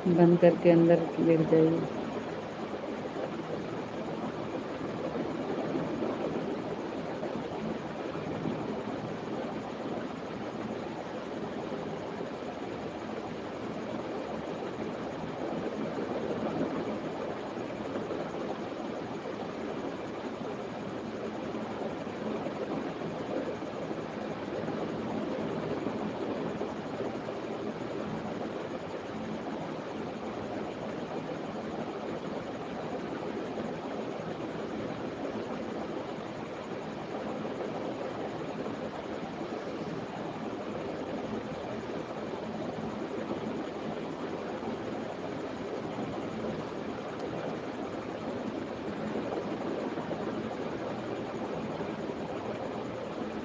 Speaker 1: बंद करके अंदर लेट जाइए।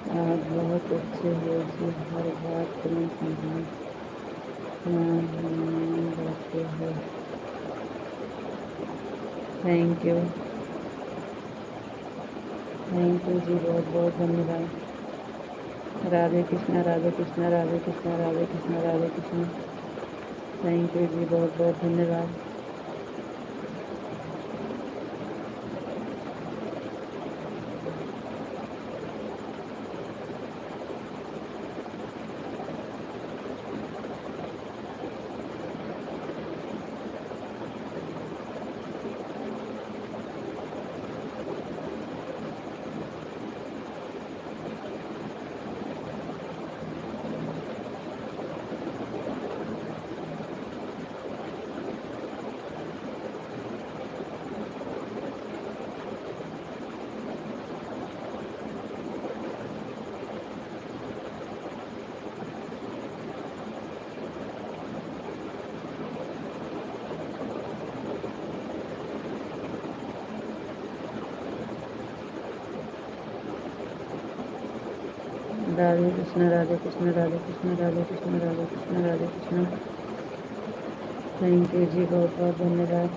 Speaker 1: आप बहुत अच्छे हो जी, हर बात में बातें हो। थैंक यू, थैंक यू जी, बहुत बहुत धन्यवाद। राधे कृष्णा, राधे कृष्णा, राधे कृष्णा, राधे कृष्णा, राधे कृष्णा। थैंक यू जी, बहुत बहुत धन्यवाद। राधे कृष्ण, राधे कृष्ण, राधे कृष्ण, राधे कृष्ण, राधे कृष्ण, राधे कृष्ण। थैंक यू जी, बहुत बहुत धन्यवाद।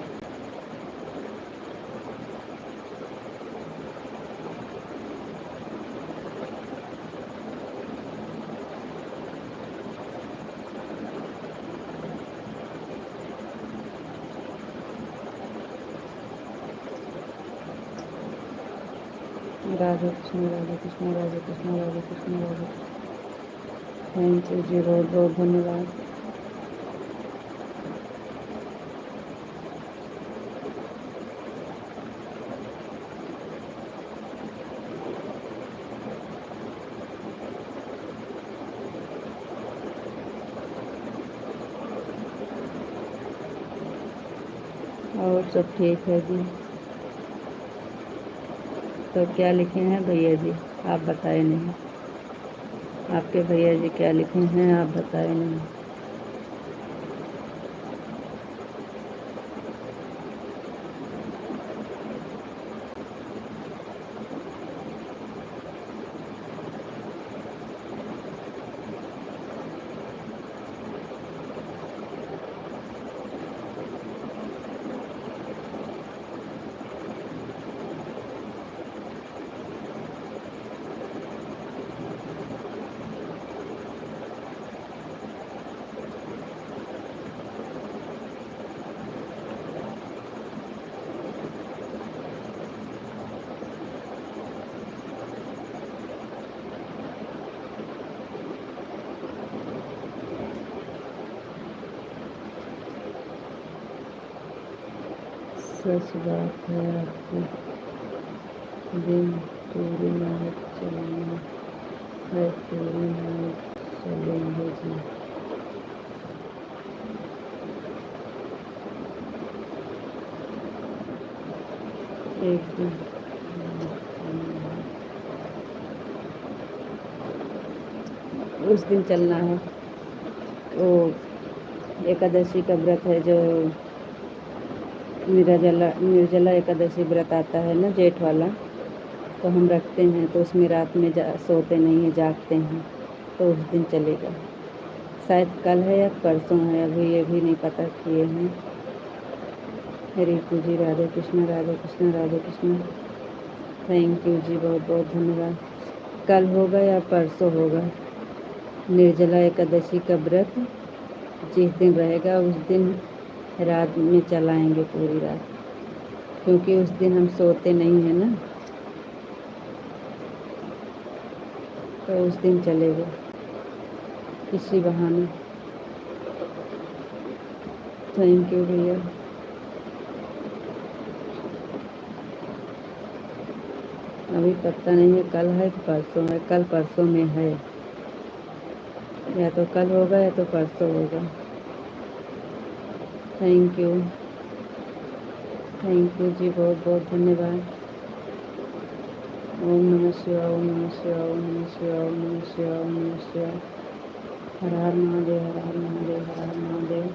Speaker 1: राधे कृष्ण राधे कृष्ण राधे कृष्ण राधे कृष्ण राधे। थैंक यू जी, बहुत बहुत धन्यवाद। और सब ठीक है जी। तो क्या लिखे हैं भैया जी, आप बताए नहीं। आपके भैया जी क्या लिखे हैं, आप बताए नहीं। सच बात है, आपकी दिन पूरी मेहनत चलेंगे है, पूरी मेहनत चलेंगे जी। एक दिन उस दिन चलना है। वो एकादशी का व्रत है जो निर्जला एकादशी व्रत आता है ना, जेठ वाला, तो हम रखते हैं। तो उसमें रात में सोते नहीं हैं, जागते हैं। तो उस दिन चलेगा, शायद कल है या परसों है, अभी ये भी नहीं पता किए हैं। रितु जी राधे कृष्ण राधे कृष्ण राधे कृष्ण। थैंक यू जी, बहुत बहुत धन्यवाद। कल होगा या परसों होगा निर्जला एकादशी का व्रत। जिस दिन रहेगा उस दिन रात में चलाएंगे पूरी रात, क्योंकि उस दिन हम सोते नहीं हैं ना, तो उस दिन चलेगा किसी बहाने। थैंक यू भैया। अभी पता नहीं है कल है कि परसों है। कल परसों में है, या तो कल होगा या तो परसों होगा। थैंक यू जी, बहुत बहुत धन्यवाद। ओम नमः शिवाय, ओम नमः शिवाय, ओम नमः शिवाय, ओम नमः शिवाय, ओम नमः शिवाय। हर हर महादेव, हर हर महादेव, हर हर महादेव।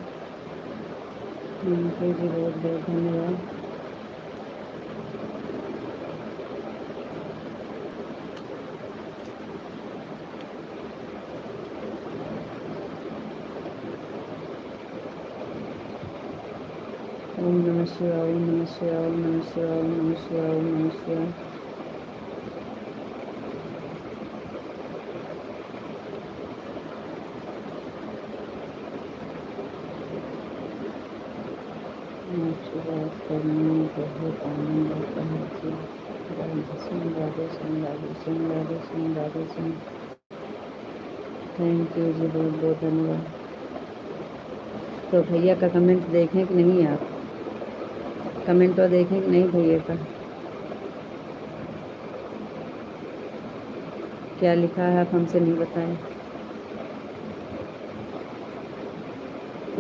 Speaker 1: थैंक यू जी, बहुत बहुत धन्यवाद। ओम नमः शिवाय, ओम नमः शिवाय, ओम नमः शिवाय, ओम नमः शिवाय, ओम नमः शिवाय। आपसे बात करने में बहुत आनंद आता है जी। राधे सिंह, राधे सिंह, राधे सिंह, राधे सिंह, राधे सिंह। थैंक यू जी, बहुत बहुत धन्यवाद। तो भैया का कमेंट देखें कि नहीं आप? कमेंट तो देखें कि नहीं भैया का? क्या लिखा है आप हमसे नहीं बताएं।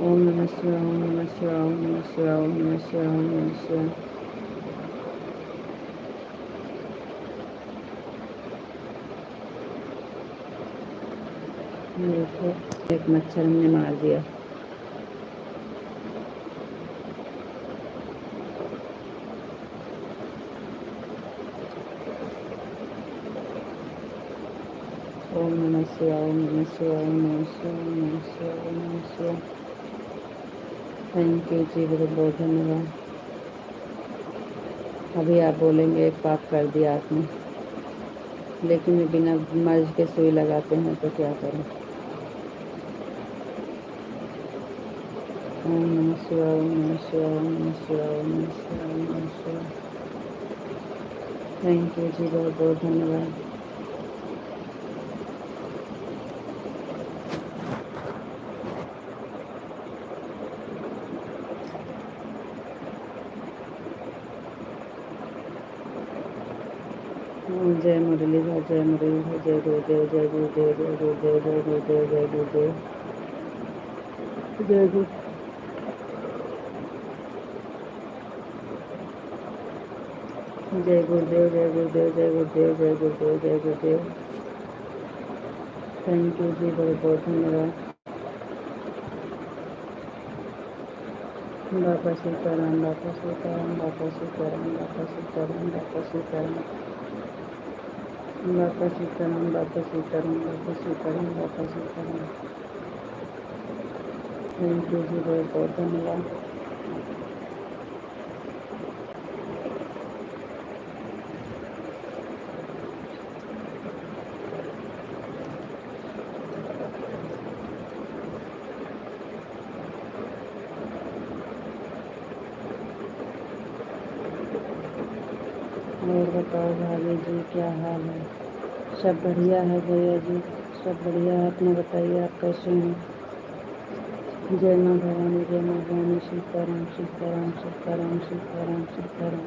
Speaker 1: ओम नमः शिवाय, ओम नमः शिवाय, ओम नमः शिवाय, ओम नमः शिवाय, ओम नमः शिवाय। देखो, एक मच्छर हमने मार दिया। ओम नमः शिवाय, ओम नमः शिवाय, ओम नमः शिवाय, ओम नमः शिवाय, ओम नमः शिवाय। थैंक यू जी, बहुत बहुत धन्यवाद। अभी आप बोलेंगे एक पाप कर दिया आपने, लेकिन ये बिना मर्ज के सुई लगाते हैं तो क्या करें। ओम नमः शिवाय, ओम नमः शिवाय, ओम नमः शिवाय, ओम नमः शिवाय, ओम नमः शिवाय। थैंक यू जी, बहुत बहुत धन्यवाद। जय मुरलीधर, जय मुरलीधर, जय गुरुदेव, जय गुरुदेव, जय गुरुदेव, जय गुरुदेव, जय गुरुदेव, जय गुरु। जय गुरुदेव, जय गुरुदेव, जय गुरुदेव, जय गुरुदेव, जय गुरुदेव। थैंक यू जी, बहुत बहुत धन्यवाद। बाबा सीताराम, बाबा सीताराम, बाबा सीताराम, बाबा सीताराम, बाबा सीताराम, बाबा सीताराम, बाबा सीताराम, बाबा सीताराम, बाबा सीताराम। थैंक यू जी, बहुत बहुत धन्यवाद। और बताओ भाभी जी, क्या हाल है? सब बढ़िया है भैया जी, सब बढ़िया है। अपना बताइए, आप कैसे हैं? जय माँ भवानी, जय माँ भवानी, सीताराम, सीताराम, सीताराम, सीताराम, सीताराम।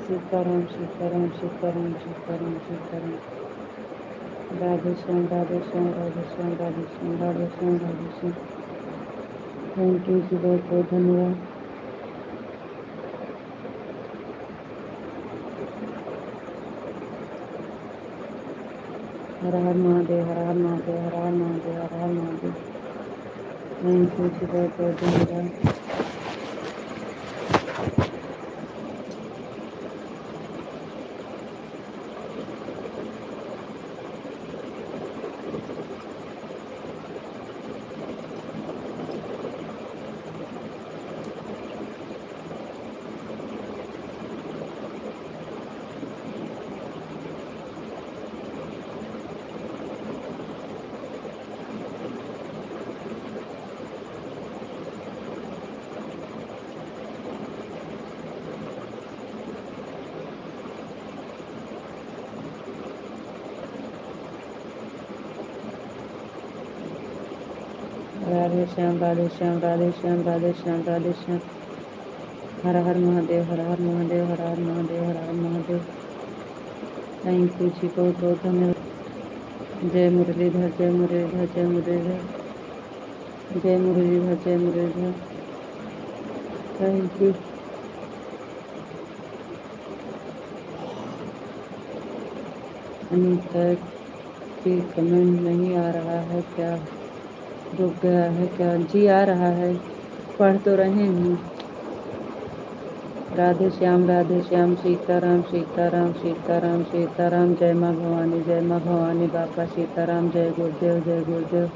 Speaker 1: सीताराम, सीताराम, सीताराम, सीताराम, सीताराम। राधे श्याम, राधे श्याम, राधे श्याम, राधे श्याम, राधे श्याम, राधे श्याम। थैंक यू जी, बहुत बहुत धन्यवाद। हर हर महादेव, हर हर महादेव, हर हर महादेव, हर हर महादेव। थैंक यू जी, बहुत बहुत धन्यवाद। राधे श्याम, राधे श्याम, राधे श्याम, राधे श्याम, राधे श्याम। हर हर महादेव, हर हर महादेव, हर हर महादेव, हर हर महादेव। थैंक यू जी, बहुत बहुत धन्यवाद। जय मुरलीधर, जय मुरलीधर, जय मुरलीधर, जय मुरलीधर, जय मुरलीधर। Thank you. अनीता की कमेंट नहीं आ रहा है क्या? रुक गया है क्या? जी आ रहा है, पढ़ तो रहे हैं। राधे श्याम, राधे श्याम, सीताराम, सीताराम, सीताराम, सीताराम। जय माँ भवानी, जय माँ भवानी, बाबा सीताराम। जय गुरुदेव, जय गुरुदेव।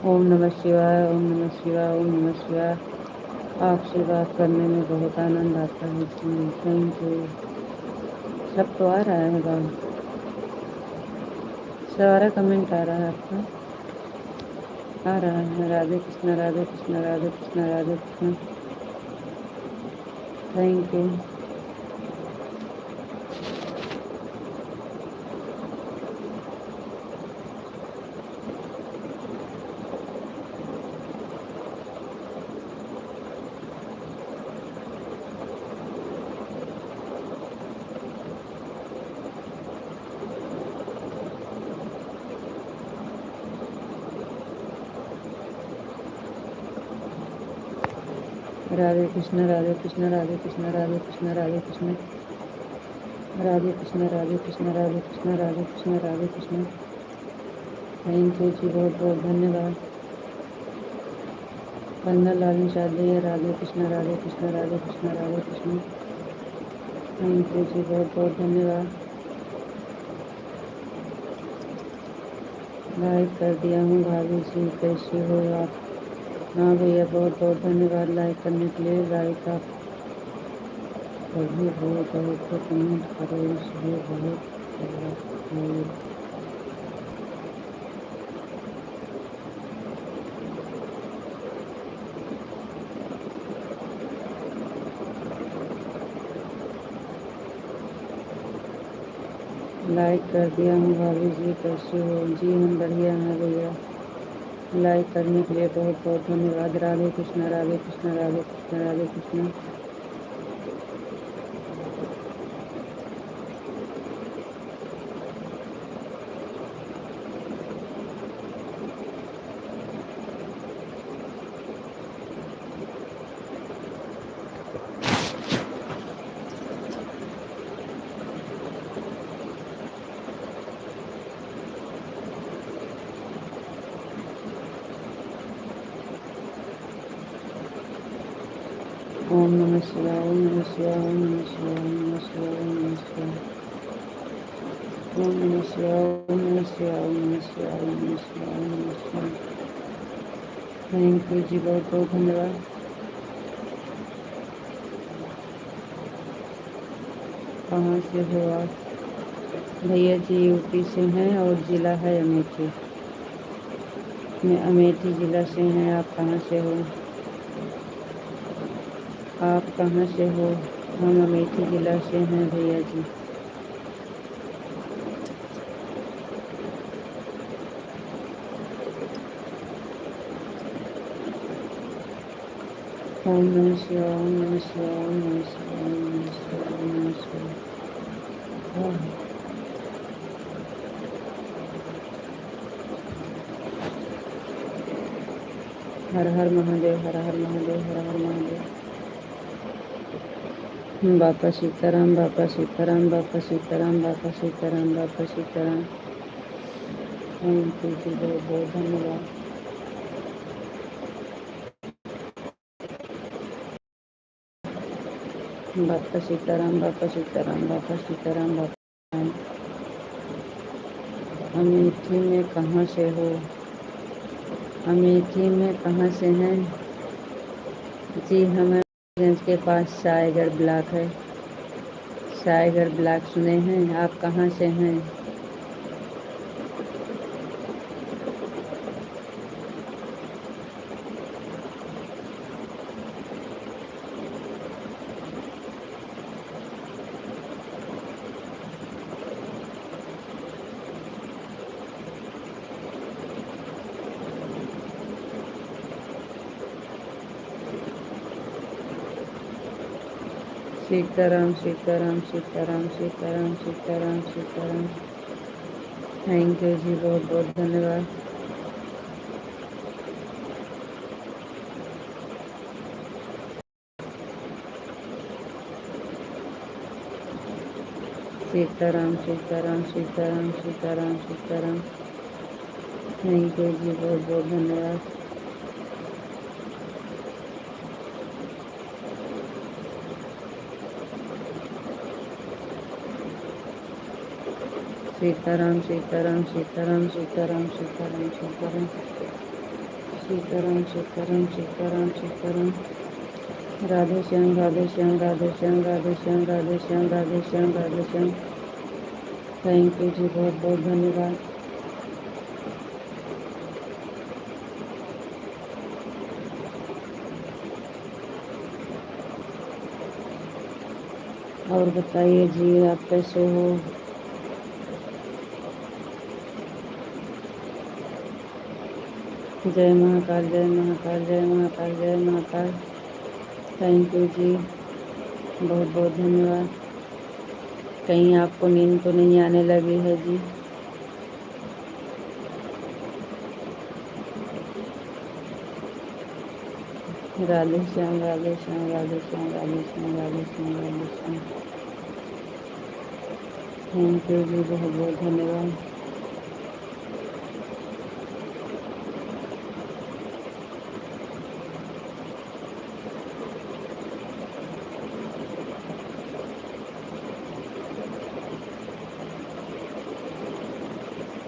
Speaker 1: ओम नमः शिवाय, ओम नमः शिवाय, ओम नमः शिवाय। आपसे बात करने में बहुत आनंद आता है जी, थैंक यू। सब तो आ रहा है बात, सारा कमेंट आ रहा है आपका, आ रहा है। Radhe Krishna, Radhe Krishna, Radhe Krishna, Radhe Krishna. Thank you. Radhe Krishna, Radhe Krishna, Radhe Krishna, Radhe Krishna, Radhe Krishna, Radhe Krishna, Radhe Krishna, Radhe Krishna, Radhe Krishna, Radhe Krishna. Thank you जी, बहुत बहुत धन्यवाद। पंद्रह लाल निषाद, राधे कृष्ण, राधे कृष्ण, राधे कृष्ण, राधे कृष्ण। थैंक यू जी, बहुत बहुत धन्यवाद। लाइक कर दिया हूँ भाभी जी, कैसे हो आप? हाँ भैया, बहुत बहुत धन्यवाद लाइक करने के लिए। लाइक आप कभी हो गए तो कमेंट करो, इसलिए बहुत है। लाइक कर दिया हूँ भाभी जी, कैसे हो? जी हम बढ़िया हैं भैया। लाइक करने के लिए बहुत बहुत धन्यवाद। राधे कृष्णा, राधे कृष्णा, राधे कृष्णा, राधे कृष्णा। ओम नमः शिवाय, ओम नमः शिवाय, ओम नमः शिवाय, ओम नमः शिवाय, ओम नमः शिवाय, ओम नमः शिवाय, ओम नमः शिवाय, ओम नमः शिवाय, ओम नमः शिवाय, ओम नमः शिवाय। थैंक यू जी, बहुत बहुत धन्यवाद। कहाँ से हो आप? भैया जी यूपी से हैं और ज़िला है अमेठी। मैं अमेठी ज़िला से हैं। आप कहाँ से हो? आप कहाँ से हो? हम अमेठी ज़िला से हैं भैया जी। ओम नमः शिवाय, ओम नमः शिवाय, ओम नमः शिवाय, ओम नमः शिवाय, ओम नमः शिवाय। हर हर महादेव, हर हर महादेव, हर हर महादेव। बापा सीताराम, बापा सीताराम, बापा सीताराम, बापा सीताराम, बापा सीताराम। थैंक यू जी, बहुत बहुत धन्यवाद। बापा सीताराम, बापा सीताराम, बापा सीताराम, बापा। अमेठी में कहाँ से हो? अमेठी में कहाँ से हैं? जी हमें गंज के पास सायगढ़ ब्लॉक है। सायगढ़ ब्लॉक सुने हैं? आप कहाँ से हैं? सीताराम, सीताराम, सीताराम, सीताराम, सीताराम, सीताराम। थैंक यू जी, बहुत बहुत धन्यवाद। सीताराम, सीताराम, सीताराम, सीताराम, सीताराम। थैंक यू जी, बहुत बहुत धन्यवाद। सीताराम, सीताराम, सीताराम, सीताराम, सीताराम, सीताराम, सीताराम, सीताराम, सीताराम, सीताराम। राधे श्याम, राधे श्याम, राधे श्याम, राधे श्याम, राधे श्याम, राधे श्याम, राधे श्याम। थैंक यू जी, बहुत बहुत धन्यवाद। और बताइए जी, आप कैसे हो? जय महाकाल, जय महाकाल, जय महाकाल, जय महाकाल। थैंक यू जी, बहुत बहुत धन्यवाद। कहीं आपको नींद तो नहीं आने लगी है जी? राधे श्याम, राधे श्याम, राधे श्याम, राधे श्याम, राधे श्याम, राधे श्याम। थैंक यू जी, बहुत बहुत धन्यवाद।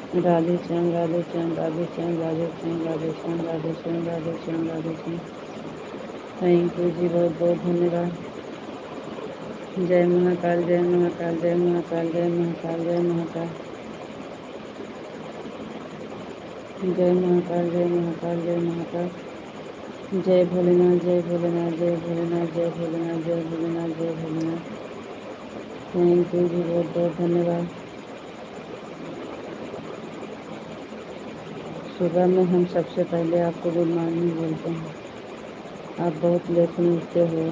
Speaker 1: राधे श्याम राधे श्याम राधे श्याम राधे श्याम राधे श्याम राधे श्याम राधे श्याम राधे श्याम। थैंक यू जी, बहुत बहुत धन्यवाद। जय महाकाल जय महाकाल जय महाकाल जय महाकाल जय महाकाल जय महाकाल जय महाकाल जय महाकाल। जय भोलेनाथ जय भोलेनाथ जय भोलेनाथ जय भोलेनाथ जय भोलेनाथ जय भोलेनाथ। थैंक यू जी, बहुत बहुत धन्यवाद। सुबह में हम सबसे पहले आपको गुड मॉर्निंग बोलते हैं। आप बहुत लेट में उठते हो।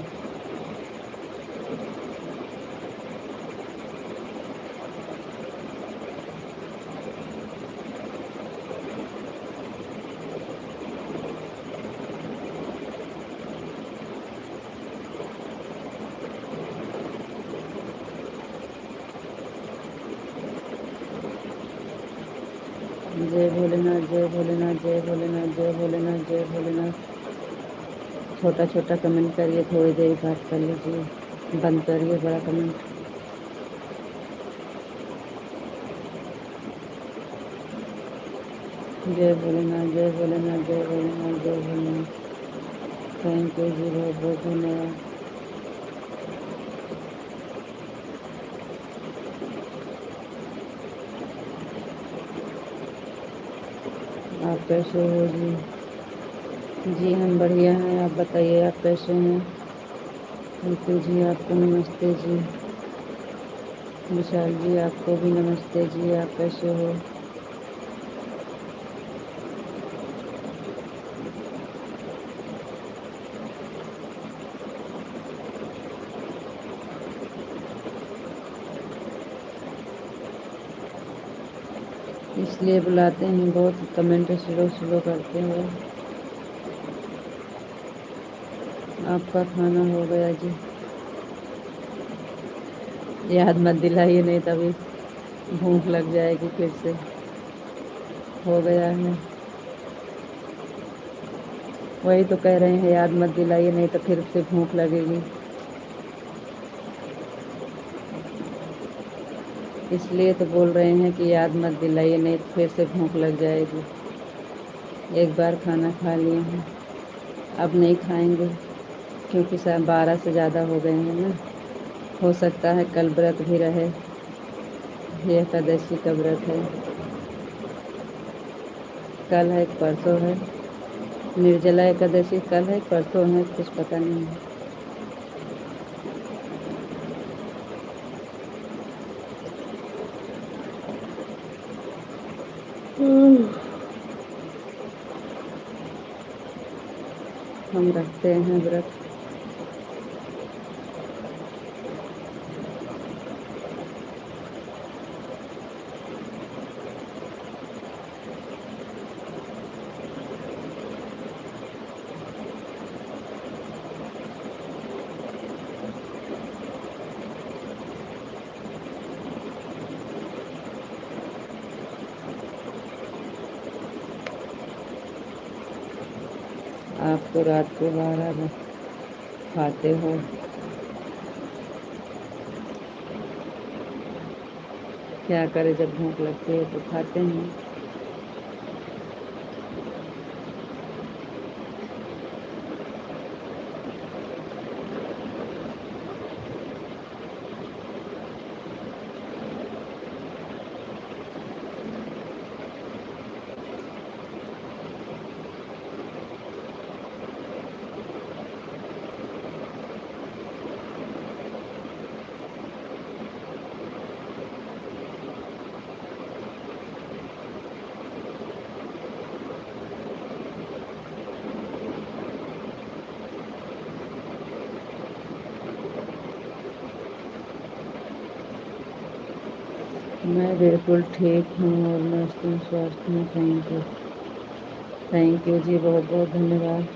Speaker 1: जय भोलेनाथ जय भोलेनाथ जय भोलेनाथ जय भोलेनाथ जय भोलेनाथ। छोटा छोटा कमेंट करिए, थोड़ी देर बात कर लीजिए, बंद करिए बड़ा कमेंट। जय भोलेनाथ जय भोलेनाथ जय भोलेनाथ जय भोलेनाथ। थैंक यू जी, बहुत बहुत धन्यवाद। आप कैसे हो जी? जी हम बढ़िया हैं, आप बताइए आप कैसे हैं? नीतू जी आपको नमस्ते जी। विशाल जी आपको भी नमस्ते जी, आप कैसे हो? इसलिए बुलाते हैं, बहुत कमेंट स्लो स्लो करते हो। आपका खाना हो गया जी? याद मत दिलाइए, नहीं तभी भूख लग जाएगी फिर से। हो गया है, वही तो कह रहे हैं, याद मत दिलाइए नहीं तो फिर से भूख लगेगी। इसलिए तो बोल रहे हैं कि याद मत दिलाइए नहीं तो फिर से भूख लग जाएगी। एक बार खाना खा लिए हैं, अब नहीं खाएंगे क्योंकि 12 से ज़्यादा हो गए हैं ना। हो सकता है कल व्रत भी रहे, ये एकादशी का व्रत है। कल है परसों है, निर्जला एकादशी कल है परसों है, कुछ पता नहीं है। हम रखते हैं व्रत। आप तो रात को 12 खाते हो। क्या करें, जब भूख लगती है तो खाते हैं। मैं बिल्कुल ठीक हूँ और मस्त हूँ, स्वस्थ हूँ। थैंक यू, थैंक यू जी, बहुत बहुत धन्यवाद।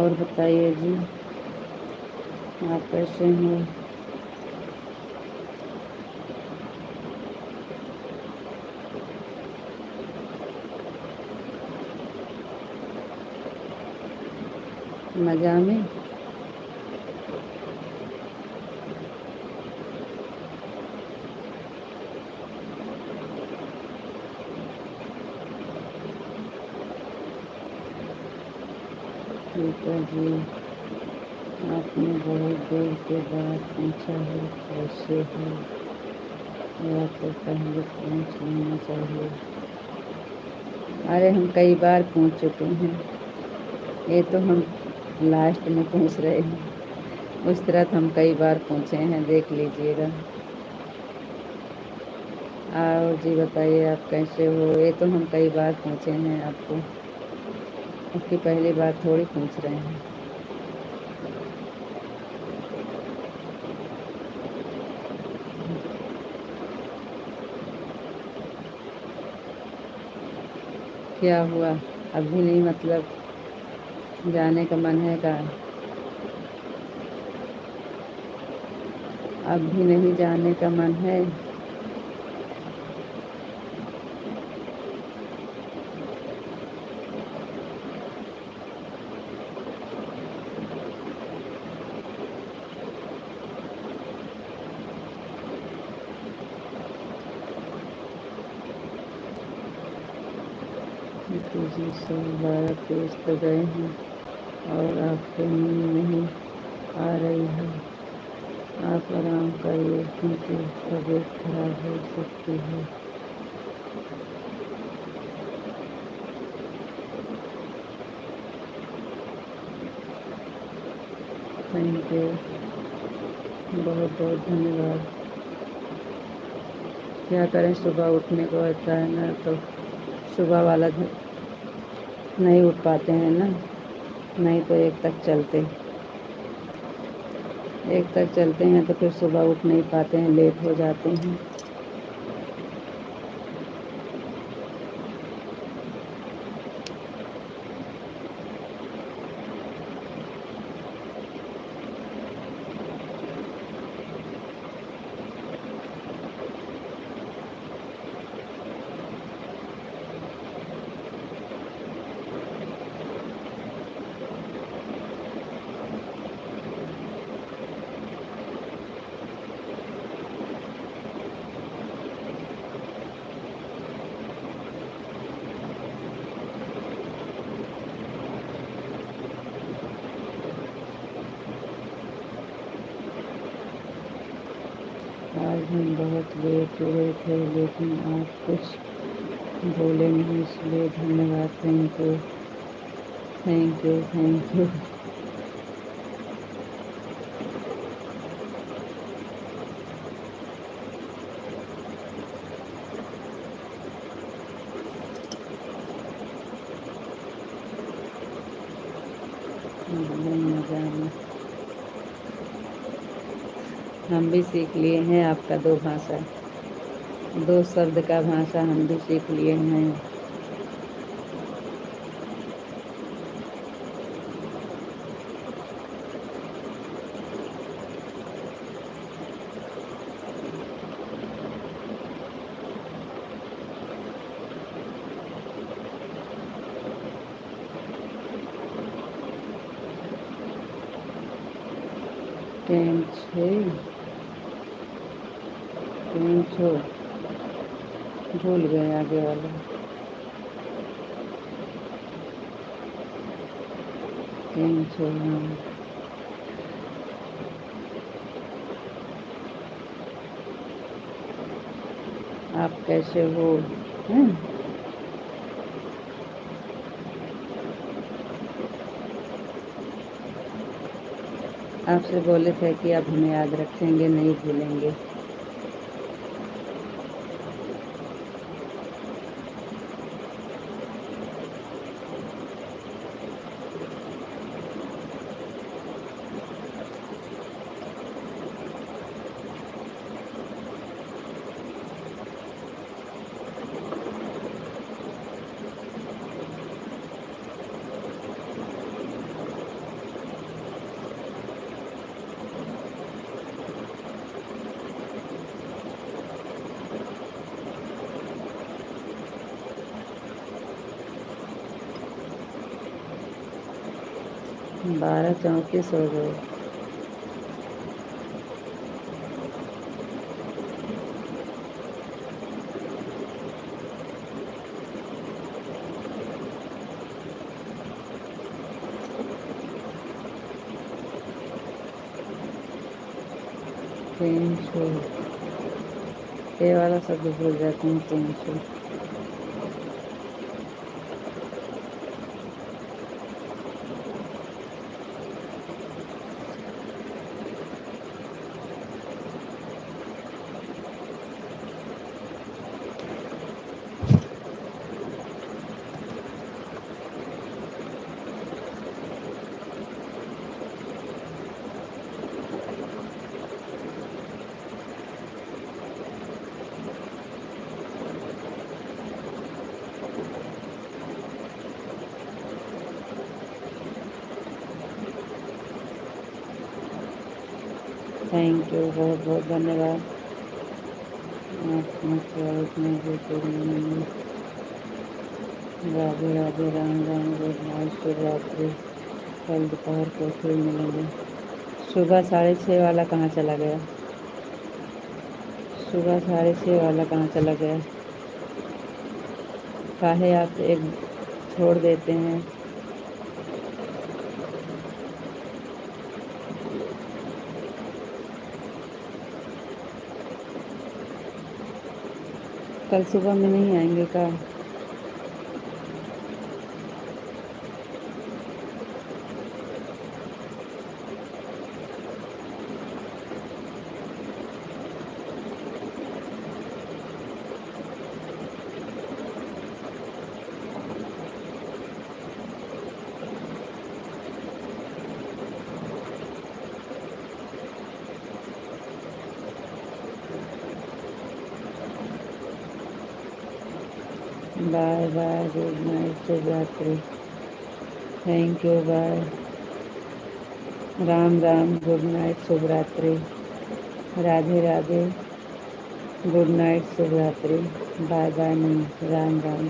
Speaker 1: और बताइए जी, आप कैसे हैं? मज़ा में? ठीक है जी, आपने बहुत देर के बाद पूछा है कैसे हो, या तो पहले पूछ लेना चाहिए। अरे हम कई बार पूछ चुके हैं, ये तो हम लास्ट में पूछ रहे हैं। उस तरह तो हम कई बार पूछे हैं, देख लीजिएगा। और जी बताइए आप कैसे हो, ये तो हम कई बार पूछे हैं आपको, आपकी पहली बार थोड़ी पूछ रहे हैं। क्या हुआ, अभी नहीं मतलब जाने का मन है का? अब भी नहीं जाने का मन है? जी सब 12 पेज तो गए हैं और आपको नींद नहीं आ रही है। आप आराम करिए क्योंकि तबीयत खराब हो सकती है। थैंक यू, बहुत बहुत धन्यवाद। क्या करें, सुबह उठने को होता है ना, तो सुबह वाला नहीं उठ पाते हैं ना, नहीं तो एक तक चलते हैं तो फिर सुबह उठ नहीं पाते हैं, लेट हो जाते हैं। आज हम बहुत लेट हुए थे लेकिन आप कुछ बोले नहीं, इसलिए धन्यवाद। Thank you thank you thank you. मजा में हम भी सीख लिए हैं आपका दो भाषा, दो शब्द का भाषा हम भी सीख लिए हैं। केम छो, भूल गए आगे वाला। केम छो, हाँ। आप कैसे हो? हैं? आपसे बोले थे कि आप हमें याद रखेंगे, नहीं भूलेंगे। 12:34 हो गए। केंचो, ये वाला शब्द भूल जाती हूँ, केंचो। थैंक यू, बहुत बहुत धन्यवाद। राधे राधे, राम राम, गुड नाइट, शुभ रात्रि। कल दोपहर को फिर मिलेंगे। सुबह 6:30 वाला कहाँ चला गया? सुबह 6:30 वाला कहाँ चला गया? काहे आप एक छोड़ देते हैं? कल सुबह में नहीं आएंगे का? बाय बाय, गुड नाइट, शुभ रात्रि। Thank you, bye. Ram Ram, good night, शुभ रात्रि। राधे राधे, गुड नाइट, शुभ रात्रि। बाय बाय नहीं, राम राम।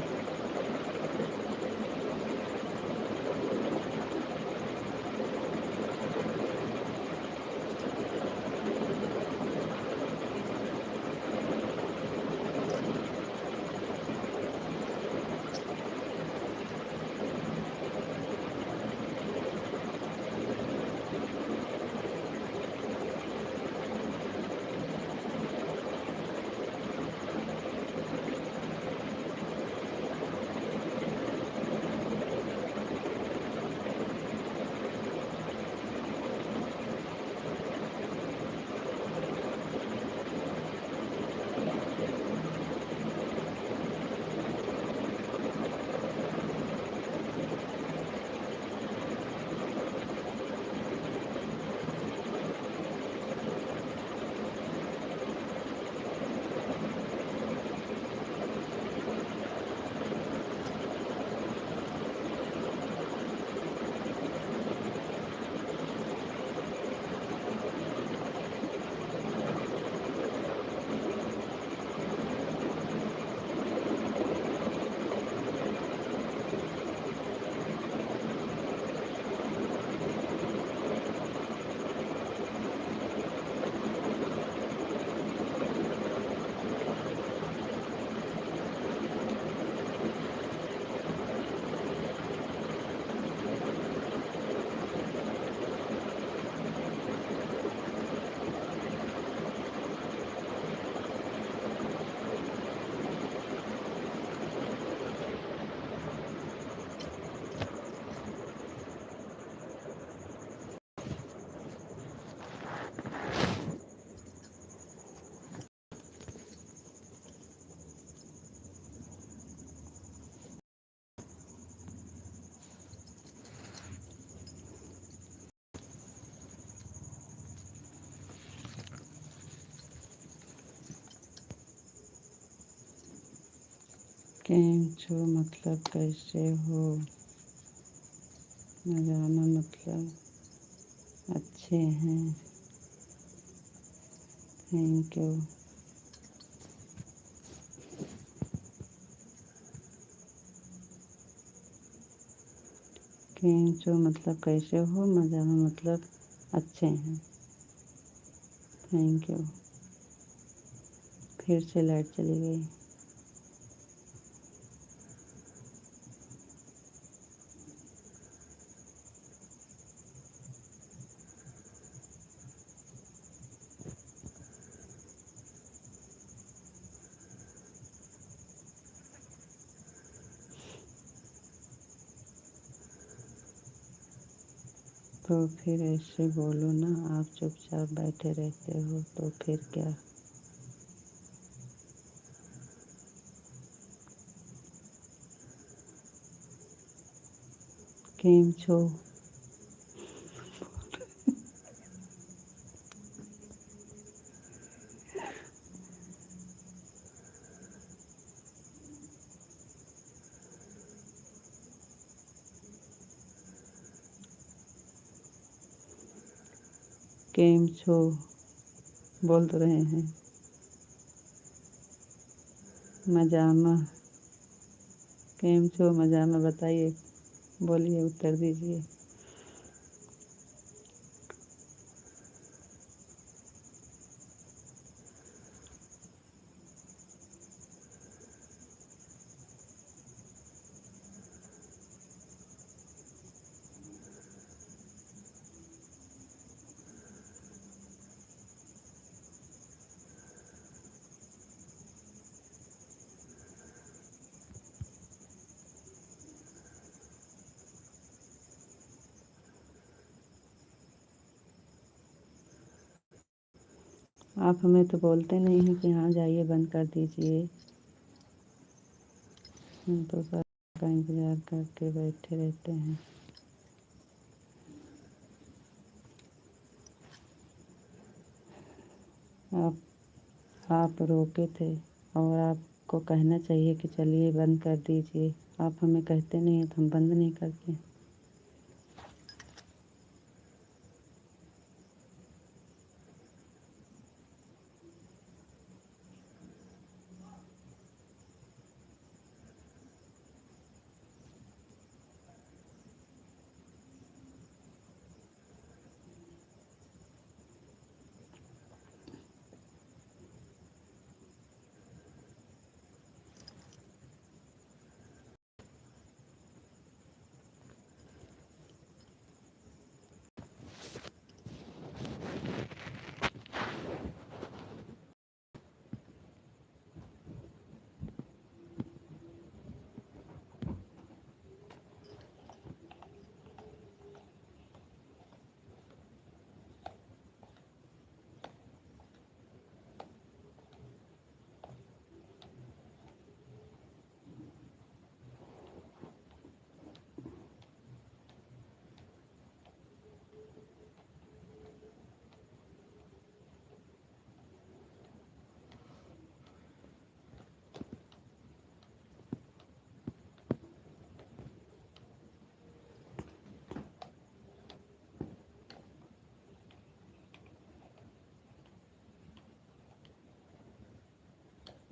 Speaker 1: केम छो मतलब कैसे हो? मजाना मतलब अच्छे हैं। Thank you. केम मतलब कैसे हो, मज़ा में मतलब अच्छे हैं। Thank you. फिर से लाइट चली गई। तो फिर ऐसे बोलो ना, आप चुपचाप बैठे रहते हो तो फिर क्या। केम छो। केम छो बोल तो रहे हैं। मजामा। केम छो मजामा बताइए, बोलिए, उत्तर दीजिए। आप हमें तो बोलते नहीं हैं कि हाँ जाइए बंद कर दीजिए। हम तो सबका इंतज़ार करके बैठे रहते हैं। आप रोके थे और आपको कहना चाहिए कि चलिए बंद कर दीजिए। आप हमें कहते नहीं हैं तो हम बंद नहीं करते।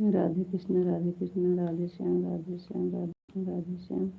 Speaker 1: राधे कृष्ण, राधे कृष्ण, राधे श्याम, राधे श्याम, राधे राधे श्याम।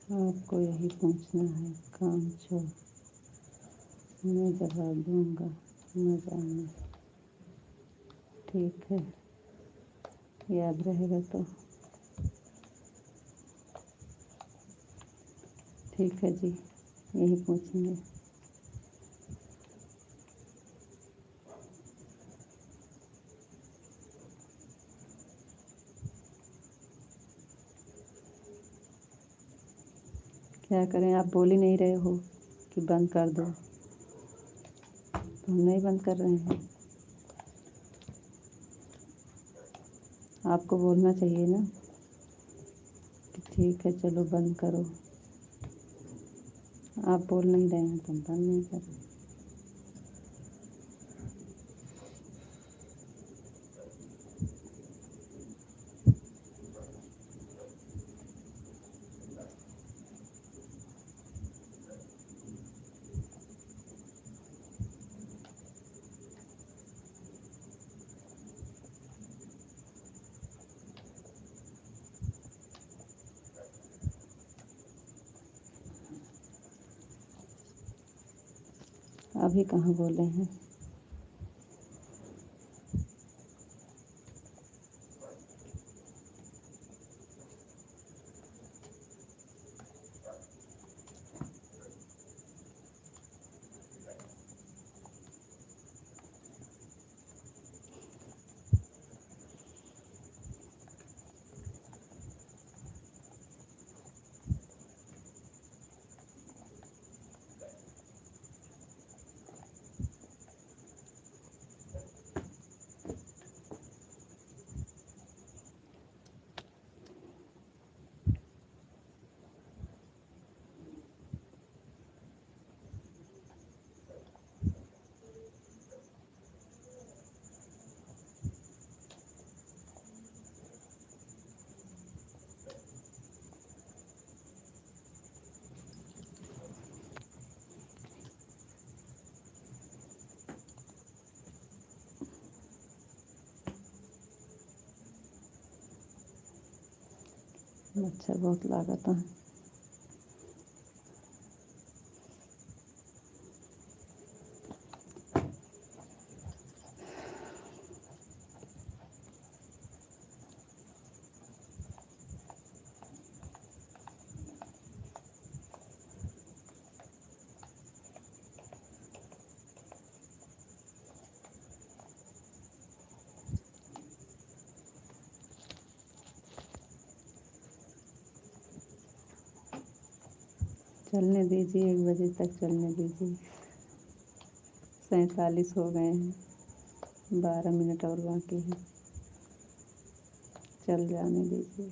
Speaker 1: आपको यही पूछना है काम जो मैं जवाब दूंगा न जाने। ठीक है, याद रहेगा तो ठीक है जी, यही पूछेंगे। क्या करें, आप बोल ही नहीं रहे हो कि बंद कर दो, तो हम नहीं बंद कर रहे हैं। आपको बोलना चाहिए ना कि ठीक है चलो बंद करो। आप बोल नहीं रहे हैं तो हम बंद नहीं कर रहे। अभी कहाँ बोले हैं। मच्छर बहुत लागत है। चलने दीजिए, 1 बजे तक चलने दीजिए। 47 हो गए हैं, 12 मिनट और बाकी है, चल जाने दीजिए।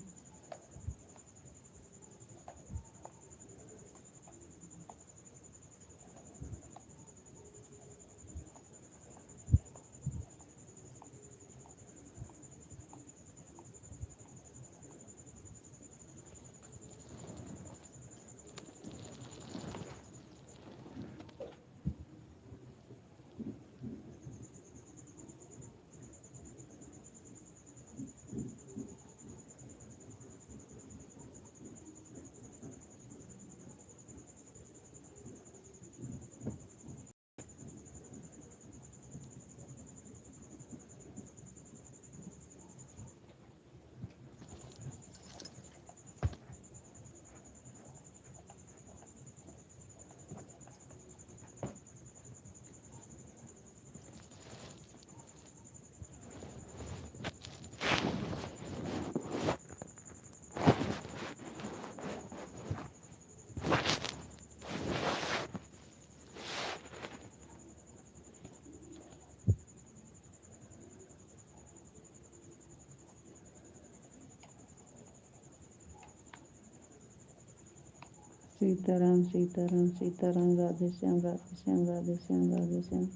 Speaker 1: सीताराम सीताराम सीताराम, राधे श्याम राधे श्याम राधे श्याम राधे श्याम।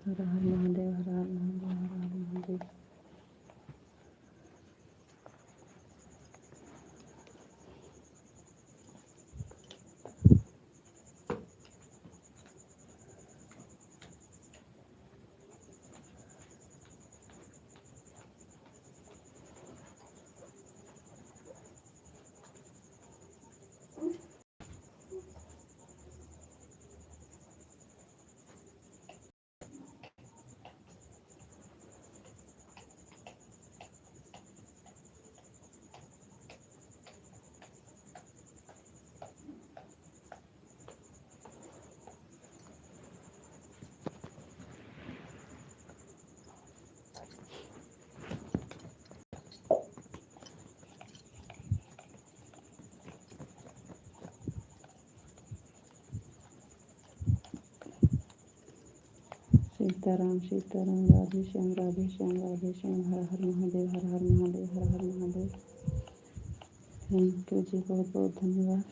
Speaker 1: हर हर महादेव, हर हर महादेव, हर हर महादेव। सीताराम सीताराम राधे श्याम राधे श्याम राधे श्याम। हर हर महादेव हर हर महादेव हर हर महादेव। थैंक यू जी, बहुत बहुत धन्यवाद।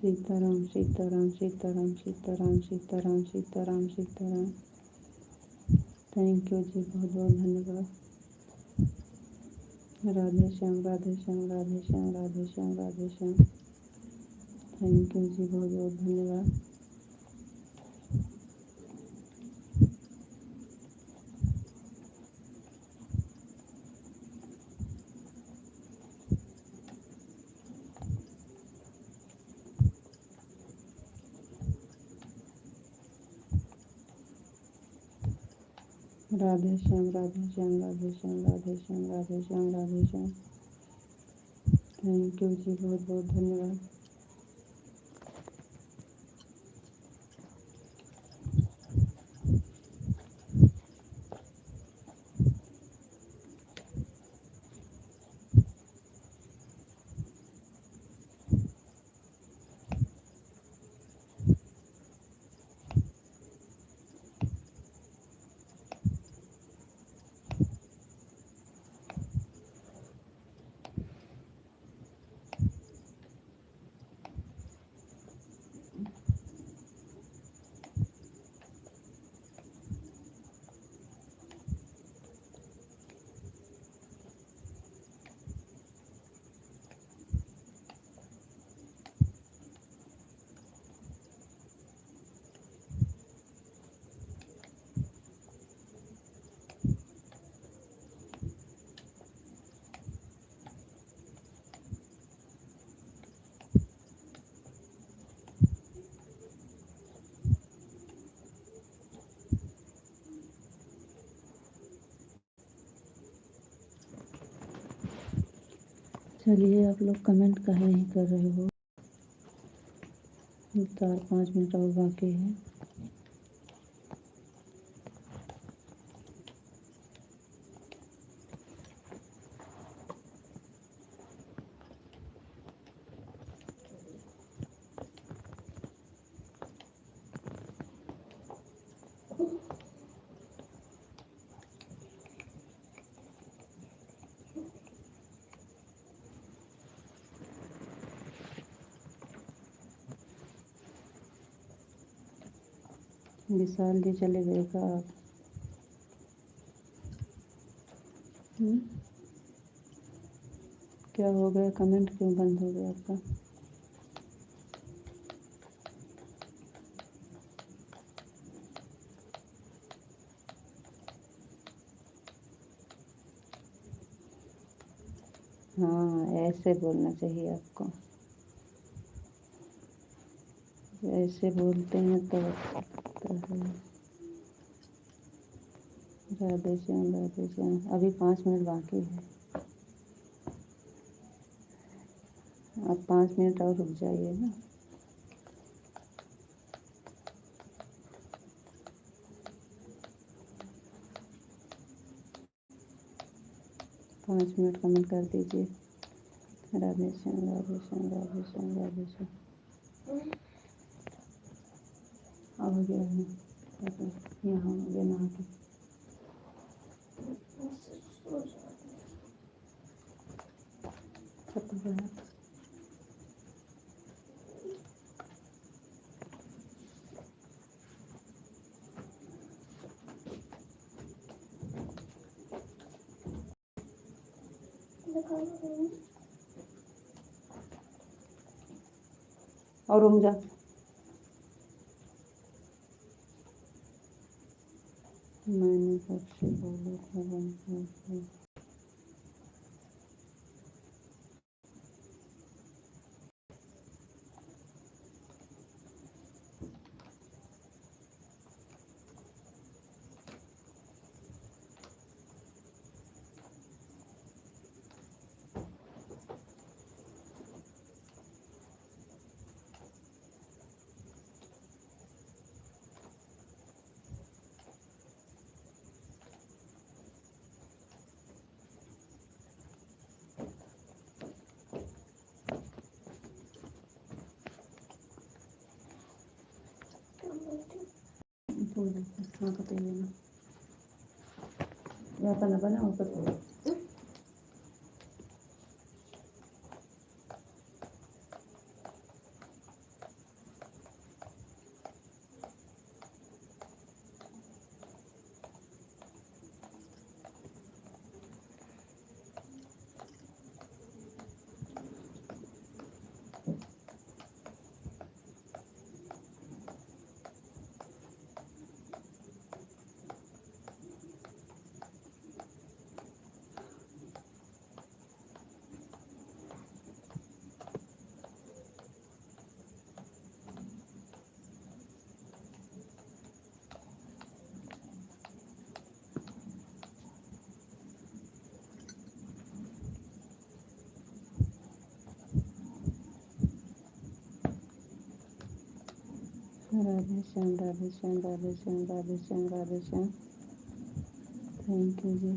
Speaker 1: सीताराम सीताराम सीताराम सीताराम सीताराम सीताराम सीताराम। थैंक यू जी, बहुत बहुत धन्यवाद। राधे श्याम राधे श्याम राधे श्याम राधे श्याम राधे श्याम। थैंक यू जी, बहुत बहुत धन्यवाद। राधे श्याम राधे श्याम राधे श्याम राधे श्याम राधे श्याम राधे श्याम। थैंक यू जी, बहुत बहुत धन्यवाद। चलिए, आप लोग कमेंट काहे नहीं कर रहे हो? 4-5 मिनट और बाकी है। विशाल जी चले गए का आप? क्या हो गया? कमेंट क्यों बंद हो गया आपका? हाँ, ऐसे बोलना चाहिए आपको। ऐसे बोलते हैं तो अच्छा लगता है। राधे श्याम राधे श्याम। अभी 5 मिनट बाकी है। आप 5 मिनट और रुक जाइए ना। 5 मिनट कमेंट कर दीजिए। राधे श्याम, राधे श्याम, राधे श्याम, राधे श्याम। अब हो गया है, यहाँ हो गया नहा के। खत्म हो गया। और रूम जा। मैंने सबसे बोला था जाता ना बना ऊपर। राधे श्याम, राधे श्याम, राधे श्याम, राधे श्याम, राधे श्याम। थैंक यू जी।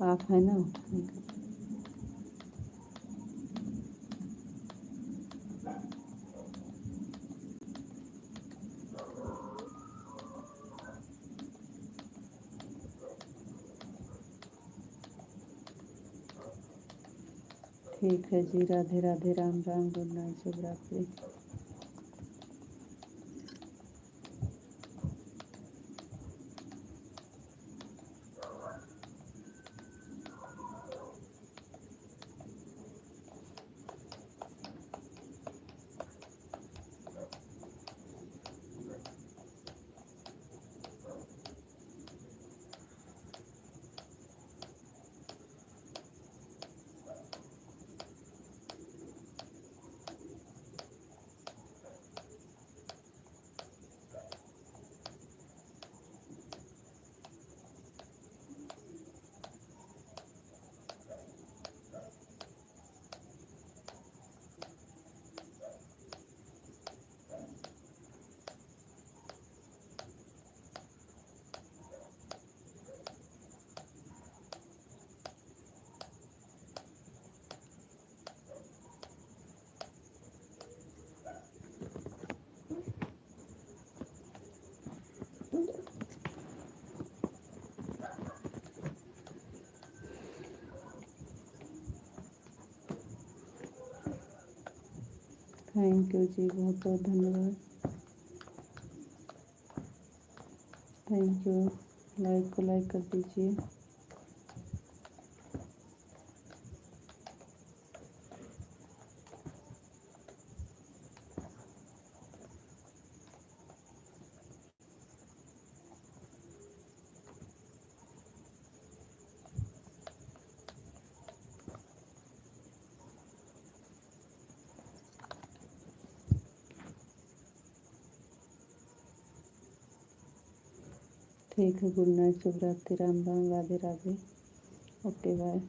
Speaker 1: आप है ना। ठीक है जी। राधे राधे, राम राम, गुड नाइट, शुभ रात्रि। थैंक यू जी, बहुत बहुत धन्यवाद। Thank you. लाइक को लाइक कर दीजिए। ठीक है, गुड नाइट, शुभ रात्रि, राम राम, राधे राधे। Okay bye.